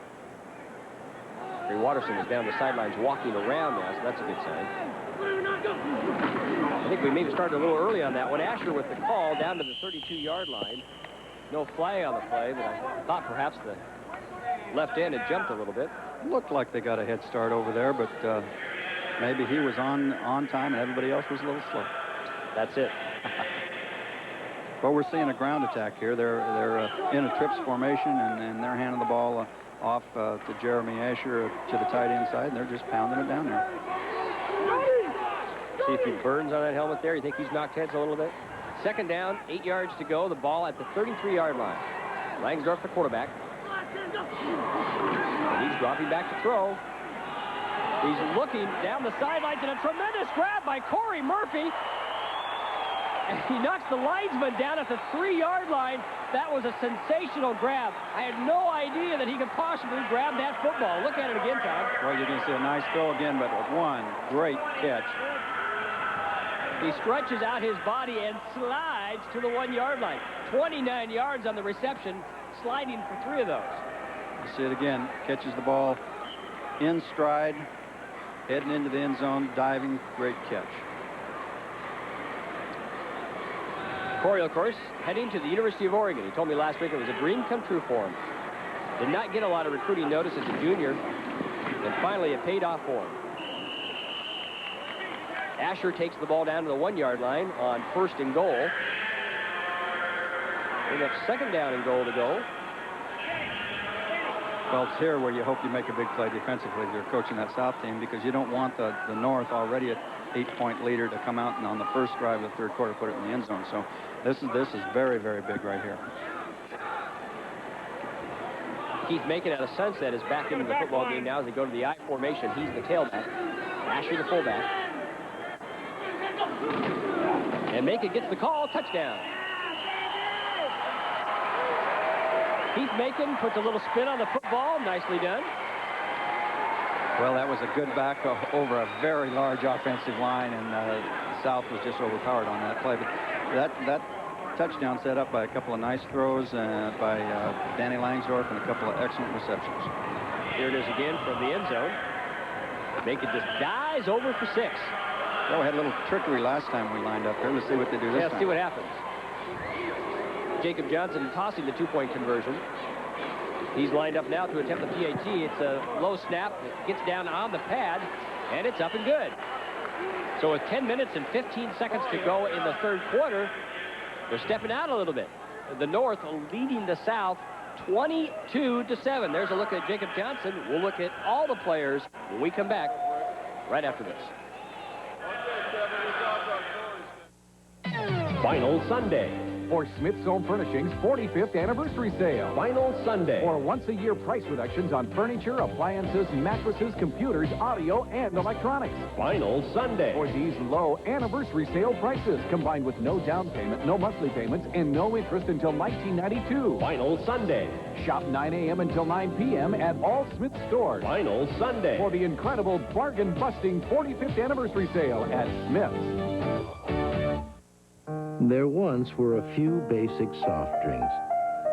Ray Watterson is down the sidelines walking around now, so that's a good sign. I think we maybe started a little early on that one. Asher with the call down to the 32-yard line. No flag on the play, but I thought perhaps the left end had jumped a little bit. Looked like they got a head start over there, but maybe he was on time and everybody else was a little slow. That's it. Well, we're seeing a ground attack here. They're in a trips formation, and they're handing the ball off to Jeremy Asher to the tight end side, and they're just pounding it down there. See if he burns on that helmet there. You think he's knocked heads a little bit? Second down, 8 yards to go. The ball at the 33-yard line. Langsdorf, the quarterback. And he's dropping back to throw. He's looking down the sidelines, and a tremendous grab by Corey Murphy. And he knocks the linesman down at the 3-yard line. That was a sensational grab. I had no idea that he could possibly grab that football. Look at it again, Todd. Well, you're going to see a nice throw again, but one great catch. He stretches out his body and slides to the 1-yard line. 29 yards on the reception, sliding for 3 of those. You see it again. Catches the ball in stride, heading into the end zone, diving, great catch. Corey, of course, heading to the University of Oregon. He told me last week it was a dream come true for him. Did not get a lot of recruiting notice as a junior, and finally it paid off for him. Asher takes the ball down to the 1-yard line on 1st and goal. We have 2nd down and goal to go. Well, it's here where you hope you make a big play defensively if you're coaching that South team, because you don't want the North already at 8-point leader to come out and on the first drive of the 3rd quarter put it in the end zone. So this is very, very big right here. Keith Macon out of Sunset is back into the football game now as they go to the I formation. He's the tailback. Asher the fullback. And Macon gets the call, touchdown. Keith Macon puts a little spin on the football, nicely done. Well, that was a good back over a very large offensive line, and South was just overpowered on that play. But that touchdown set up by a couple of nice throws by Danny Langsdorf and a couple of excellent receptions. Here it is again from the end zone. Macon just dives over for 6. Well, we had a little trickery last time we lined up here. Let's see what they do this time. Yeah, see what happens. Jacob Johnson tossing the 2-point conversion. He's lined up now to attempt the PAT. It's a low snap. It gets down on the pad, and it's up and good. So with 10 minutes and 15 seconds to go in the 3rd quarter, they're stepping out a little bit. The North leading the South 22-7. There's a look at Jacob Johnson. We'll look at all the players when we come back right after this. Final Sunday. For Smith's Home Furnishings 45th anniversary sale. Final Sunday. For once-a-year price reductions on furniture, appliances, mattresses, computers, audio, and electronics. Final Sunday. For these low anniversary sale prices, combined with no down payment, no monthly payments, and no interest until 1992. Final Sunday. Shop 9 a.m. until 9 p.m. at all Smith's stores. Final Sunday. For the incredible bargain-busting 45th anniversary sale at Smith's. There once were a few basic soft drinks.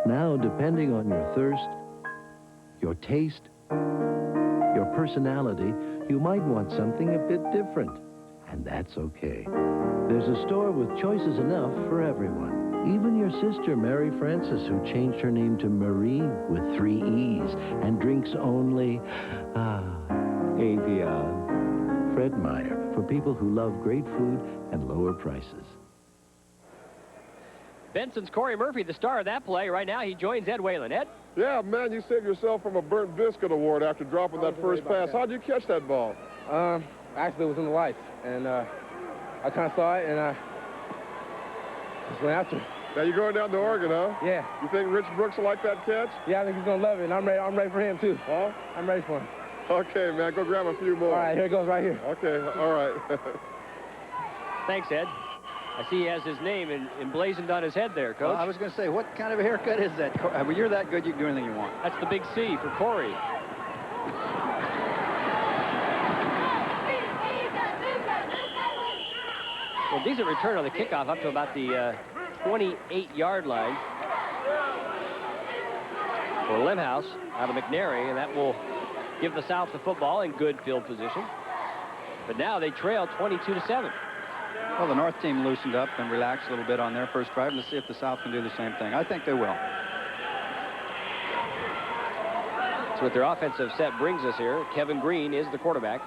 Now, depending on your thirst, your taste, your personality, you might want something a bit different. And that's okay. There's a store with choices enough for everyone. Even your sister, Mary Frances, who changed her name to Marie with 3 E's and drinks only, Avion. Fred Meyer, for people who love great food and lower prices. Benson's Corey Murphy, the star of that play. Right now, he joins Ed Whalen. Ed? Yeah, man, you saved yourself from a burnt biscuit award after dropping that first pass. How'd you catch that ball? Actually, it was in the lights, and I kind of saw it, and I just went after it. Now you're going down to Oregon, huh? Yeah. You think Rich Brooks will like that catch? Yeah, I think he's going to love it, and I'm ready for him, too. Huh? I'm ready for him. Okay, man, go grab a few more. All right, here it goes right here. Okay, all right. Thanks, Ed. I see he has his name emblazoned on his head there, Coach. Well, I was going to say, what kind of a haircut is that? When you're that good, you can do anything you want. That's the big C for Corey. Well, decent return on the kickoff up to about the 28-yard line for Limhouse out of McNary, and that will give the South the football in good field position. But now they trail 22-7. Well, the North team loosened up and relaxed a little bit on their first drive. Let's see if the South can do the same thing. I think they will. That's what their offensive set brings us here. Kevin Green is the quarterback.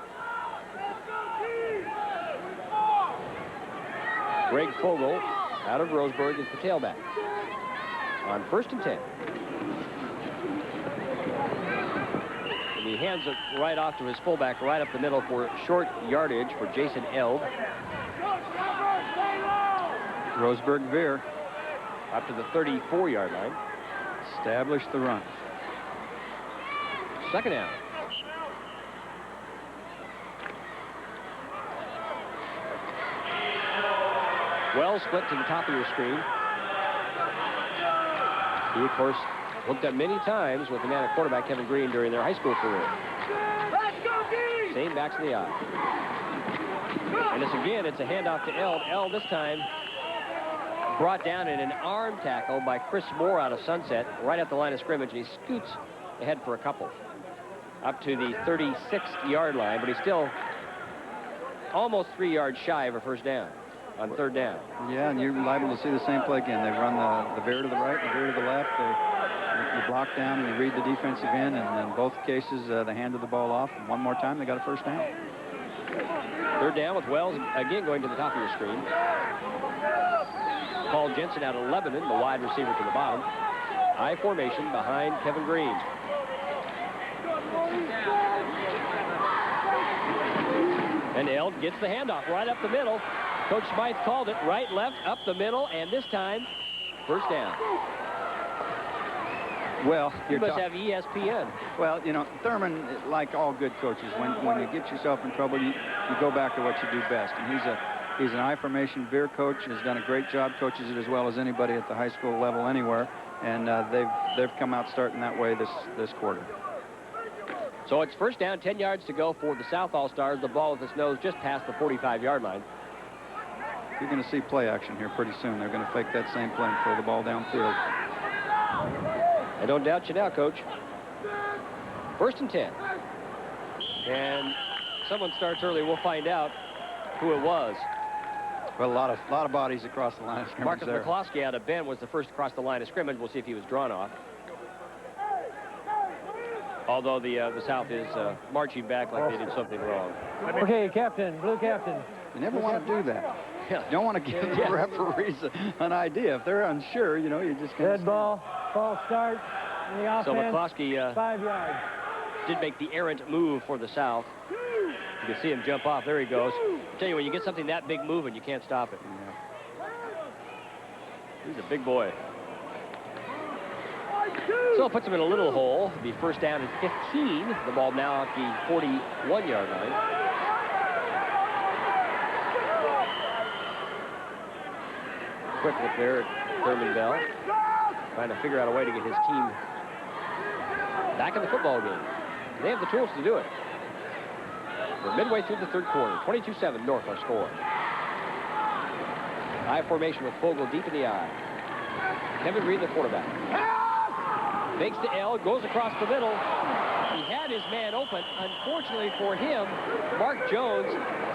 Greg Fogel out of Roseburg is the tailback. On 1st and 10. And he hands it right off to his fullback right up the middle for short yardage for Jason Eld. Roseburg veer up to the 34-yard line. Establish the run. 2nd down. Well split to the top of your screen. He, of course, looked at many times with the man at quarterback Kevin Green during their high school career. Same backs in the eye. And it's a handoff to Eld. Eld this time brought down in an arm tackle by Chris Moore out of Sunset, right at the line of scrimmage, and he scoots ahead for a couple. Up to the 36-yard line, but he's still almost 3 yards shy of a first down on 3rd down. Yeah, and you're liable to see the same play again. They run the veer to the right, the veer to the left. They block down and you read the defensive end, and in both cases, they handed the ball off. And one more time, they got a first down. 3rd down with Wells again going to the top of your screen. Paul Jensen out of Lebanon, the wide receiver to the bottom. I formation behind Kevin Green. And Eld gets the handoff right up the middle. Coach Smythe called it right, left, up the middle, and this time, first down. Well, you must have ESPN. Well, you know, Thurman, like all good coaches, when you get yourself in trouble, you go back to what you do best. And he's an I formation veer coach, has done a great job, coaches it as well as anybody at the high school level anywhere, and they've come out starting that way this quarter. So it's first down, 10 yards to go for the South All-Stars. The ball with its nose just past the 45-yard line. You're going to see play action here pretty soon. They're going to fake that same play and throw the ball downfield. I don't doubt you now, Coach. 1st and 10. And someone starts early. We'll find out who it was. Well, a lot of bodies across the line of scrimmage. Marcus there. McCloskey out of Bend was the first across the line of scrimmage. We'll see if he was drawn off. Although the South is marching back like they did something wrong. Okay, Captain, blue captain. You never want to do that. Yeah. You don't want to give the referees an idea. If they're unsure, you know, you just... Dead ball, false start, and the offense, so McCloskey 5 yards. Did make the errant move for the South. You can see him jump off. There he goes. I tell you, when you get something that big moving, you can't stop it. He's a big boy. So it puts him in a little hole. It'll be first down at 15. The ball now at the 41-yard line. Quick look there at Thurman Bell. Trying to figure out a way to get his team back in the football game. They have the tools to do it. We're midway through the third quarter. 22-7 North our score. High formation with Fogle deep in the eye. Kevin Reed, the quarterback. Makes the L, goes across the middle. He had his man open. Unfortunately for him, Mark Jones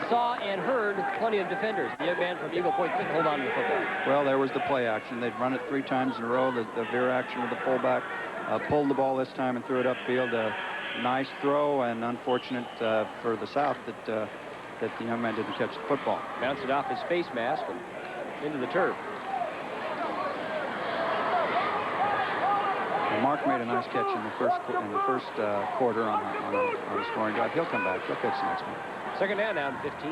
saw and heard plenty of defenders. The young man from Eagle Point couldn't hold on to the football. Well, there was the play action. They'd run it 3 times in a row. The veer action with the fullback. Pulled the ball this time and threw it upfield. Nice throw, and unfortunate for the South that the young man didn't catch the football. Bounced it off his face mask and into the turf. And Mark made a nice catch in the first quarter on a scoring drive. He'll come back. He'll catch the next one. Second down, down 15.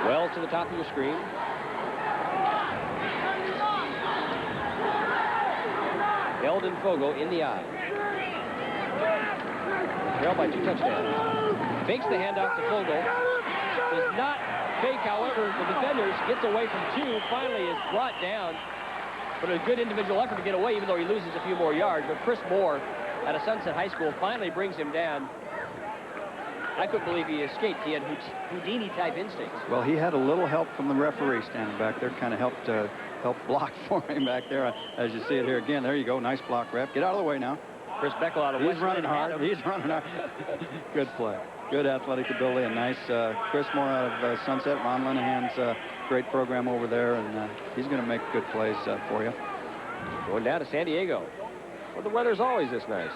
Well to the top of your screen. Eldon Fogle in the eye. Trailed by 2 touchdowns. Fakes the handoff to Fogle. Does not fake, however, the defenders. Gets away from 2. Finally is brought down. But a good individual effort to get away, even though he loses a few more yards. But Chris Moore out of Sunset High School finally brings him down. I couldn't believe he escaped. He had Houdini-type instincts. Well, he had a little help from the referee standing back there. Kind of helped block for him back there. As you see it here again. There you go. Nice block, ref. Get out of the way now. Chris Beckel out of He's running hard. He's running hard. Good play. Good athletic ability. And nice Chris Moore out of Sunset. Ron Linehan's great program over there. And he's going to make good plays for you. Going down to San Diego. Well, the weather's always this nice.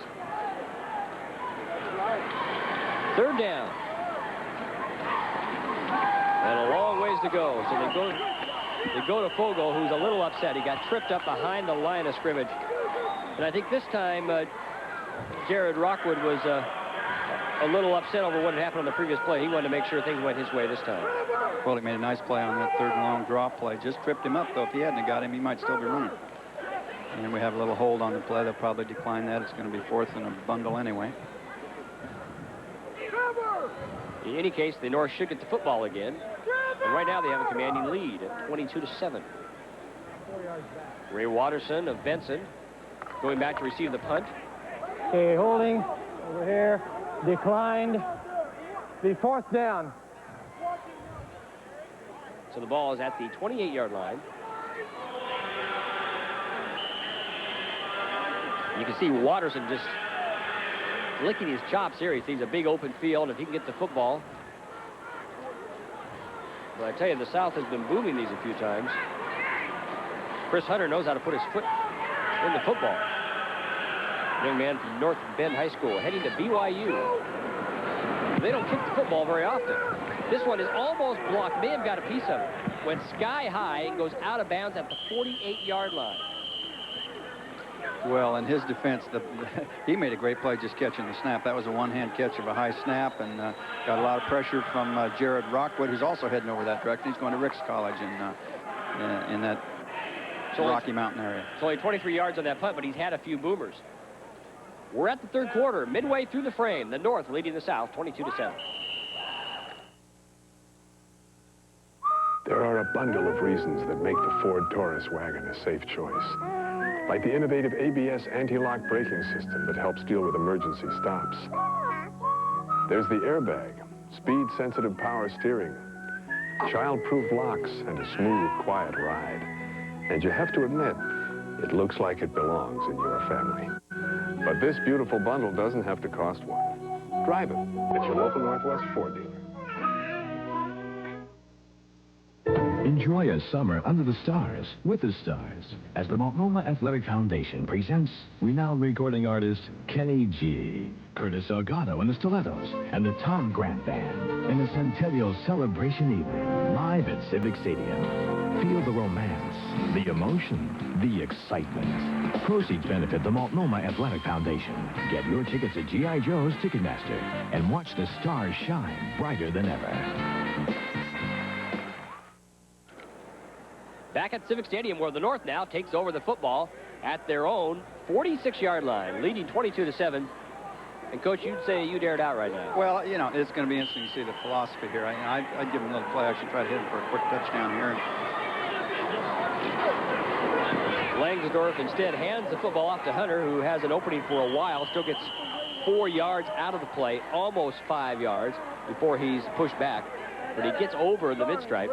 Third down. And a long ways to go. So they go to Fogle, who's a little upset. He got tripped up behind the line of scrimmage. And I think this time Jared Rockwood was a little upset over what had happened on the previous play. He wanted to make sure things went his way this time. Well, he made a nice play on that third and long draw play. Just tripped him up, though. If he hadn't got him, he might still be running. And we have a little hold on the play. They'll probably decline that. It's going to be 4th and a bundle anyway. In any case, the North should get the football again. And right now they have a commanding lead at 22-7. Ray Watterson of Benson going back to receive the punt. Okay, holding over here. Declined. The 4th down. So the ball is at the 28-yard line. You can see Watterson just licking his chops here. He sees a big open field. If he can get the football. But I tell you, the South has been booming these a few times. Chris Hunter knows how to put his foot in the football. Young man from North Bend High School heading to BYU. They don't kick the football very often. This one is almost blocked. May have got a piece of it. Went sky high and goes out of bounds at the 48-yard line. Well, in his defense, he made a great play just catching the snap. That was a one-hand catch of a high snap and got a lot of pressure from Jared Rockwood, who's also heading over that direction. He's going to Ricks College in that Rocky Mountain area. It's only 23 yards on that punt, but he's had a few boomers. We're at the third quarter, midway through the frame. The North leading the South, 22-7. There are a bundle of reasons that make the Ford Taurus wagon a safe choice. Like the innovative ABS anti-lock braking system that helps deal with emergency stops. There's the airbag, speed-sensitive power steering, child-proof locks, and a smooth, quiet ride. And you have to admit, it looks like it belongs in your family. But this beautiful bundle doesn't have to cost one. Drive it at your local Northwest Ford dealer. Enjoy a summer under the stars with the stars as the Multnomah Athletic Foundation presents renowned recording artist Kenny G, Curtis Elgato and the Stilettos, and the Tom Grant Band in a Centennial Celebration evening live at Civic Stadium. Feel the romance, the emotion, the excitement. Proceeds benefit the Multnomah Athletic Foundation. Get your tickets at G.I. Joe's Ticketmaster and watch the stars shine brighter than ever. Back at Civic Stadium, where the North now takes over the football at their own 46-yard line, leading 22-7. And, Coach, you'd say you dared out right now. Well, you know, it's going to be interesting to see the philosophy here. I'd give him a little play action, try to hit him for a quick touchdown here. Langsdorf instead hands the football off to Hunter, who has an opening for a while, still gets 4 yards out of the play, almost 5 yards before he's pushed back. But he gets over the mid-stripe.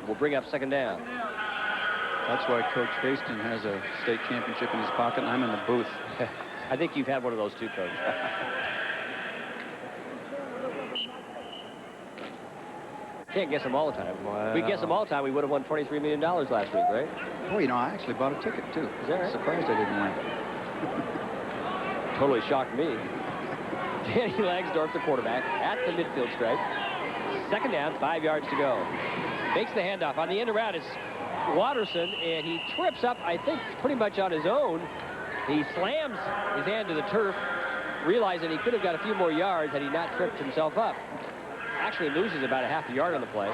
Will bring up second down. That's why Coach Haston has a state championship in his pocket, and I'm in the booth. I think you've had one of those too, Coach. Can't guess them all the time. Wow. If we guess them all the time, we would have won $23 million last week, right? Oh, you know, I actually bought a ticket, too. Is that right? Surprised I didn't win. Totally shocked me. Danny Langsdorf, the quarterback, at the midfield stripe. Second down, 5 yards to go. Makes the handoff. On the end around is Watterson, and he trips up, I think, pretty much on his own. He slams his hand to the turf, realizing he could have got a few more yards had he not tripped himself up. Actually loses about a half a yard on the play.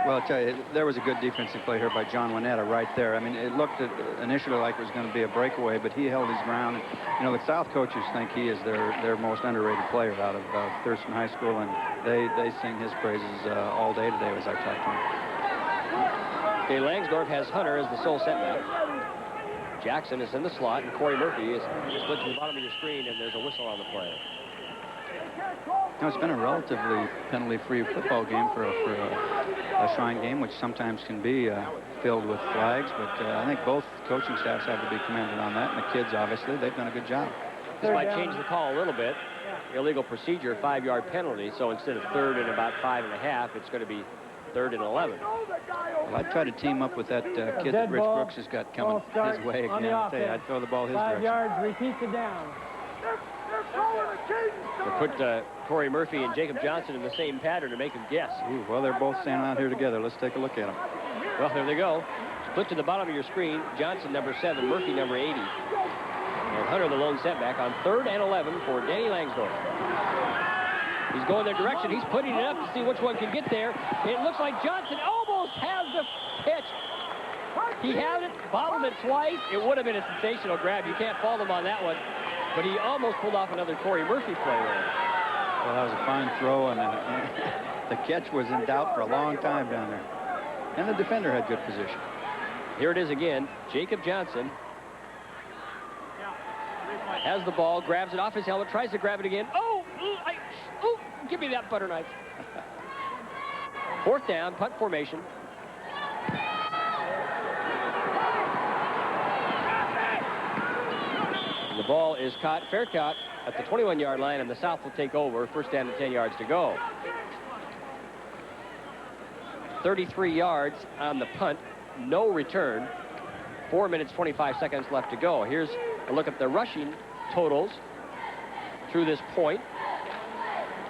Well, I'll tell you, there was a good defensive play here by John Winetta right there. I mean, it looked initially like it was going to be a breakaway, but he held his ground. And, you know, the South coaches think he is their most underrated player out of Thurston High School, and they sing his praises all day today as I talk to him. Okay, Langsdorf has Hunter as the sole setback. Jackson is in the slot, and Corey Murphy is split to the bottom of your screen, and there's a whistle on the play. You know, it's been a relatively penalty-free football game for a Shrine game, which sometimes can be filled with flags, but I think both coaching staffs have to be commended on that, and the kids, obviously, they've done a good job. This might change the call a little bit. Illegal procedure, 5-yard penalty, so instead of 3rd and about 5.5, it's going to be 3rd and 11. Well, I'd try to team up with that kid that Rich Brooks has got coming his way again. I'd throw the ball his 5 direction. yards, repeat the down. They put Corey Murphy and Jacob Johnson in the same pattern to make them guess. Ooh, well, they're both standing out here together. Let's take a look at them. Well, there they go. Split to the bottom of your screen. Johnson, number 7, Murphy, number 80. And Hunter, the lone setback, on 3rd and 11 for Danny Langsdorf. He's going their direction. He's putting it up to see which one can get there. It looks like Johnson almost has the pitch. He had it, bobbled it twice. It would have been a sensational grab. You can't fault him on that one. But he almost pulled off another Corey Murphy play there. Well, that was a fine throw, and the catch was in doubt for a long time down there. And the defender had good position. Here it is again. Jacob Johnson has the ball, grabs it off his helmet, tries to grab it again. Oh, give me that butter knife. 4th down, punt formation. And the ball is caught, fair caught, at the 21-yard line, and the South will take over. 1st down and 10 yards to go. 33 yards on the punt, no return. 4 minutes, 25 seconds left to go. Here's a look at the rushing totals through this point.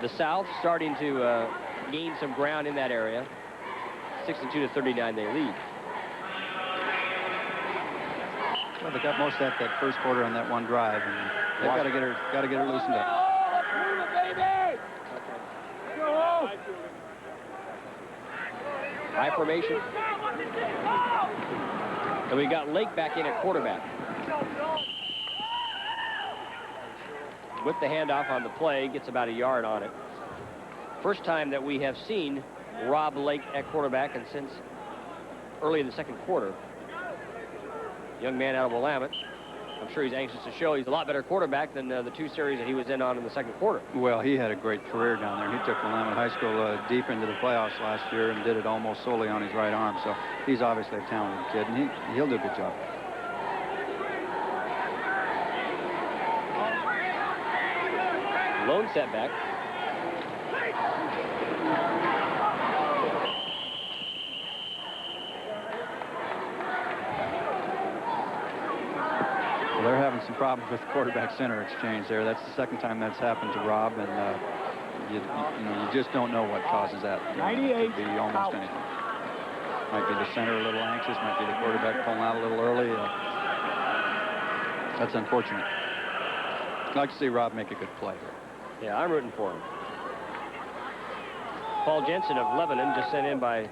The South starting to gain some ground in that area. 62 to 39, they lead. Well, they got most of that first quarter on that one drive, and they've got to get her loosened up. High formation. And we got Lake back in at quarterback. With the handoff on the play, gets about a yard on it. First time that we have seen Rob Lake at quarterback, and since early in the second quarter. Young man out of Willamette. I'm sure he's anxious to show he's a lot better quarterback than the 2 series that he was in the second quarter. Well, he had a great career down there. He took Willamette High School deep into the playoffs last year and did it almost solely on his right arm. So he's obviously a talented kid, and he'll do a good job. Lone setback. They're having some problems with the quarterback-center exchange there. That's the second time that's happened to Rob, and you just don't know what causes that. It could be almost anything. Might be the center a little anxious, might be the quarterback pulling out a little early. That's unfortunate. I'd like to see Rob make a good play here. Yeah, I'm rooting for him. Paul Jensen of Lebanon, just sent in by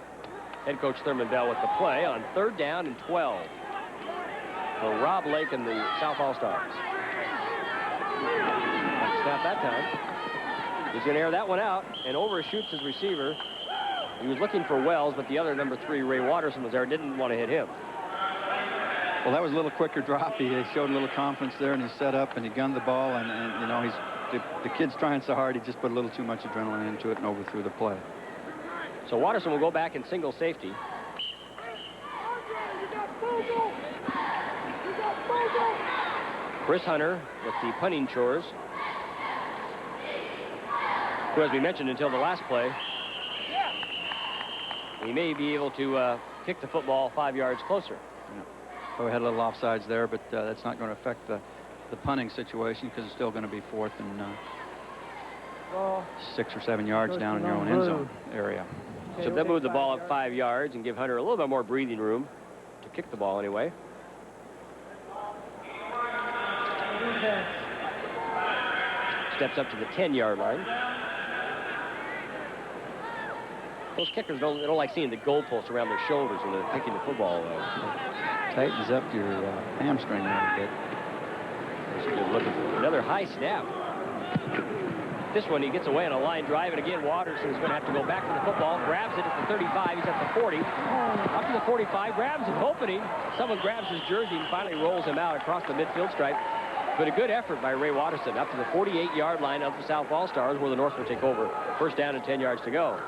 Head coach Thurman Bell with the play on 3rd down and 12 for Rob Lake and the South All-Stars. Snap that time. He's going to air that one out and overshoots his receiver. He was looking for Wells, but the other number 3, Ray Watterson, was there, didn't want to hit him. Well, that was a little quicker drop. He showed a little confidence there, and he set up and he gunned the ball, and you know, the kid's trying so hard, he just put a little too much adrenaline into it and overthrew the play. So Watterson will go back in single safety. Chris Hunter with the punting chores, who, as we mentioned until the last play, he may be able to kick the football 5 yards closer. Yeah. So we had a little offsides there, but that's not going to affect the punting situation because it's still going to be 4th and 6 or 7 yards down in your own end zone area. So they'll move the ball up 5 yards and give Hunter a little bit more breathing room to kick the ball anyway. Steps up to the 10-yard line. Those kickers don't like seeing the goalposts around their shoulders when they're kicking the football. Tightens up your hamstring a little bit. Looking for another high snap. This one, he gets away on a line drive, and again, Watterson's going to have to go back to the football. Grabs it at the 35. He's at the 40. Up to the 45. Grabs an opening. Someone grabs his jersey and finally rolls him out across the midfield stripe. But a good effort by Ray Watterson up to the 48-yard line of the South All-Stars, where the North will take over. 1st down and 10 yards to go.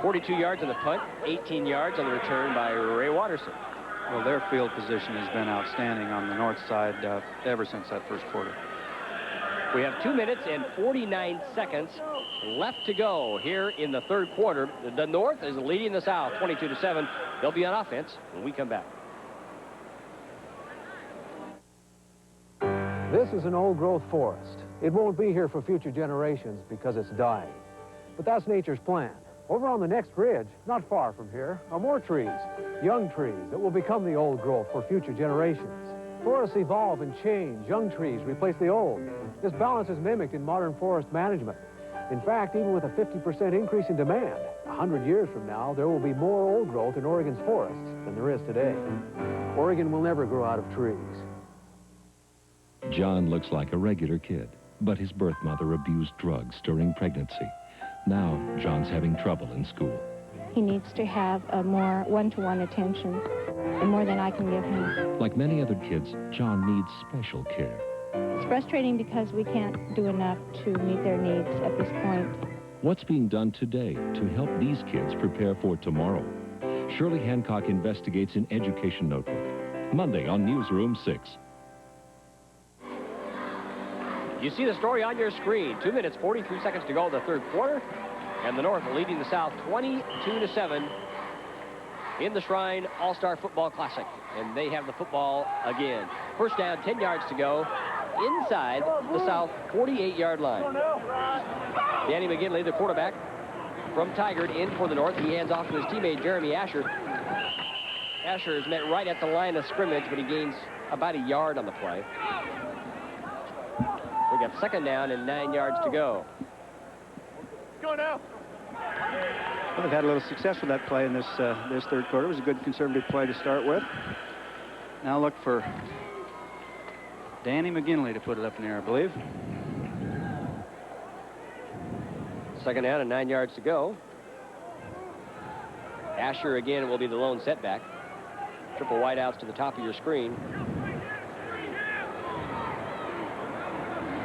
42 yards on the punt, 18 yards on the return by Ray Watterson. Well, their field position has been outstanding on the north side ever since that first quarter. We have 2 minutes and 49 seconds left to go here in the 3rd quarter. The North is leading the South 22-7. They'll be on offense when we come back. This is an old-growth forest. It won't be here for future generations because it's dying. But that's nature's plan. Over on the next ridge, not far from here, are more trees, young trees that will become the old growth for future generations. Forests evolve and change. Young trees replace the old. This balance is mimicked in modern forest management. In fact, even with a 50% increase in demand, 100 years from now, there will be more old growth in Oregon's forests than there is today. Oregon will never grow out of trees. John looks like a regular kid, but his birth mother abused drugs during pregnancy. Now, John's having trouble in school. He needs to have a more one-to-one attention, and more than I can give him. Like many other kids, John needs special care. It's frustrating because we can't do enough to meet their needs at this point. What's being done today to help these kids prepare for tomorrow? Shirley Hancock investigates in Education Notebook. Monday on Newsroom 6. You see the story on your screen. 2 minutes, 43 seconds to go in the 3rd quarter. And the North leading the South 22-7 in the Shrine All-Star Football Classic. And they have the football again. 1st down, 10 yards to go inside the South 48-yard line. Danny McGinley, the quarterback from Tigard, in for the North. He hands off to his teammate, Jeremy Asher. Asher is met right at the line of scrimmage, but he gains about a yard on the play. We got 2nd down and 9 yards to go. Go now. Well, they've had a little success with that play in this 3rd quarter. It was a good conservative play to start with. Now look for Danny McGinley to put it up in the air, I believe. 2nd down and 9 yards to go. Asher again will be the lone setback. Triple wideouts to the top of your screen.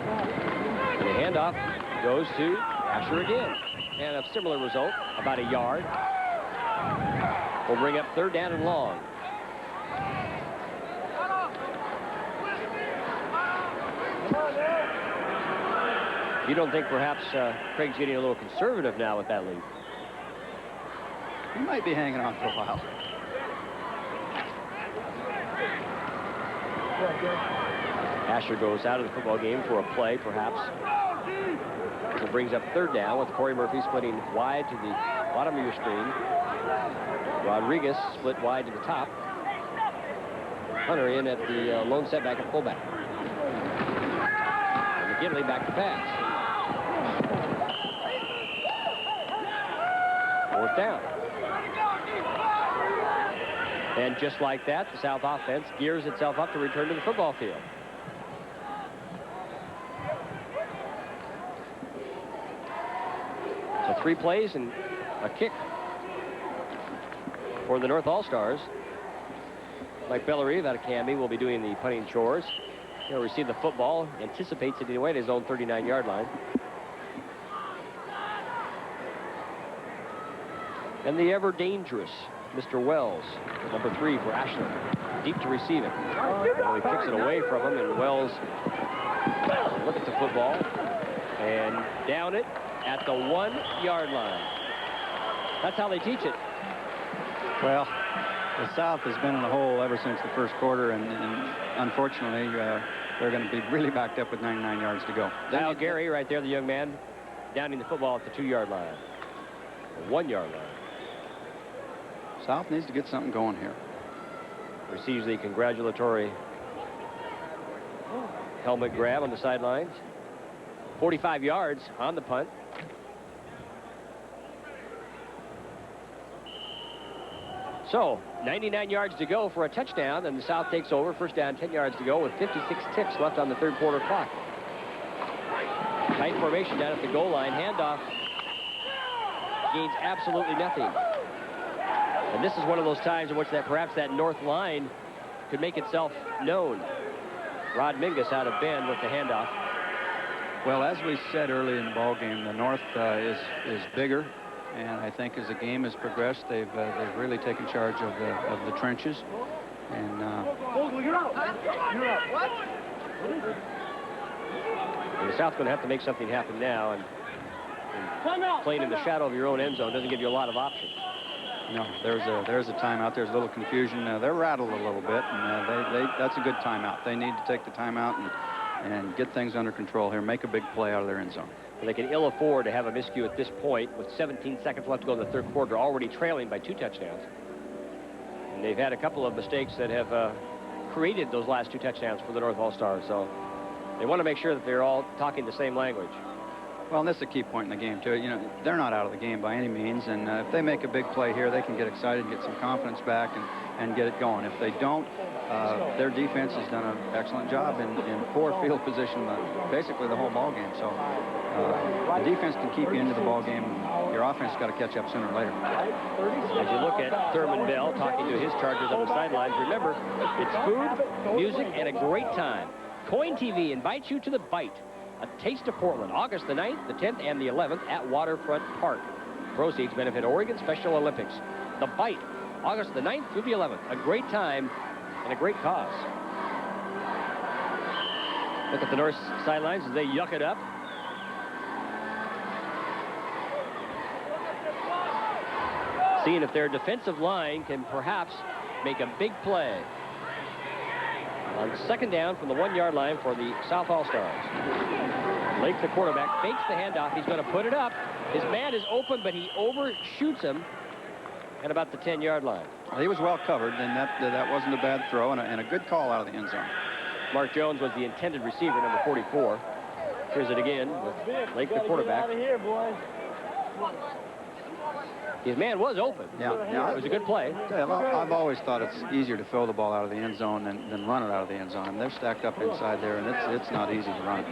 And the handoff goes to Asher again. And a similar result, about a yard. Will bring up 3rd down and long. You don't think perhaps Craig's getting a little conservative now with that lead? He might be hanging on for a while. Asher goes out of the football game for a play, perhaps. It brings up 3rd down with Corey Murphy splitting wide to the bottom of your screen. Rodriguez split wide to the top. Hunter in at the lone setback and fullback. And McGinley back to pass. fourth down. And just like that, the South offense gears itself up to return to the football field. So 3 plays and a kick for the North All-Stars. Mike Bellerive out of Canby will be doing the punting chores. He'll receive the football, anticipates it away at his own 39-yard line. And the ever-dangerous Mr. Wells, number 3 for Ashland. Deep to receive it. Well, he kicks it away from him, and Wells look at the football and down it at the 1-yard line. That's how they teach it. Well, the South has been in a hole ever since the first quarter, and unfortunately, they're going to be really backed up with 99 yards to go. Now Gary, right there, the young man, downing the football at the 2-yard line. The 1-yard line. South needs to get something going here. Receives the congratulatory helmet grab on the sidelines. 45 yards on the punt. So 99 yards to go for a touchdown, and the South takes over. First down, 10 yards to go with 56 ticks left on the third quarter clock. Tight formation down at the goal line. Handoff gains absolutely nothing. And this is one of those times in which perhaps that north line could make itself known. Rod Mingus out of Bend with the handoff. Well, as we said early in the ball game, the North is bigger, and I think as the game has progressed, they've really taken charge of the trenches. And the South's going to have to make something happen now, and playing in the shadow of your own end zone doesn't give you a lot of options. No, there's a timeout. There's a little confusion. They're rattled a little bit, and that's a good timeout. They need to take the timeout and get things under control here, make a big play out of their end zone. Well, they can ill afford to have a miscue at this point with 17 seconds left to go in the third quarter, already trailing by 2 touchdowns. And they've had a couple of mistakes that have created those last 2 touchdowns for the North All-Stars, so they want to make sure that they're all talking the same language. Well, and this is a key point in the game, too. You know, they're not out of the game by any means, and if they make a big play here, they can get excited and get some confidence back and get it going. If they don't, their defense has done an excellent job in poor field position basically the whole ball game. So the defense can keep you into the ball game. Your offense has got to catch up sooner or later. As you look at Thurman Bell talking to his Chargers on the sidelines, remember, it's food, music, and a great time. Coin TV invites you to the Bite. A Taste of Portland, August the 9th, the 10th, and the 11th at Waterfront Park. Proceeds benefit Oregon Special Olympics. The Bite, August the 9th through the 11th. A great time and a great cause. Look at the North sidelines as they yuck it up. Seeing if their defensive line can perhaps make a big play. On second down from the 1-yard line for the South All-Stars. Lake, the quarterback, fakes the handoff. He's going to put it up. His man is open, but he overshoots him at about the 10-yard line. Well, he was well covered, and that wasn't a bad throw and a good call out of the end zone. Mark Jones was the intended receiver, number 44. Here's it again with Lake, the quarterback. His man was open. Yeah. It was a good play. I've always thought it's easier to throw the ball out of the end zone than run it out of the end zone. And they're stacked up inside there, and it's not easy to run.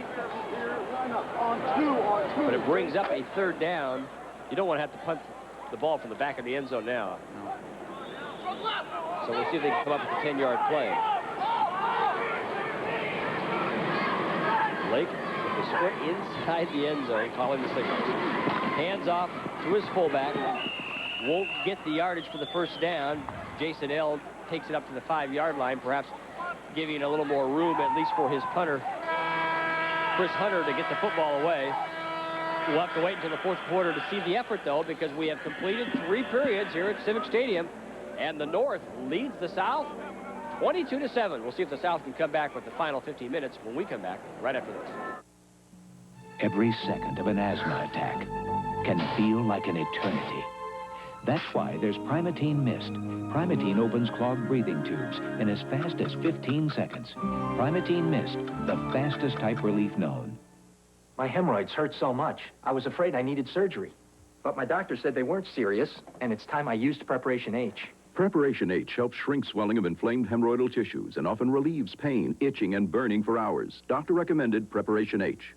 But it brings up a third down. You don't want to have to punt the ball from the back of the end zone now. No. So we'll see if they can come up with a 10-yard play. Lake with the sprint inside the end zone, calling the signal. Hands off to his fullback. Won't get the yardage for the first down. Jason L. takes it up to the 5-yard line, perhaps giving a little more room, at least for his punter, Chris Hunter, to get the football away. We'll have to wait until the fourth quarter to see the effort, though, because we have completed 3 periods here at Civic Stadium, and the North leads the South 22-7. We'll see if the South can come back with the final 15 minutes when we come back right after this. Every second of an asthma attack can feel like an eternity. That's why there's Primatene Mist. Primatene opens clogged breathing tubes in as fast as 15 seconds. Primatene Mist, the fastest type relief known. My hemorrhoids hurt so much, I was afraid I needed surgery. But my doctor said they weren't serious, and it's time I used Preparation H. Preparation H helps shrink swelling of inflamed hemorrhoidal tissues and often relieves pain, itching, and burning for hours. Doctor recommended Preparation H.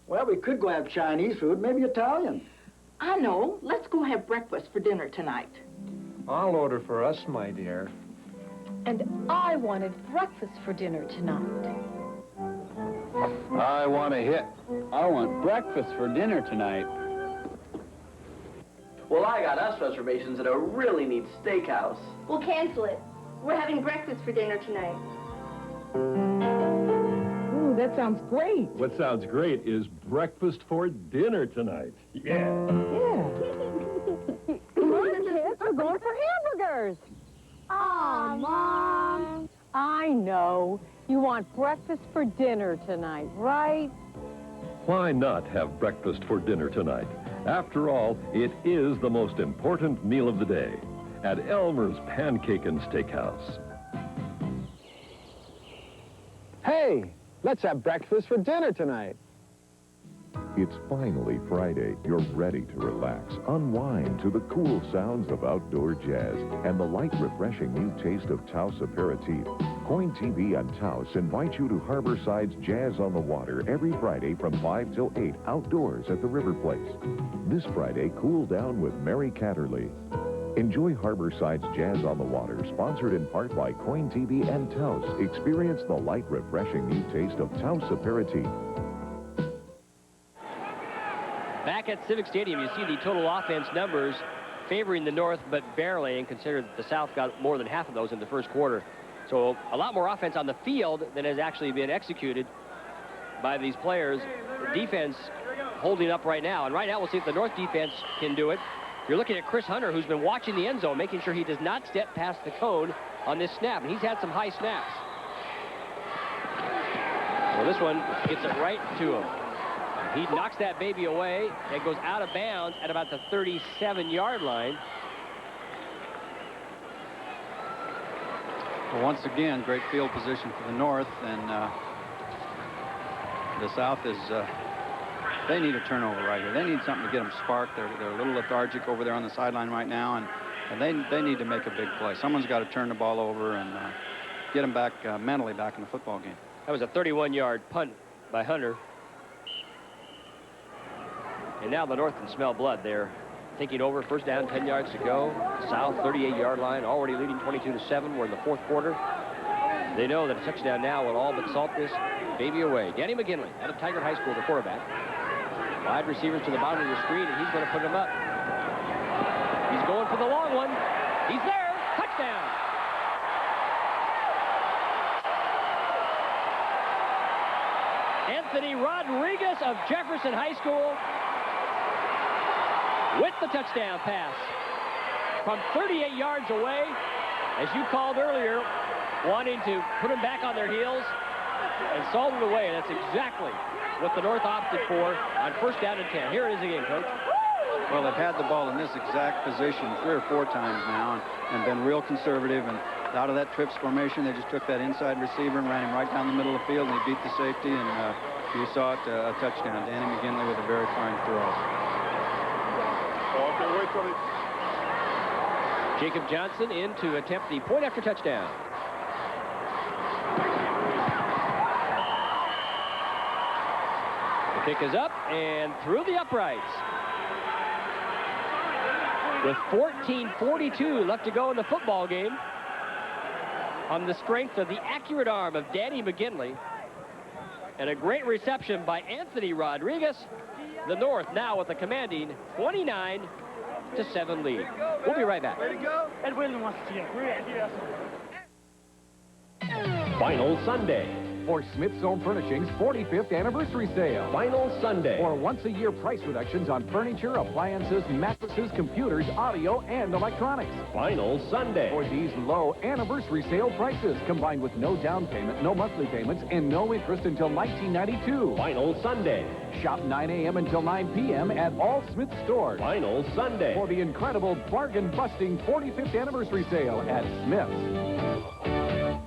Well, we could go have Chinese food, maybe Italian. I know. Let's go have breakfast for dinner tonight. I'll order for us, my dear. And I wanted breakfast for dinner tonight. I want a hit. I want breakfast for dinner tonight. Well, I got us reservations at a really neat steakhouse. We'll cancel it. We're having breakfast for dinner tonight. Ooh, that sounds great. What sounds great is breakfast for dinner tonight. Yeah. Come on, kids, we're going for hamburgers. Aw, Mom. I know. You want breakfast for dinner tonight, right? Why not have breakfast for dinner tonight? After all, it is the most important meal of the day at Elmer's Pancake and Steakhouse. Hey, let's have breakfast for dinner tonight. It's finally Friday. You're ready to relax, unwind to the cool sounds of outdoor jazz and the light, refreshing new taste of Taos Aperitif. Coin TV and Taos invite you to Harborside's Jazz on the Water every Friday from 5 till 8 outdoors at the River Place. This Friday, cool down with Mary Catterley. Enjoy Harborside's Jazz on the Water, sponsored in part by Coin TV and Taos. Experience the light, refreshing new taste of Taos Aperitif. Back at Civic Stadium, you see the total offense numbers favoring the North, but barely, and consider that the South got more than half of those in the first quarter. So a lot more offense on the field than has actually been executed by these players. The defense holding up right now, and right now we'll see if the North defense can do it. You're looking at Chris Hunter, who's been watching the end zone, making sure he does not step past the cone on this snap, and he's had some high snaps. Well, this one gets it right to him. He knocks that baby away and goes out of bounds at about the 37-yard line. Well, once again, great field position for the North, and the South is, they need a turnover right here. They need something to get them sparked. They're a little lethargic over there on the sideline right now, and they need to make a big play. Someone's got to turn the ball over and get them back mentally back in the football game. That was a 31-yard punt by Hunter. And now the North can smell blood. They're thinking over, first down, 10 yards to go. South, 38-yard line, already leading 22-7. We're in the fourth quarter. They know that a touchdown now will all but salt this baby away. Danny McGinley out of Tigard High School, the quarterback. Wide receivers to the bottom of the screen, and he's going to put them up. He's going for the long one. He's there. Touchdown. Anthony Rodriguez of Jefferson High School with the touchdown pass from 38 yards away, as you called earlier, wanting to put them back on their heels and salt it away. That's exactly what the North opted for on first down and 10. Here it is again, Coach. Well, they've had the ball in this exact position 3 or 4 times now and been real conservative. And out of that trips formation, they just took that inside receiver and ran him right down the middle of the field, and he beat the safety, and you saw it, a touchdown. Danny McGinley with a very fine throw. Jacob Johnson in to attempt the point after touchdown. The kick is up and through the uprights. With 14:42 left to go in the football game, on the strength of the accurate arm of Danny McGinley and a great reception by Anthony Rodriguez, the North now with a commanding 29-7 lead. We'll be right back. Final Sunday. For Smith's Home Furnishings 45th anniversary sale. Final Sunday. For once-a-year price reductions on furniture, appliances, mattresses, computers, audio, and electronics. Final Sunday. For these low anniversary sale prices, combined with no down payment, no monthly payments, and no interest until 1992. Final Sunday. Shop 9 a.m. until 9 p.m. at all Smith stores. Final Sunday. For the incredible bargain-busting 45th anniversary sale at Smith's.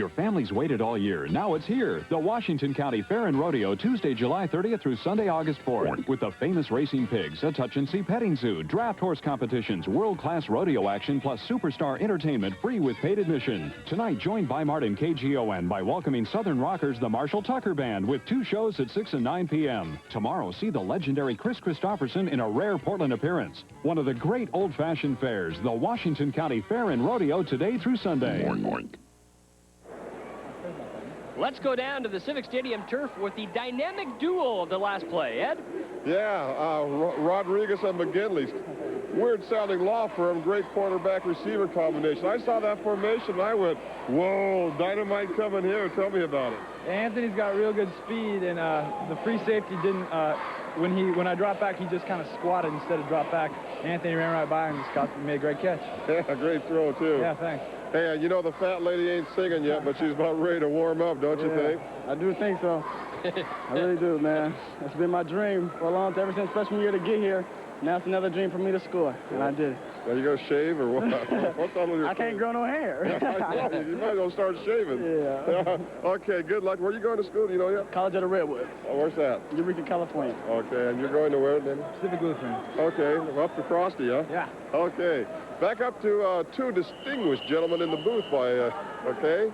Your family's waited all year. Now it's here. The Washington County Fair and Rodeo, Tuesday, July 30th through Sunday, August 4th. With the famous racing pigs, a touch-and-see petting zoo, draft horse competitions, world-class rodeo action, plus superstar entertainment free with paid admission. Tonight, join by Martin KGON by welcoming Southern Rockers, the Marshall Tucker Band, with 2 shows at 6 and 9 p.m. Tomorrow, see the legendary Chris Christopherson in a rare Portland appearance. One of the great old-fashioned fairs, the Washington County Fair and Rodeo, today through Sunday. Let's go down to the Civic Stadium turf with the dynamic duel of the last play. Ed? Yeah, Rodriguez and McGinley. Weird-sounding law firm, great quarterback-receiver combination. I saw that formation, and I went, whoa, dynamite coming here. Tell me about it. Anthony's got real good speed, and the free safety didn't, when I dropped back, he just kind of squatted instead of dropped back. Anthony ran right by him and just made a great catch. Yeah, great throw, too. Yeah, thanks. Hey, you know the fat lady ain't singing yet, but she's about ready to warm up, don't you think? I do think so. I really do, man. It's been my dream for a long time, ever since freshman year to get here. Now it's another dream for me to score, and I did it. Are you going to shave or what? What's on with your I can't grow no hair. You might as well start shaving. Yeah. Okay, good luck. Where are you going to school? Do you know yet? College of the Redwoods. Oh, where's that? Eureka, California. Okay, and you're going to where then? Pacific Lutheran. Okay, up to Frosty, huh? Yeah. Okay. Back up to 2 distinguished gentlemen in the booth okay?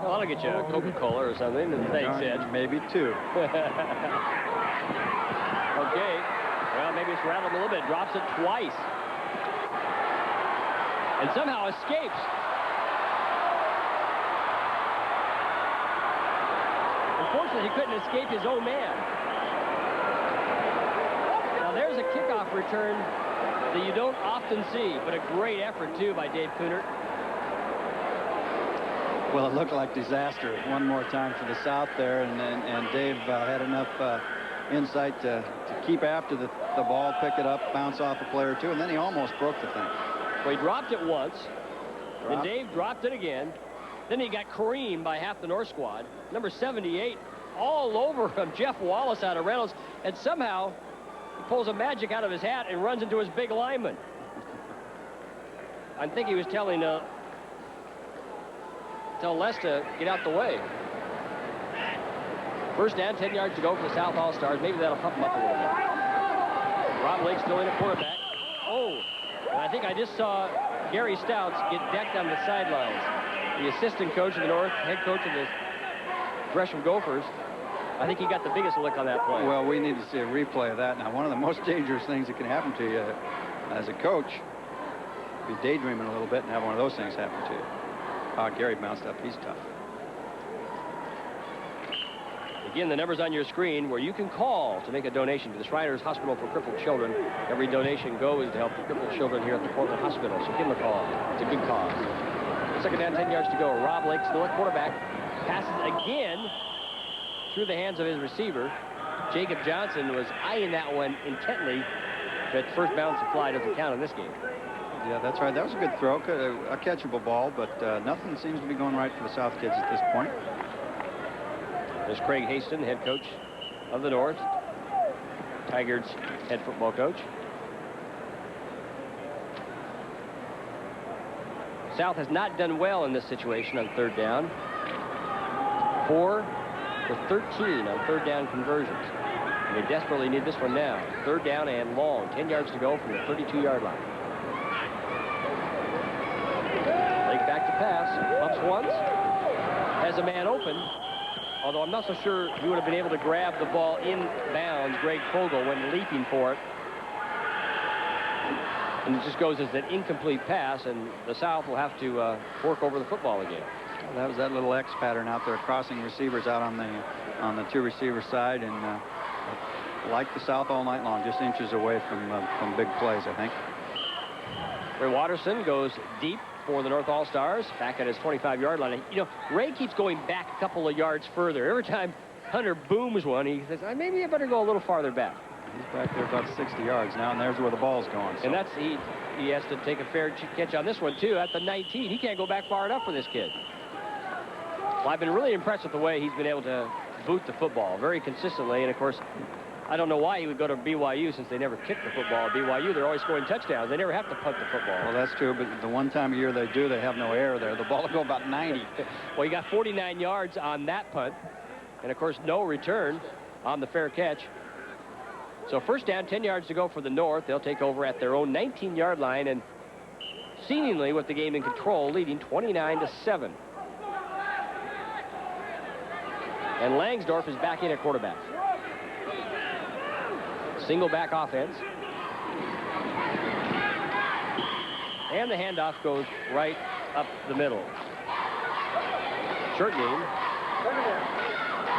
Well, I'll get you a Coca-Cola or something. And thanks, Ed. Maybe 2. Okay. Well, maybe it's rattled a little bit. Drops it twice. And somehow escapes. Unfortunately, he couldn't escape his own man. Now, there's a kickoff return that you don't often see, but a great effort, too, by Dave Kunert. Well, it looked like disaster one more time for the South there, and Dave had enough insight to keep after the ball, pick it up, bounce off a player or two, and then he almost broke the thing. Well, he dropped it once, then Dave dropped it again, then he got creamed by half the North squad. Number 78 all over him, Jeff Wallace out of Reynolds, and somehow he pulls a magic out of his hat and runs into his big lineman. I think he was telling tell Les to get out the way. First down, 10 yards to go for the South All-Stars. Maybe that'll pump them up a little bit. Rob Lake still in at quarterback. Oh, and I think I just saw Gary Stouts get decked on the sidelines. The assistant coach of the North, head coach of the Gresham Gophers. I think he got the biggest lick on that play. Well, we need to see a replay of that. Now, one of the most dangerous things that can happen to you as a coach, be daydreaming a little bit and have one of those things happen to you. Gary bounced up. He's tough. Again, the number's on your screen where you can call to make a donation to the Shriners Hospital for Crippled Children. Every donation goes to help the crippled children here at the Portland Hospital, so give them a call. It's a good cause. Second down, 10 yards to go. Rob Lake still at quarterback. Passes again through the hands of his receiver. Jacob Johnson was eyeing that one intently, but first bounce to fly doesn't count in this game. Yeah, that's right. That was a good throw, a catchable ball, but nothing seems to be going right for the South kids at this point. There's Craig Haston, head coach of the North. Tigers head football coach. South has not done well in this situation on third down. 4 for 13 on third down conversions. And they desperately need this one now. Third down and long. 10 yards to go from the 32-yard line. Lake back to pass. Pumps once. Has a man open. Although I'm not so sure he would have been able to grab the ball in bounds. Greg Fogel went leaping for it. And it just goes as an incomplete pass, and the South will have to fork over the football again. Well, that was that little X pattern out there, crossing receivers out on the 2 receiver side, and like the South all night long, just inches away from big plays, I think. Ray Watterson goes deep for the North All-Stars, back at his 25-yard line. You know, Ray keeps going back a couple of yards further. Every time Hunter booms one, he says, maybe I better go a little farther back. He's back there about 60 yards now, and there's where the ball's going. So. And that's he has to take a fair catch on this one, too, at the 19. He can't go back far enough for this kid. Well, I've been really impressed with the way he's been able to boot the football very consistently. And, of course, I don't know why he would go to BYU since they never kicked the football at BYU. They're always scoring touchdowns. They never have to punt the football. Well, that's true, but the one time a year they do, they have no air there. The ball will go about 90. Well, he got 49 yards on that punt. And, of course, no return on the fair catch. So first down, 10 yards to go for the North. They'll take over at their own 19-yard line and seemingly with the game in control, leading 29-7. And Langsdorf is back in at quarterback. Single back offense. And the handoff goes right up the middle. Short game.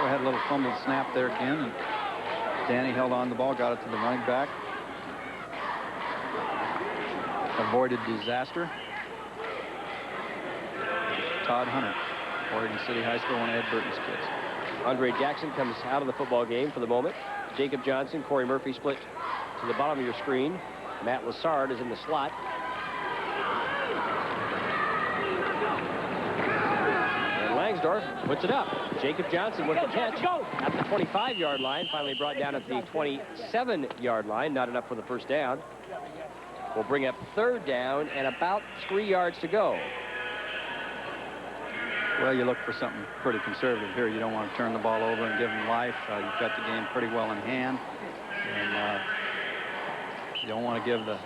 We had a little fumbled snap there again, and Danny held on the ball, got it to the running back. Avoided disaster. Todd Hunter, Oregon City High School, one of Ed Burton's kids. Andre Jackson comes out of the football game for the moment. Jacob Johnson, Corey Murphy split to the bottom of your screen. Matt Lassard is in the slot. And Langsdorf puts it up. Jacob Johnson with the catch at the 25-yard line. Finally brought down at the 27-yard line. Not enough for the first down. Will bring up third down and about 3 yards to go. Well, you look for something pretty conservative here. You don't want to turn the ball over and give them life. You've got the game pretty well in hand. And you don't want to give the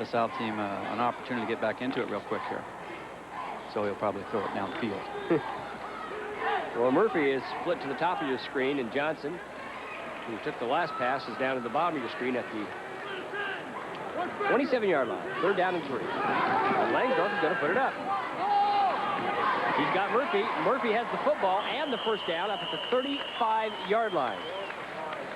South team an opportunity to get back into it real quick here. So he'll probably throw it down the field. Well, Murphy is split to the top of your screen, and Johnson, who took the last pass, is down at the bottom of your screen at the 27-yard line. Third down and 3. And Langsdorf is going to put it up. He's got Murphy. Murphy has the football and the first down up at the 35-yard line.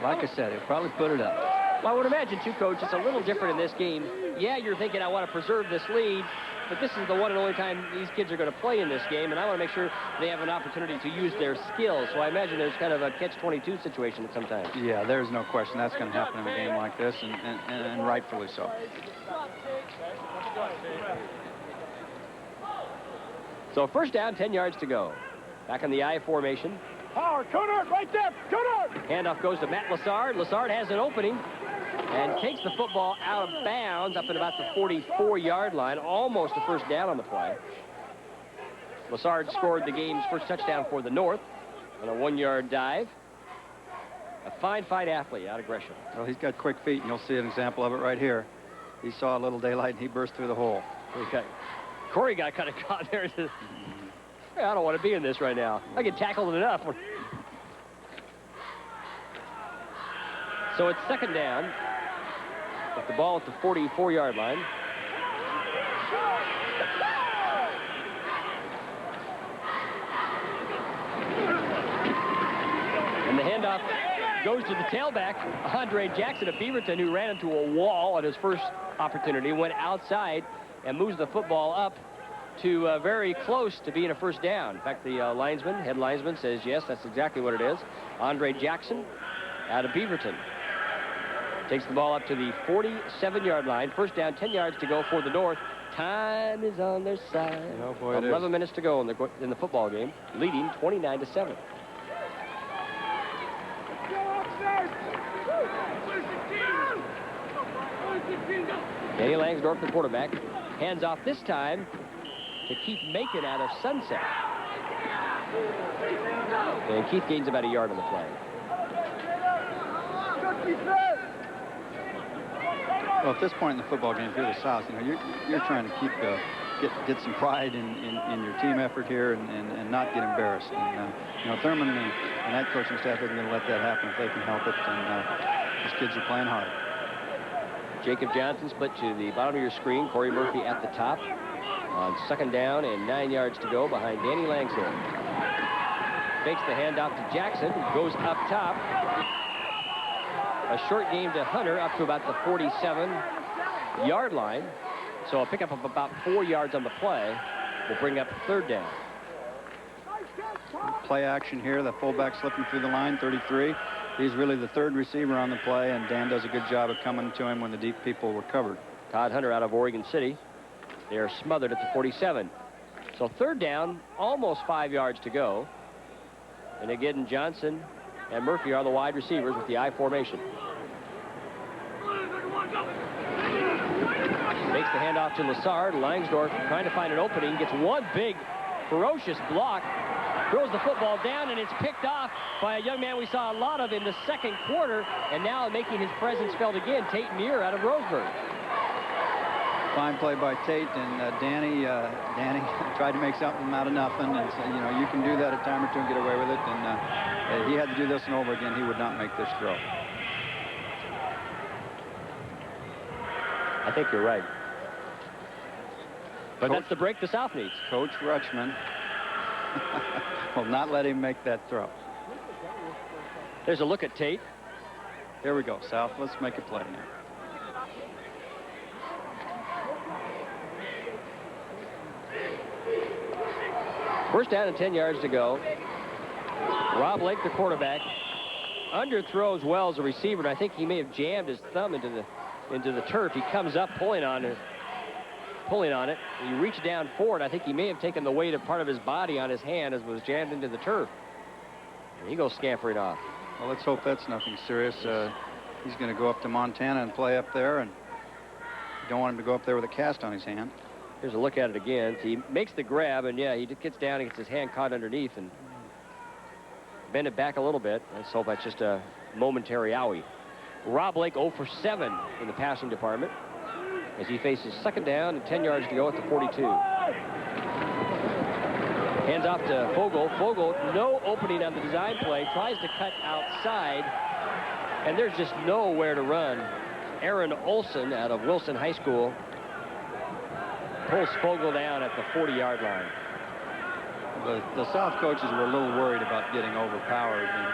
Like I said, he'll probably put it up. Well, I would imagine, too, Coach, it's a little different in this game. Yeah, you're thinking, I want to preserve this lead, but this is the one and only time these kids are going to play in this game, and I want to make sure they have an opportunity to use their skills. So I imagine there's kind of a catch-22 situation at some time. Yeah, there's no question that's going to happen in a game like this, and rightfully so. So first down, 10 yards to go. Back in the I formation. Power, Cunard, right there, Cunard! Handoff goes to Matt Lassard. Lassard has an opening and takes the football out of bounds up at about the 44-yard line. Almost a first down on the play. Lassard scored the game's first touchdown for the North on a 1-yard dive. A fine athlete out of Gresham. Well, he's got quick feet, and you'll see an example of it right here. He saw a little daylight, and he burst through the hole. Okay. Corey got kind of caught there. Hey, I don't want to be in this right now. I get tackled enough. So it's second down. With the ball at the 44-yard line. And the handoff goes to the tailback, Andre Jackson of Beaverton, who ran into a wall at his first opportunity, went outside and moves the football up to very close to being a first down. In fact, the head linesman says, yes, that's exactly what it is. Andre Jackson out of Beaverton takes the ball up to the 47-yard line. First down, 10 yards to go for the North. Time is on their side. Oh, boy, 11 minutes to go in the football game, leading 29-7. Danny Langsdorf, the quarterback, hands off this time to Keith Macon out of Sunset. And Keith gains about a yard on the play. Well, at this point in the football game, if you're the South, you're trying to keep get some pride in your team effort here and not get embarrassed. And Thurman and that coaching staff isn't going to let that happen if they can help it. And these kids are playing hard. Jacob Johnson split to the bottom of your screen. Corey Murphy at the top on second down and 9 yards to go behind Danny Langsdorf. Fakes the handoff to Jackson, goes up top. A short game to Hunter up to about the 47-yard line. So a pickup of about 4 yards on the play will bring up third down. Play action here. The fullback slipping through the line, 33. He's really the third receiver on the play, and Dan does a good job of coming to him when the deep people were covered. Todd Hunter out of Oregon City. They are smothered at the 47. So third down, almost 5 yards to go. And again, Johnson and Murphy are the wide receivers with the I formation. Makes the handoff to Lassard. Langsdorf trying to find an opening. Gets one big, ferocious block. Throws the football down, and it's picked off by a young man we saw a lot of in the second quarter, and now making his presence felt again, Tate Muir out of Roseburg. Fine play by Tate, and Danny tried to make something out of nothing, and so, you know, you can do that a time or two and get away with it, and he had to do this and over again. He would not make this throw. I think you're right. But that's the break the South needs. Coach Rutschman will not let him make that throw. There's a look at Tate. Here we go, South. Let's make a play now. First down and 10 yards to go. Rob Lake, the quarterback, underthrows Wells, the receiver, and I think he may have jammed his thumb into the turf. He comes up pulling on it. He reached down forward. I think he may have taken the weight of part of his body on his hand as it was jammed into the turf. And he goes scampering off. Well, let's hope that's nothing serious. He's going to go up to Montana and play up there, and you don't want him to go up there with a cast on his hand. Here's a look at it again. So he makes the grab, and yeah, he gets down and gets his hand caught underneath and bend it back a little bit. Let's hope that's just a momentary owie. Rob Lake 0 for 7 in the passing department as he faces second down and 10 yards to go at the 42. Hands off to Fogel. Fogel, no opening on the design play, tries to cut outside, and there's just nowhere to run. Aaron Olson out of Wilson High School pulls Fogel down at the 40-yard line. The South coaches were a little worried about getting overpowered, and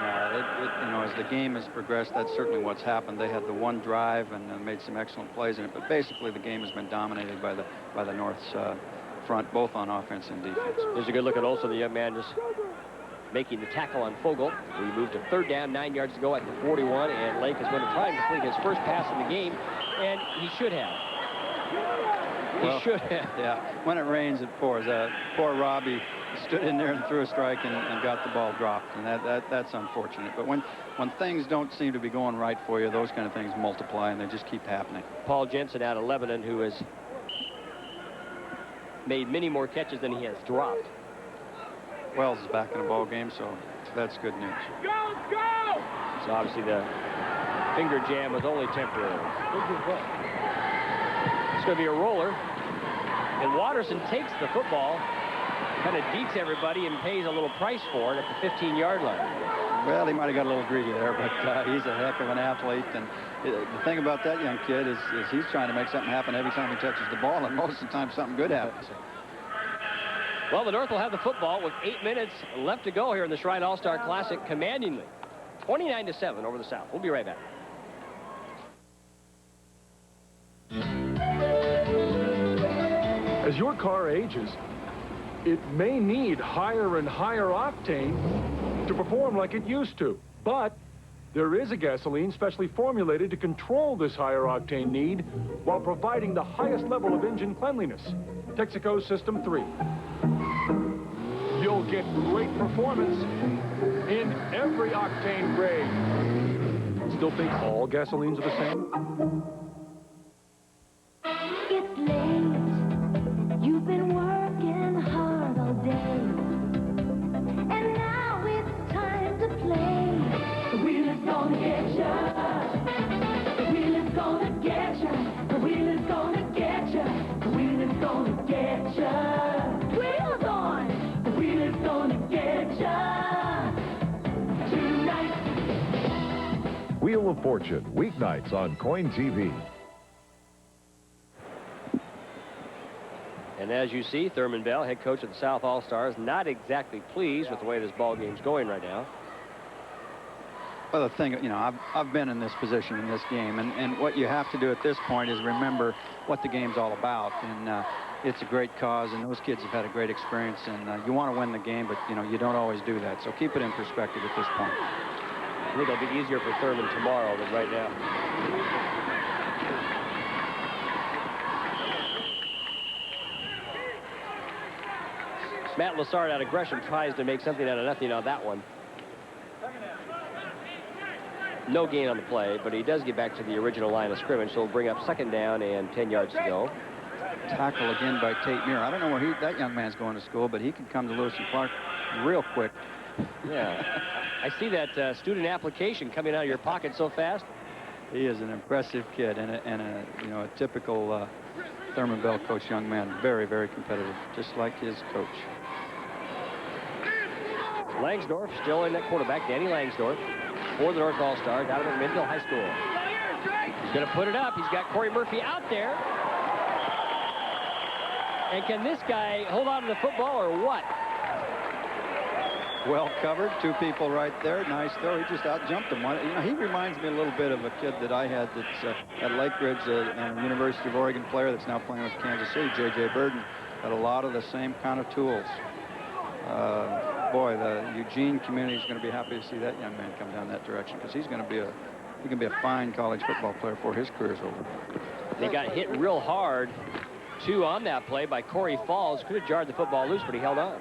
you know, as the game has progressed, that's certainly what's happened. They had the one drive and made some excellent plays in it, but basically the game has been dominated by the North's front, both on offense and defense. There's a good look at Olson, the young man just making the tackle on Fogel. We moved to third down, 9 yards to go at the 41, and Lake is going to try and complete his first pass in the game, and he should have. Well, he should have. Yeah, when it rains, it pours. Poor Robbie stood in there and threw a strike and got the ball dropped, and that's unfortunate. But when things don't seem to be going right for you, those kind of things multiply, and they just keep happening. Paul Jensen out of Lebanon, who has made many more catches than he has dropped. Wells is back in the ball game, so that's good news. Go, go! So obviously the finger jam was only temporary. It's going to be a roller, and Watterson takes the football, kind of deets everybody and pays a little price for it at the 15-yard line. Well, he might have got a little greedy there, but he's a heck of an athlete, and the thing about that young kid is he's trying to make something happen every time he touches the ball, and most of the time something good happens. Well, the North will have the football with 8 minutes left to go here in the Shrine All-Star Classic, commandingly. 29-7 over the South. We'll be right back. As your car ages, it may need higher and higher octane to perform like it used to. But there is a gasoline specially formulated to control this higher octane need while providing the highest level of engine cleanliness. Texaco System 3. You'll get great performance in every octane grade. Still think all gasolines are the same? It's late. You've been working hard all day. And now it's time to play. The wheel is gonna get ya. The wheel is gonna get ya. The wheel is gonna get ya. The wheel is gonna get ya. Wheels on. The wheel is gonna get ya. Tonight. Wheel of Fortune, weeknights on Coin TV. And as you see, Thurman Bell, head coach of the South All-Stars, not exactly pleased with the way this ball game's going right now. Well, the thing, you know, I've been in this position in this game, and what you have to do at this point is remember what the game's all about. And it's a great cause, and those kids have had a great experience, and you want to win the game, but, you know, you don't always do that. So keep it in perspective at this point. I think it'll be easier for Thurman tomorrow than right now. Matt Lassard out of Gresham tries to make something out of nothing on that one. No gain on the play, but he does get back to the original line of scrimmage, so he'll bring up 2nd down and 10 yards to go. Tackle again by Tate Muir. I don't know where that young man's going to school, but he can come to Lewis and Clark real quick. Yeah. I see that student application coming out of your pocket so fast. He is an impressive kid and a typical Thurman Bell coach young man. Very, very competitive, just like his coach. Langsdorff still in at quarterback. Danny Langsdorff for the North All-Stars out of Midville High School. He's going to put it up. He's got Corey Murphy out there. And can this guy hold on to the football or what? Well covered. 2 people right there. Nice throw. He just out-jumped him. You know, he reminds me a little bit of a kid that I had that's at Lake Ridge, and a University of Oregon player that's now playing with Kansas City, J.J. Burden. Had a lot of the same kind of tools. Boy, the Eugene community is going to be happy to see that young man come down that direction, because he's going to be a fine college football player before his career's over. They got hit real hard, too, on that play by Corey Falls. Could have jarred the football loose, but he held on.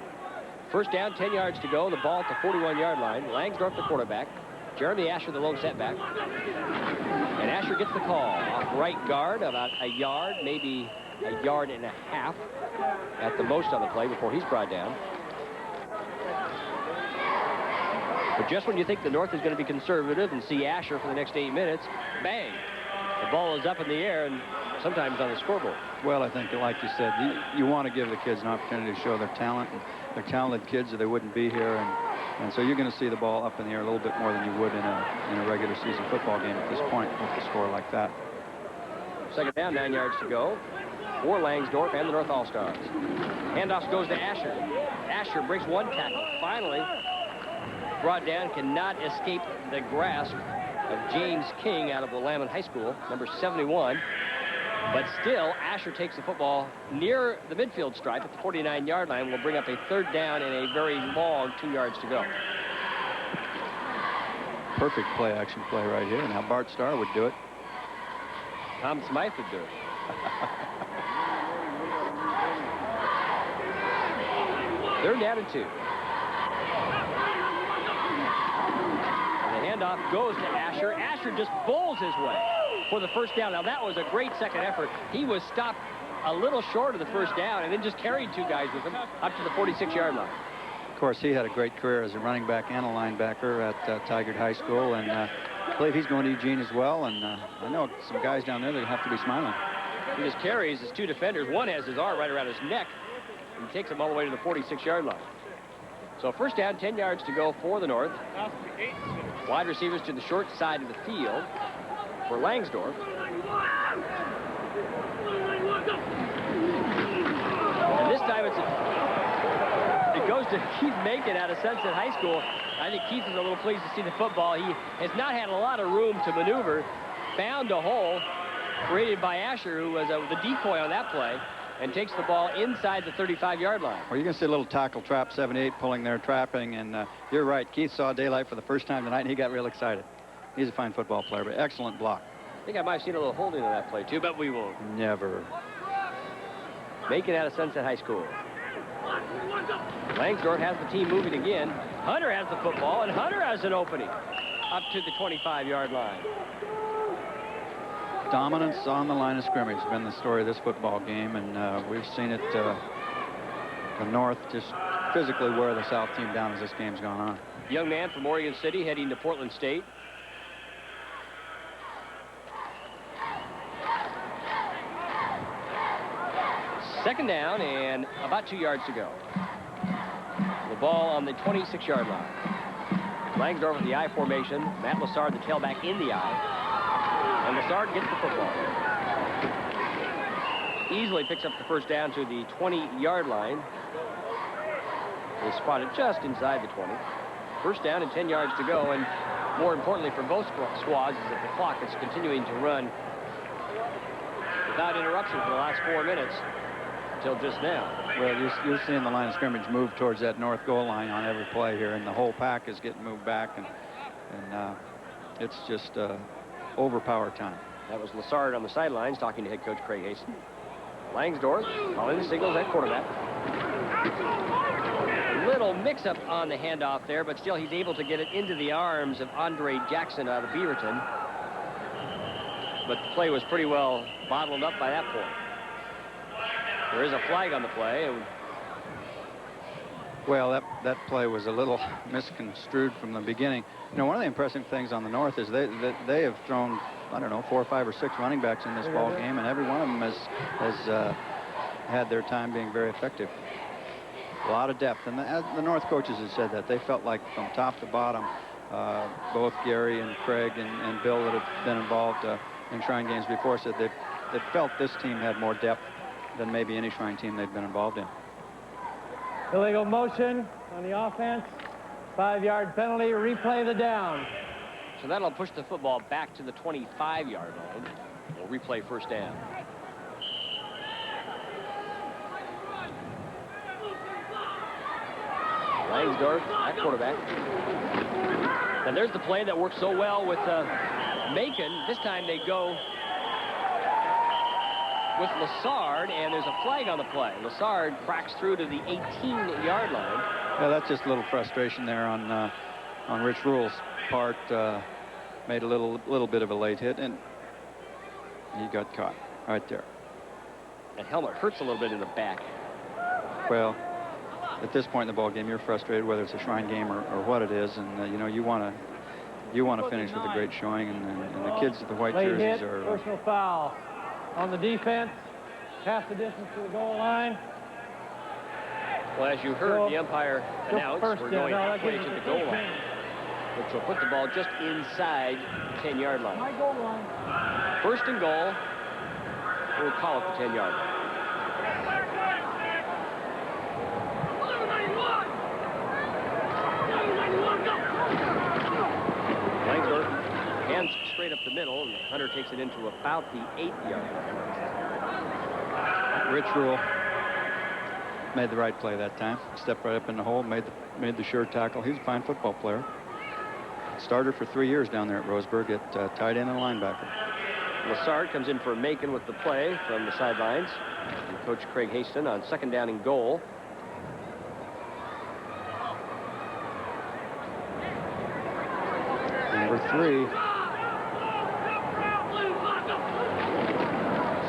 1st down, 10 yards to go. The ball at the 41-yard line. Langsdorff, the quarterback. Jeremy Asher, the lone setback. And Asher gets the call off right guard, about a yard, maybe a yard and a half at the most on the play before he's brought down. But just when you think the North is going to be conservative and see Asher for the next 8 minutes, bang, the ball is up in the air and sometimes on the scoreboard. Well, I think, like you said, you want to give the kids an opportunity to show their talent. And they're talented kids, or they wouldn't be here. And so you're going to see the ball up in the air a little bit more than you would in a regular season football game at this point with the score like that. 2nd down, 9 yards to go for Langsdorff and the North All-Stars. Handoff goes to Asher. Asher breaks 1 tackle. Finally brought down, cannot escape the grasp of James King out of Willamette High School, number 71. But still, Asher takes the football near the midfield stripe at the 49-yard line. Will bring up a 3rd down and a very long 2 yards to go. Perfect play-action play right here. Now Bart Starr would do it. Tom Smythe would do it. They're down and 2. And the handoff goes to Asher. Asher just bowls his way for the 1st down. Now, that was a great second effort. He was stopped a little short of the 1st down and then just carried 2 guys with him up to the 46-yard line. Of course, he had a great career as a running back and a linebacker at Tigard High School, and I believe he's going to Eugene as well, and I know some guys down there that have to be smiling. He just carries his 2 defenders. One has his arm right around his neck, and takes him all the way to the 46-yard line. So 1st down, 10 yards to go for the North. Wide receivers to the short side of the field for Langsdorff. And this time it goes to Keith Macon out of Sunset High School. I think Keith is a little pleased to see the football. He has not had a lot of room to maneuver. Found a hole created by Asher, who was the decoy on that play, and takes the ball inside the 35-yard line. Well, you're going to see a little tackle trap, 7-8 pulling there, trapping, and you're right. Keith saw daylight for the first time tonight, and he got real excited. He's a fine football player, but excellent block. I think I might have seen a little holding on that play, too, but we won't. Never. Macon out of Sunset High School. Langsdorff has the team moving again. Hunter has the football, and Hunter has an opening up to the 25-yard line. Dominance on the line of scrimmage has been the story of this football game, and we've seen it, the North just physically wear the South team down as this game's gone on. Young man from Oregon City heading to Portland State. Second down and about 2 yards to go. The ball on the 26-yard line. Langsdorff with the I formation. Matt Lassard, the tailback, in the I. And Lassard gets the football. Easily picks up the first down to the 20-yard line. They spotted just inside the 20. First down and 10 yards to go. And more importantly for both squads is that the clock is continuing to run without interruption for the last 4 minutes until just now. Well, you're seeing the line of scrimmage move towards that north goal line on every play here, and the whole pack is getting moved back, and it's just overpower time. That was Lassard on the sidelines talking to head coach Craig Hasten. Langsdorff calling the signals at quarterback. little mix-up on the handoff there, but still he's able to get it into the arms of Andre Jackson out of Beaverton. But the play was pretty well bottled up by that point. There is a flag on the play. Well, that play was a little misconstrued from the beginning. You know, one of the impressive things on the North is they have thrown, I don't know, 4, 5, or 6 running backs in this ball game, and every one of them has had their time being very effective. A lot of depth, and the North coaches have said that. They felt like from top to bottom, both Gary and Craig and Bill that have been involved in Shrine games before said they felt this team had more depth than maybe any Shrine team they've been involved in. Illegal motion on the offense. 5-yard penalty. Replay the down. So that'll push the football back to the 25-yard line. We'll replay first down. Langsdorf at quarterback. And there's the play that worked so well with Macon. This time they go with Lassard, and there's a flag on the play. Lassard cracks through to the 18-yard line. Yeah, that's just a little frustration there on Rich Rule's part. Made a little bit of a late hit, and he got caught right there. That helmet hurts a little bit in the back. Well, at this point in the ball game, you're frustrated whether it's a Shrine game or what it is, and you know you want to finish with a great showing, and the kids with the white jerseys hit, are. Personal foul on the defense, half the distance to the goal line. Well, as you heard the umpire announce, we're going halfway to the goal line, which will put the ball just inside the 10-yard line. My goal line. First and goal, we'll call it the 10-yard line. Langsdorf hands straight up the middle, and Hunter takes it into about the 8-yard line. Rich Rule made the right play that time. Stepped right up in the hole, made the sure tackle. He's a fine football player. Starter for 3 years down there at Roseburg at tight end and linebacker. Lassard comes in for Macon with the play from the sidelines. And Coach Craig Haston on second down and goal. Number 3.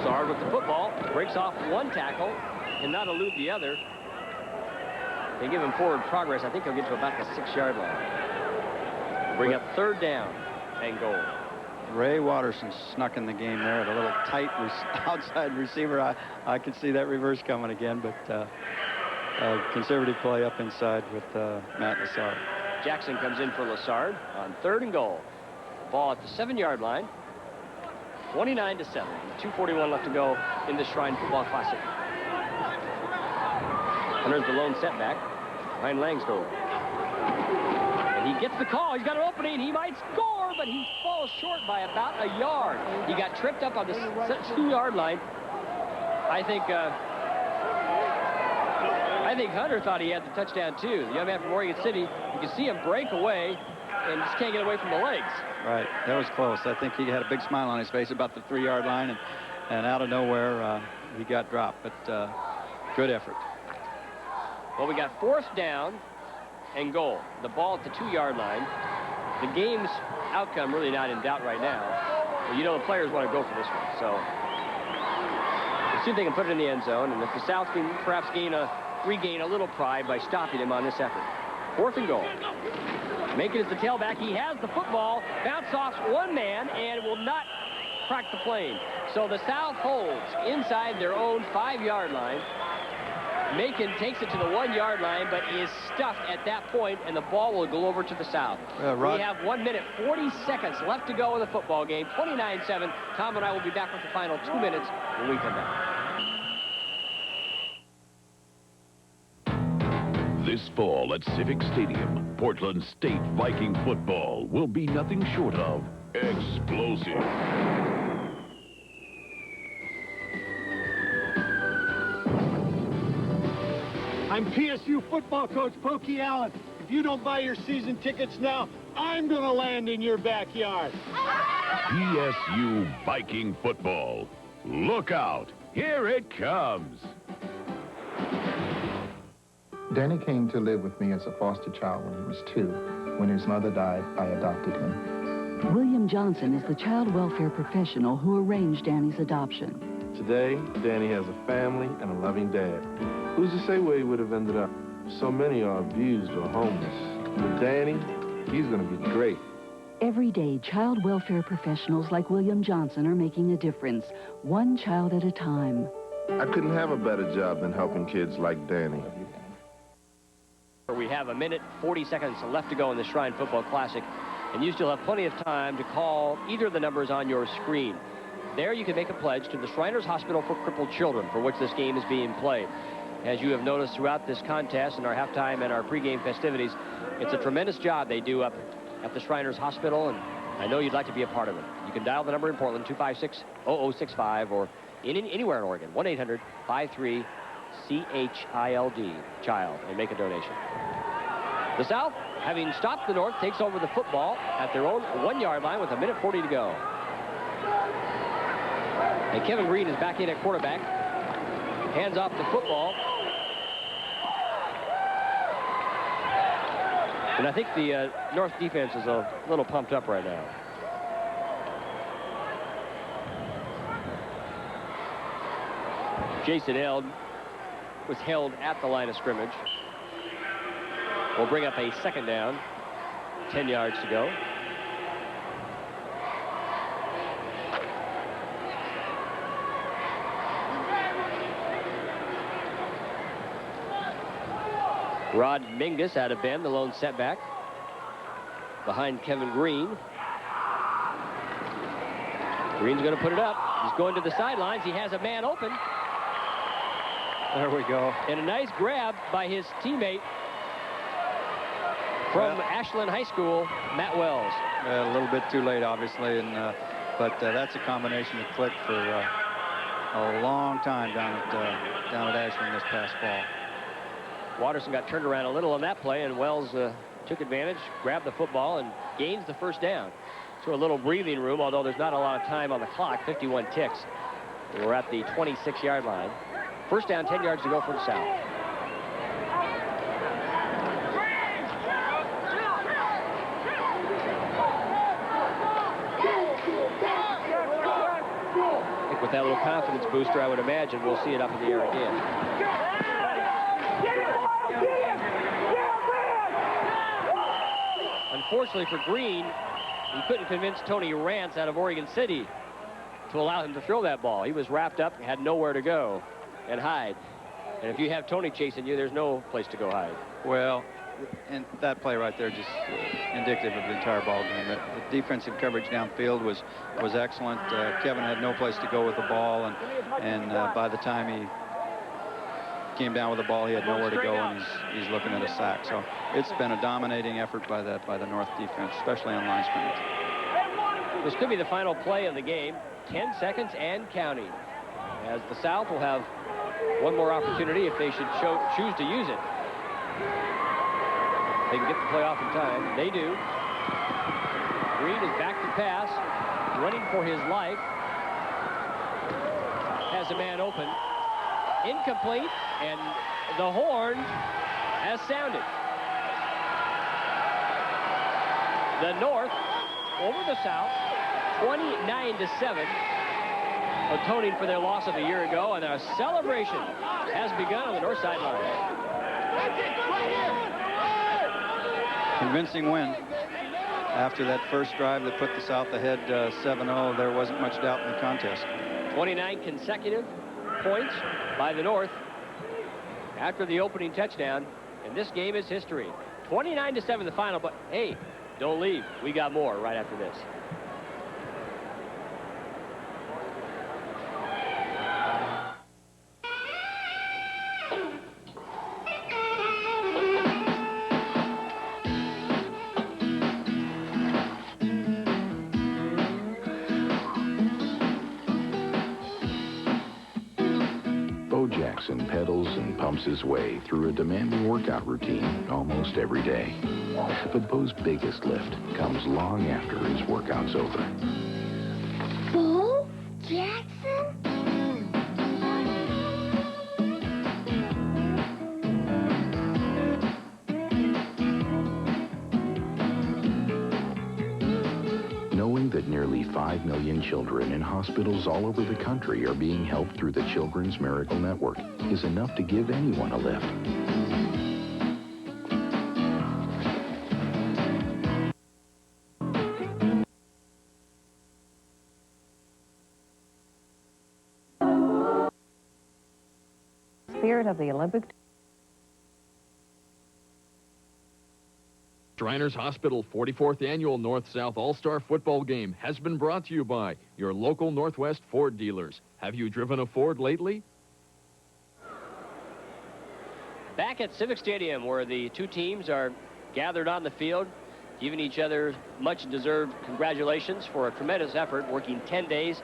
Lassard with the football, breaks off one tackle and not elude the other. They give him forward progress. I think he'll get to about the 6-yard line. Bring up third down and goal. Ray Watterson snuck in the game there at a little tight outside receiver. I could see that reverse coming again, but conservative play up inside with Matt Lassard. Jackson comes in for Lassard on third and goal. Ball at the 7-yard line. 29-7. 2:41 left to go in the Shrine Football Classic. Hunter's the lone setback behind Langsdorf. And he gets the call. He's got an opening. He might score, but he falls short by about a yard. He got tripped up on the 2-yard line. I think Hunter thought he had the touchdown too. The young man from Oregon City, you can see him break away and just can't get away from the legs. Right, that was close. I think he had a big smile on his face about the 3-yard line, and out of nowhere he got dropped, but good effort. Well, we got fourth down and goal. The ball at the 2-yard line. The game's outcome really not in doubt right now. But you know the players want to go for this one, so we'll see if they can put it in the end zone, and if the South can perhaps regain a little pride by stopping him on this effort. Fourth and goal. Macon is the tailback. He has the football, bounce off one man, and will not crack the plane. So the South holds inside their own 5-yard line. Macon takes it to the 1-yard line, but is stuffed at that point, and the ball will go over to the South. We have 1 minute, 40 seconds left to go in the football game. 29-7. Tom and I will be back with the final 2 minutes when we come back. This fall at Civic Stadium, Portland State Viking football will be nothing short of explosive. I'm PSU football coach Pokey Allen. If you don't buy your season tickets now, I'm going to land in your backyard. PSU Viking football. Look out. Here it comes. Danny came to live with me as a foster child when he was 2. When his mother died, I adopted him. William Johnson is the child welfare professional who arranged Danny's adoption. Today, Danny has a family and a loving dad. Who's to say where he would have ended up? So many are abused or homeless. With Danny, he's going to be great. Every day, child welfare professionals like William Johnson are making a difference, one child at a time. I couldn't have a better job than helping kids like Danny. We have 1:40 left to go in the Shrine Football Classic, and you still have plenty of time to call either of the numbers on your screen. There you can make a pledge to the Shriners Hospital for Crippled Children, for which this game is being played. As you have noticed throughout this contest and our halftime and our pregame festivities, it's a tremendous job they do up at the Shriners Hospital, and I know you'd like to be a part of it. You can dial the number in Portland, 256-0065, or anywhere in Oregon, 1-800-53-CHILD, child, and make a donation. The South, having stopped the North, takes over the football at their own 1-yard line with 1:40 to go. And Kevin Green is back in at quarterback. Hands off the football. And I think the North defense is a little pumped up right now. Jason Eld was held at the line of scrimmage. We'll bring up a second down. 10 yards to go. Rod Mingus out of Bend, the lone setback. Behind Kevin Green. Green's going to put it up. He's going to the sidelines. He has a man open. There we go. And a nice grab by his teammate from Ashland High School, Matt Wells. A little bit too late, obviously, but that's a combination that clicked for a long time down at Ashland this past fall. Watterson got turned around a little on that play, and Wells took advantage, grabbed the football, and gains the first down. So a little breathing room, although there's not a lot of time on the clock, 51 ticks. We're at the 26-yard line. First down, 10 yards to go for the South. I think with that little confidence booster, I would imagine we'll see it up in the air again. Unfortunately for Green, he couldn't convince Tony Rance out of Oregon City to allow him to throw that ball. He was wrapped up, had nowhere to go and hide. And if you have Tony chasing you, there's no place to go hide. Well, and that play right there just indicative of the entire ball game. The defensive coverage downfield was excellent. Kevin had no place to go with the ball, and by the time he came down with the ball, he had nowhere to go, and he's looking at a sack. So it's been a dominating effort by the North defense, especially on line scrimmage. This could be the final play of the game. 10 seconds and counting, as the South will have one more opportunity if they should choose to use it. They can get the play off in time. They do. Green is back to pass, running for his life. Has a man open. Incomplete, and the horn has sounded. The North over the South, 29-7, atoning for their loss of a year ago, and a celebration has begun on the north sideline. Convincing win. After that first drive that put the South ahead 7-0, there wasn't much doubt in the contest. 29 consecutive points by the North after the opening touchdown, and this game is history. 29-7 the final, but hey, don't leave. We got more right after this. Jackson pedals and pumps his way through a demanding workout routine almost every day. But Bo's biggest lift comes long after his workout's over. Bo? Jackson? nearly 5 million children in hospitals all over the country are being helped through the Children's Miracle Network is enough to give anyone a lift. Spirit of the Olympic. Shriners Hospital 44th Annual North-South All-Star Football Game has been brought to you by your local Northwest Ford dealers. Have you driven a Ford lately? Back at Civic Stadium, where the two teams are gathered on the field, giving each other much-deserved congratulations for a tremendous effort, working 10 days,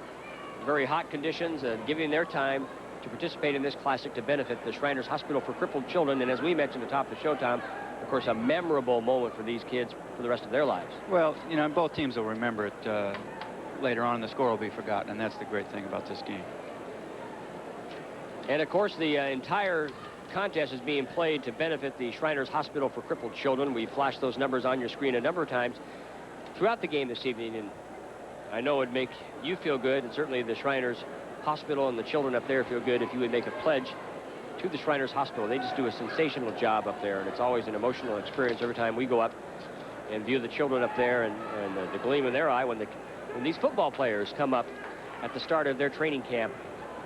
very hot conditions, and giving their time to participate in this classic to benefit the Shriners Hospital for Crippled Children. And as we mentioned at the top of the show, Tom, of course, a memorable moment for these kids for the rest of their lives. Well, you know, and both teams will remember it later on, and the score will be forgotten, and that's the great thing about this game. And, of course, the entire contest is being played to benefit the Shriners Hospital for Crippled Children. We flashed those numbers on your screen a number of times throughout the game this evening, and I know it would make you feel good, and certainly the Shriners Hospital and the children up there feel good if you would make a pledge to the Shriners Hospital. They just do a sensational job up there, and it's always an emotional experience every time we go up and view the children up there, and the gleam in their eye when these football players come up at the start of their training camp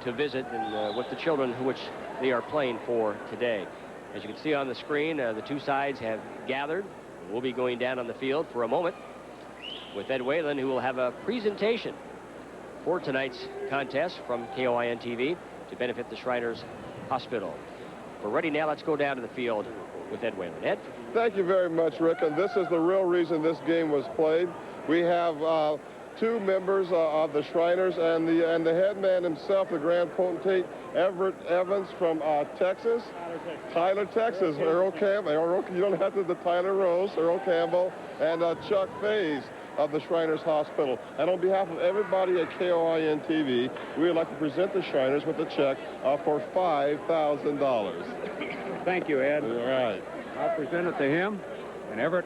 to visit and with the children which they are playing for today. As you can see on the screen, the two sides have gathered. We'll be going down on the field for a moment with Ed Whalen, who will have a presentation for tonight's contest from KOIN TV to benefit the Shriners Hospital. We're ready now. Let's go down to the field with Ed Whalen. Ed? Thank you very much, Rick. And this is the real reason this game was played. We have two members of the Shriners and the head man himself, the grand potentate, Everett Evans from Texas. Tyler, Texas. Earl Campbell. You don't have to, the Tyler Rose, Earl Campbell, and Chuck Faze of the Shriners Hospital. And on behalf of everybody at KOIN TV, we would like to present the Shriners with a check for $5,000. Thank you, Ed. All right. I'll present it to him. And Everett,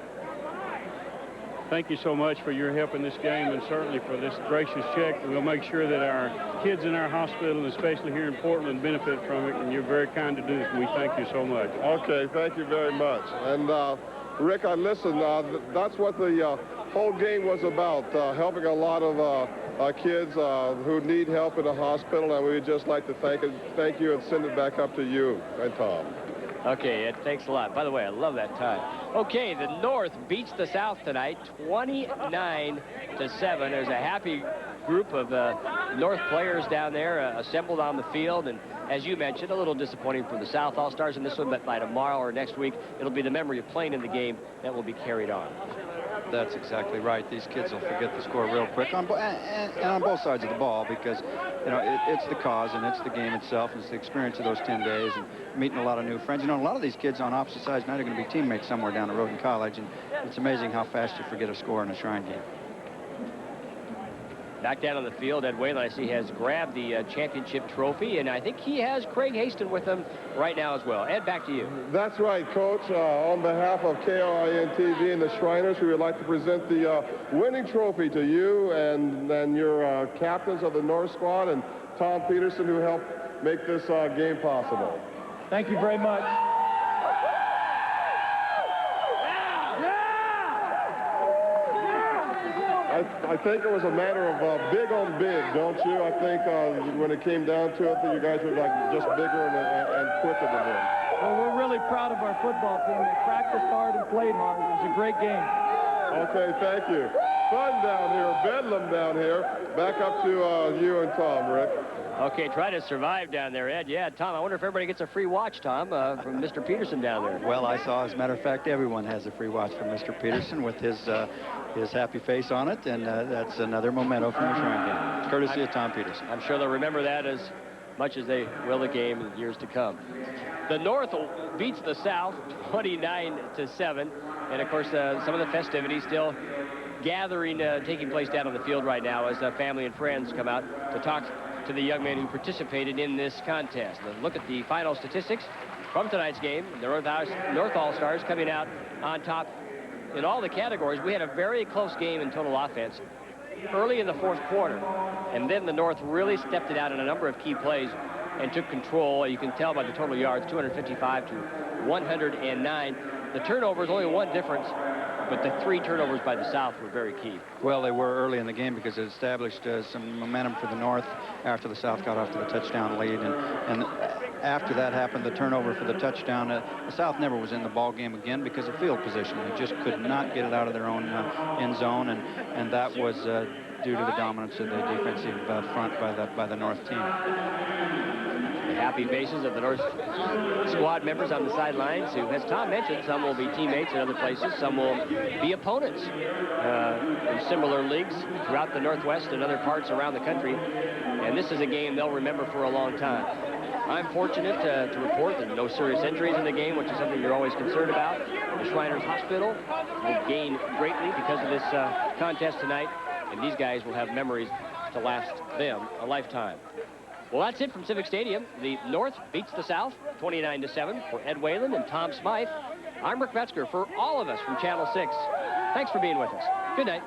thank you so much for your help in this game and certainly for this gracious check. We'll make sure that our kids in our hospital, and especially here in Portland, benefit from it. And you're very kind to do this, and we thank you so much. Okay, thank you very much. And Rick, listen, that's what the whole game was about, helping a lot of kids who need help in the hospital, and we'd just like to thank you and send it back up to you and Tom. Okay, Ed, thanks a lot. By the way, I love that tie. Okay, the North beats the South tonight, 29-7. There's a happy group of North players down there assembled on the field, and as you mentioned, a little disappointing for the South All-Stars in this one, but by tomorrow or next week, it'll be the memory of playing in the game that will be carried on. That's exactly right. These kids will forget the score real quick and on both sides of the ball, because you know it's the cause and it's the game itself, and it's the experience of those 10 days and meeting a lot of new friends. You know, a lot of these kids on opposite sides now are going to be teammates somewhere down the road in college, and it's amazing how fast you forget a score in a Shrine game. Back down on the field, Ed Whalen, I see, has grabbed the championship trophy, and I think he has Craig Haston with him right now as well. Ed, back to you. That's right, Coach. On behalf of KOIN TV and the Shriners, we would like to present the winning trophy to you and your captains of the North squad and Tom Peterson, who helped make this game possible. Thank you very much. I think it was a matter of big on big, don't you? I think when it came down to it, that you guys were like just bigger and quicker than them. Well, we're really proud of our football team. They practiced hard and played hard. It was a great game. Okay, thank you. Fun down here, bedlam down here. Back up to you and Tom, Rick. Okay, try to survive down there, Ed. Yeah, Tom, I wonder if everybody gets a free watch, Tom, from Mr. Peterson down there. Well, I saw, as a matter of fact, everyone has a free watch from Mr. Peterson with his happy face on it, and that's another memento from the Shrine game, courtesy of Tom Peterson. I'm sure they'll remember that as much as they will the game in years to come. The North beats the South 29-7, and of course some of the festivities still gathering, taking place down on the field right now as family and friends come out to talk to the young men who participated in this contest. Let's look at the final statistics from tonight's game. The North All-Stars coming out on top in all the categories. We had a very close game in total offense. early in the fourth quarter, and then the North really stepped it out in a number of key plays and took control. You can tell by the total yards, 255 to 109. The turnovers, only one difference, but the 3 turnovers by the South were very key. Well, they were early in the game because it established some momentum for the North after the South got off to the touchdown lead. And after that happened, the turnover for the touchdown, the South never was in the ball game again because of field position. They just could not get it out of their own end zone, and that was due to the dominance of the defensive front by the North team. The happy faces of the North squad members on the sidelines, who, as Tom mentioned, some will be teammates in other places, some will be opponents in similar leagues throughout the Northwest and other parts around the country. And this is a game they'll remember for a long time. I'm fortunate to report that no serious injuries in the game, which is something you're always concerned about. The Shriners Hospital will gain greatly because of this contest tonight, and these guys will have memories to last them a lifetime. Well, that's it from Civic Stadium. The North beats the South 29-7. For Ed Whalen and Tom Smythe, I'm Rick Metzger. For all of us from Channel 6, thanks for being with us. Good night.